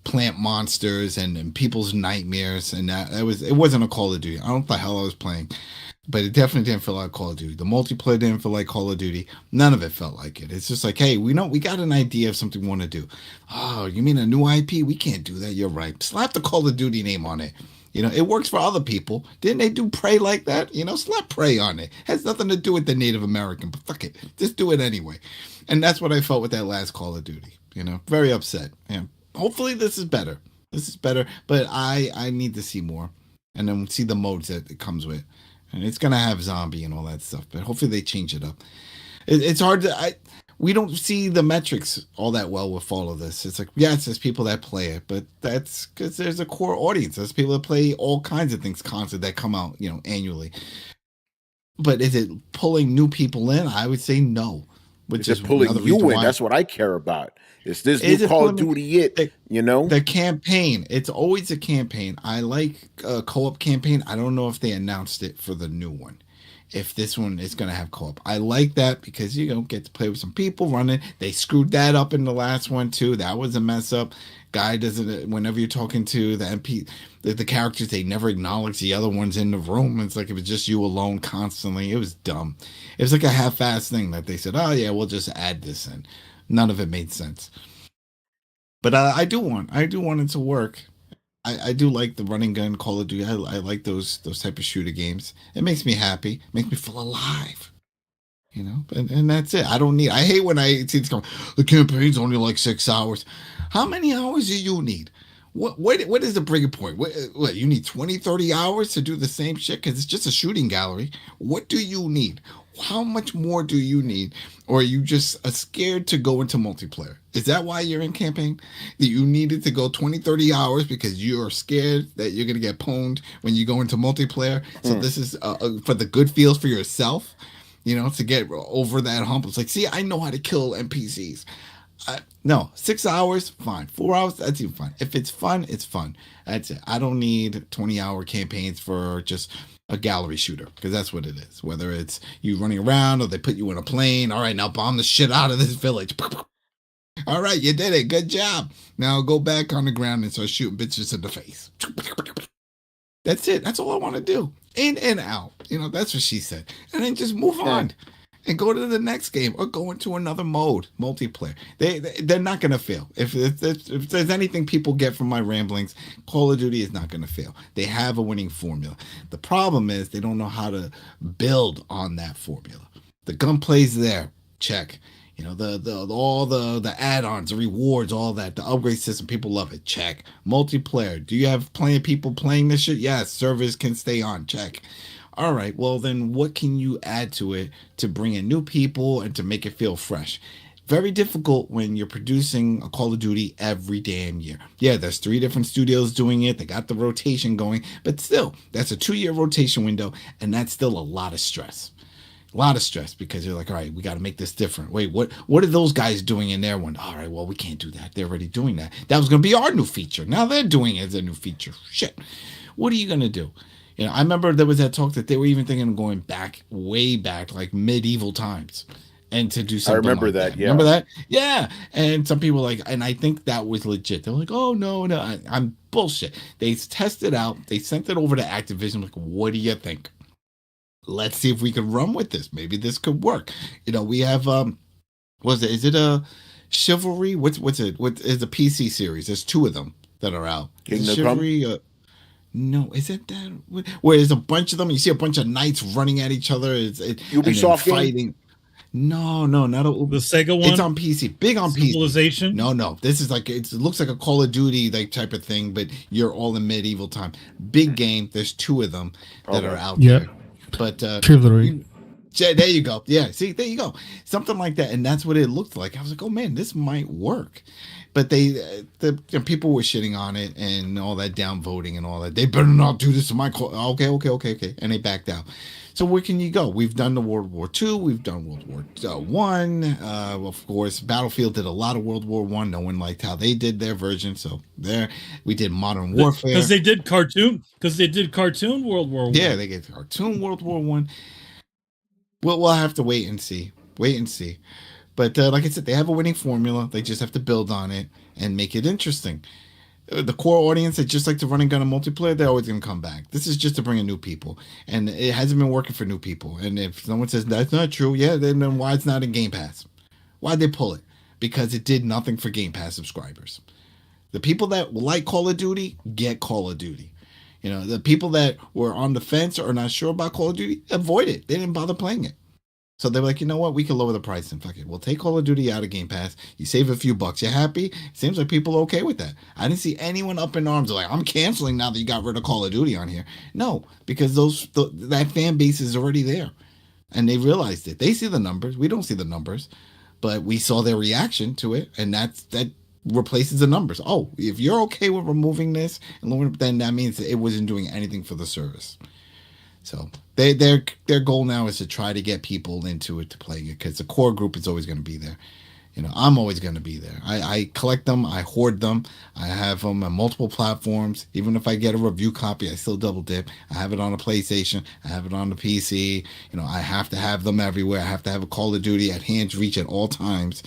plant monsters and people's nightmares. And it wasn't a Call of Duty. I don't know what the hell I was playing. But it definitely didn't feel like Call of Duty. The multiplayer didn't feel like Call of Duty. None of it felt like it. It's just like, hey, we got an idea of something we want to do. Oh, you mean a new IP? We can't do that. You're right. Slap the Call of Duty name on it. It works for other people. Didn't they do Prey like that? Slap Prey on it. Has nothing to do with the Native American, but fuck it. Just do it anyway. And that's what I felt with that last Call of Duty. Very upset. Yeah. Hopefully this is better. But I need to see more. And then see the modes that it comes with. And it's going to have zombie and all that stuff. But hopefully they change it up. It's hard to... We don't see the metrics all that well with all of this. It's like, yes, there's people that play it, but that's because there's a core audience. There's people that play all kinds of things constantly that come out, annually. But is it pulling new people in? I would say no. Which is pulling you in. That's what I care about. Is this new Call of Duty The campaign. It's always a campaign. I like a co-op campaign. I don't know if they announced it for the new one. If this one is going to have co-op. I like that because you get to play with some people running. They screwed that up in the last one too. That was a mess up. Guy doesn't, whenever you're talking to the MP, the characters, they never acknowledge the other ones in the room. It's like it was just you alone constantly. It was dumb. It was like a half-assed thing that they said, oh yeah, we'll just add this in. None of it made sense. But I do want it to work. I do like the running gun Call of Duty. I like those type of shooter games. It makes me happy. It makes me feel alive. And that's it. I hate when I see this going, the campaign's only like 6 hours. How many hours do you need? What is the breaking point? What you need 20, 30 hours to do the same shit? Because it's just a shooting gallery. What do you need? How much more do you need? Or are you just scared to go into multiplayer? Is that why you're in campaign? That you needed to go 20, 30 hours because you're scared that you're going to get pwned when you go into multiplayer? So this is for the good feels for yourself, to get over that hump. It's like, see, I know how to kill NPCs. No, 6 hours, fine. 4 hours, that's even fine. If it's fun, it's fun. That's it. I don't need 20-hour campaigns for just a gallery shooter, because that's what it is. Whether it's you running around or they put you in a plane. All right, now bomb the shit out of this village. All right, you did it. Good job. Now go back on the ground and start shooting bitches in the face. That's it. That's all I want to do. In and out. That's what she said. And then just move on and go to the next game or go into another mode, multiplayer. They're not going to fail. If there's anything people get from my ramblings, Call of Duty is not going to fail. They have a winning formula. The problem is they don't know how to build on that formula. The gunplay's there. Check. All the add-ons, the rewards, all that, the upgrade system, people love it. Check. Multiplayer. Do you have plenty of people playing this shit? Yes. Servers can stay on. Check. All right. Well, then what can you add to it to bring in new people and to make it feel fresh? Very difficult when you're producing a Call of Duty every damn year. Yeah, there's 3 different studios doing it. They got the rotation going, but still, that's a 2-year rotation window, and that's still a lot of stress. A lot of stress because you're like, all right, we got to make this different. Wait, what are those guys doing in their one? All right, well, we can't do that. They're already doing that. That was going to be our new feature. Now they're doing it as a new feature. Shit. What are you going to do? I remember there was that talk that they were even thinking of going back, way back, like medieval times, and to do something. I remember like that. Yeah. Remember that? Yeah. And some people and I think that was legit. They're like, oh, no. I'm bullshit. They tested out. They sent it over to Activision. Like, what do you think? Let's see if we can run with this. Maybe this could work. We have is it a Chivalry? What's it? What is the PC series? There's 2 of them that are out. Chivalry. No, is it that? Where there's a bunch of them. You see a bunch of knights running at each other. Ubisoft fighting. No, not the Sega one. It's on PC. Big on Civilization? PC. No. This is it looks like a Call of Duty type of thing, but you're all in medieval time. Big game. There's 2 of them that are out there. But Chivalry. There you go. Yeah, see, there you go. Something like that, and that's what it looked like. I was like, oh man, this might work. But the people were shitting on it and all that downvoting and all that. They better not do this to my call. Okay, and they backed out. So where can you go? We've done the World War II. We've done World War I. Of course, Battlefield did a lot of World War I. No one liked how they did their version. So we did Modern Warfare. Because they did cartoon World War I. Yeah, they did cartoon World War I. We'll have to wait and see. But like I said, they have a winning formula. They just have to build on it and make it interesting. The core audience that just like to run and gun and multiplayer, they're always going to come back. This is just to bring in new people. And it hasn't been working for new people. And if someone says that's not true, then why it's not in Game Pass? Why'd they pull it? Because it did nothing for Game Pass subscribers. The people that like Call of Duty get Call of Duty. The people that were on the fence or not sure about Call of Duty, avoid it. They didn't bother playing it. So they're like, you know what? We can lower the price and fuck it. We'll take Call of Duty out of Game Pass. You save a few bucks. You happy? It seems like people are okay with that. I didn't see anyone up in arms like, I'm canceling now that you got rid of Call of Duty on here. No, because that fan base is already there. And they realized it. They see the numbers. We don't see the numbers. But we saw their reaction to it. And that replaces the numbers. Oh, if you're okay with removing this, then that means that it wasn't doing anything for the service. So their goal now is to try to get people into it to play it because the core group is always going to be there. I'm always going to be there. I collect them. I hoard them. I have them on multiple platforms. Even if I get a review copy, I still double dip. I have it on a PlayStation. I have it on the PC. I have to have them everywhere. I have to have a Call of Duty at hand's reach at all times.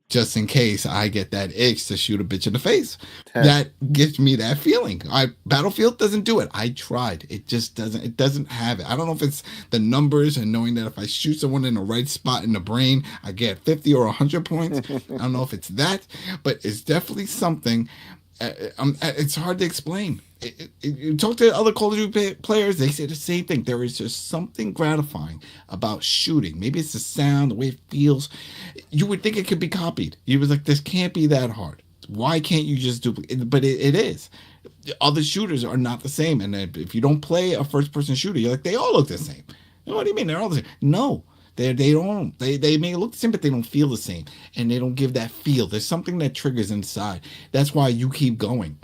Just in case I get that itch to shoot a bitch in the face. That gives me that feeling. Battlefield doesn't do it. I tried. It just doesn't. It doesn't have it. I don't know if it's the numbers and knowing that if I shoot someone in the right spot in the brain, I get 50 or 100 points. I don't know if it's that, but it's definitely something. It's hard to explain. You talk to other Call of Duty players, they say the same thing. There is just something gratifying about shooting. Maybe it's the sound, the way it feels. You would think it could be copied. You was like, this can't be that hard. Why can't you just duplicate it? But it is. Other shooters are not the same. And if you don't play a first-person shooter, you're like, they all look the same. What do you mean? They're all the same. No. They don't. They may look the same, but they don't feel the same. And they don't give that feel. There's something that triggers inside. That's why you keep going.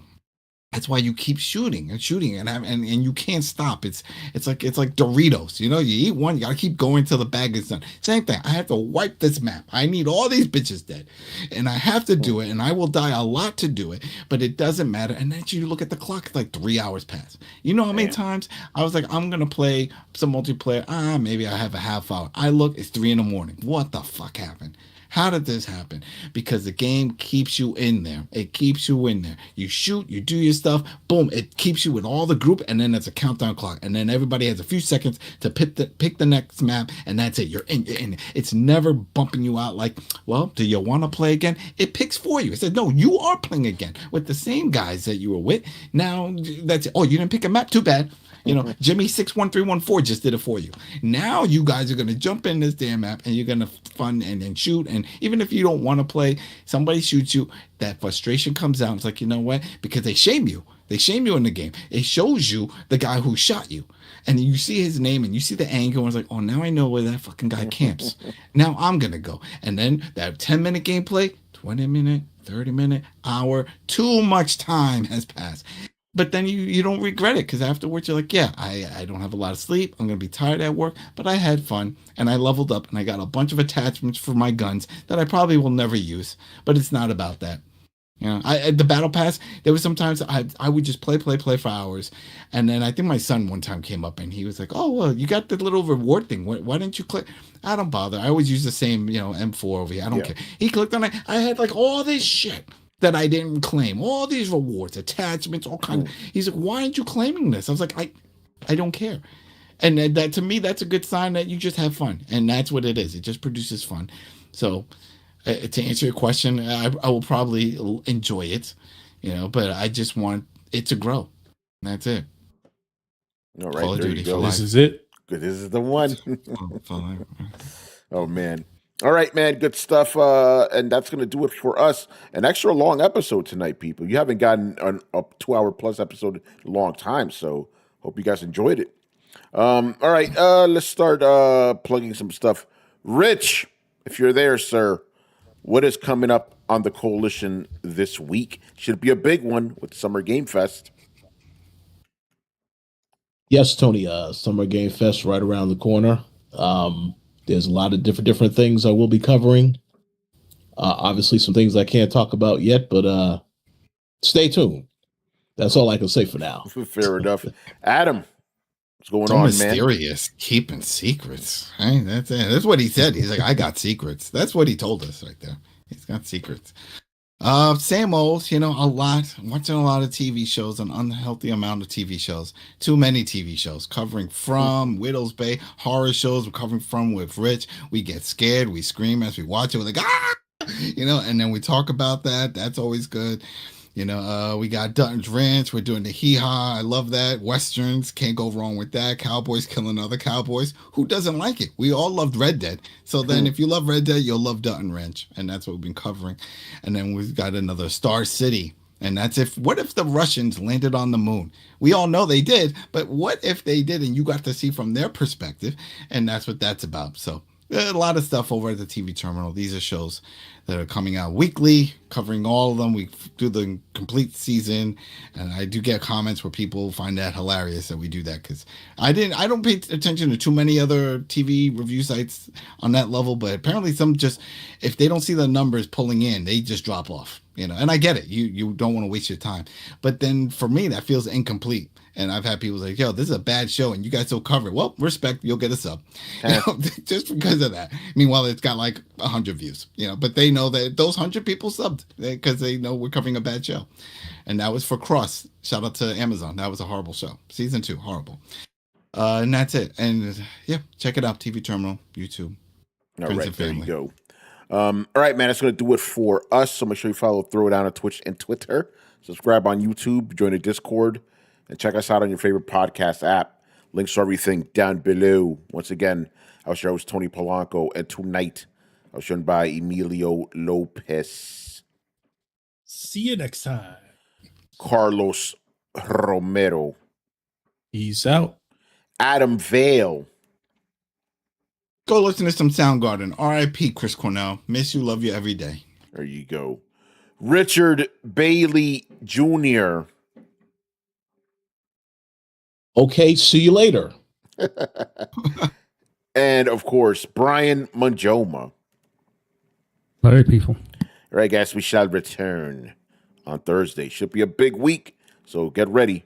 That's why you keep shooting and you can't stop. It's like Doritos. You eat one, you gotta keep going till the bag is done. Same thing. I have to wipe this map. I need all these bitches dead, and I have to do it. And I will die a lot to do it, but it doesn't matter. And then you look at the clock, it's like 3 hours pass. You know how many times I was like, I'm gonna play some multiplayer. Maybe I have a half hour. I look, it's 3 a.m. What the fuck happened? How did this happen? Because the game keeps you in there. It keeps you in there. You shoot, you do your stuff, boom, it keeps you with all the group, and then there's a countdown clock, and then everybody has a few seconds to pick the next map, and that's it. You're in. It's never bumping you out like, well, do you want to play again? It picks for you. It says, no, you are playing again with the same guys that you were with. Now that's it. Oh, you didn't pick a map? Too bad. You know, Jimmy 61314 just did it for you. Now you guys are gonna jump in this damn map and you're gonna fun and then shoot. And even if you don't want to play, somebody shoots you, that frustration comes out. It's like, you know what? Because they shame you. They shame you in the game. It shows you the guy who shot you. And you see his name and you see the angle, and it's like, oh, now I know where that fucking guy camps. Now I'm gonna go. And then that 10-minute gameplay, 20-minute, 30-minute, hour, too much time has passed. But then you don't regret it, because afterwards you're like, yeah, I don't have a lot of sleep. I'm going to be tired at work, but I had fun and I leveled up and I got a bunch of attachments for my guns that I probably will never use. But it's not about that. You know, the battle pass, there was sometimes I would just play for hours. And then I think my son one time came up and he was like, oh, well, you got the little reward thing. Why didn't you click? I don't bother. I always use the same, M4 over here. I don't care. He clicked on it. I had like all this shit that I didn't claim, all these rewards, attachments, all kinds. He's like, why aren't you claiming this? I was like, I don't care. And that to me, that's a good sign that you just have fun. And that's what it is. It just produces fun. So to answer your question, I will probably enjoy it, but I just want it to grow. That's it. All right, there you go. This is it. Good. This is the one. Oh, man. All right, man. Good stuff. And that's going to do it for us. An extra long episode tonight, people. You haven't gotten a 2-hour plus episode in a long time, so hope you guys enjoyed it. All right, let's start plugging some stuff. Rich, if you're there, sir, what is coming up on the Coalition this week? Should be a big one with Summer Game Fest. Yes, Tony. Summer Game Fest right around the corner. There's a lot of different things I will be covering. Obviously, some things I can't talk about yet, but stay tuned. That's all I can say for now. Fair enough. Adam, what's going so on, mysterious, man? Keeping secrets. Right? That's it. That's what he said. He's like, I got secrets. That's what he told us right there. He's got secrets. Same old, a lot. Watching a lot of TV shows, an unhealthy amount of TV shows. Too many TV shows covering from Widow's Bay, horror shows we're covering from with Rich. We get scared, we scream as we watch it. We're like, ah! And then we talk about that. That's always good. We got Dutton's Ranch. We're doing the hee-haw. I love that. Westerns. Can't go wrong with that. Cowboys killing other cowboys. Who doesn't like it? We all loved Red Dead. So then if you love Red Dead, you'll love Dutton Ranch. And that's what we've been covering. And then we've got another Star City. And that's what if the Russians landed on the moon? We all know they did. But what if they did and you got to see from their perspective? And that's what that's about. So a lot of stuff over at the TV terminal. These are shows that are coming out weekly, covering all of them. We do the complete season, and I do get comments where people find that hilarious that we do that, because I don't pay attention to too many other TV review sites on that level, but apparently some just, if they don't see the numbers pulling in, they just drop off, and I get it. You don't want to waste your time, but then for me that feels incomplete. And I've had people say, yo, this is a bad show and you guys still cover it. Well, respect, you'll get a sub. Just because of that. Meanwhile, it's got like 100 views, but they know that those 100 people subbed because they know we're covering a bad show. And that was for Cross. Shout out to Amazon. That was a horrible show. Season 2, horrible. And that's it. And yeah, check it out. TV Terminal, YouTube. All right, there you go. All right, man, that's going to do it for us. So make sure you follow Throwdown on Twitch and Twitter. Subscribe on YouTube. Join the Discord. And check us out on your favorite podcast app. Links to everything down below. Once again, I was your host, Tony Polanco, and tonight I was joined by Emilio Lopez. See you next time. Carlos Romero. Peace out. Adam Vale. Go listen to some Soundgarden. R.I.P. Chris Cornell. Miss you, love you every day. There you go. Richard Bailey Jr. Okay, see you later. And, of course, Brian Manjoma. Hello, people. All right, guys, we shall return on Thursday. Should be a big week, so get ready.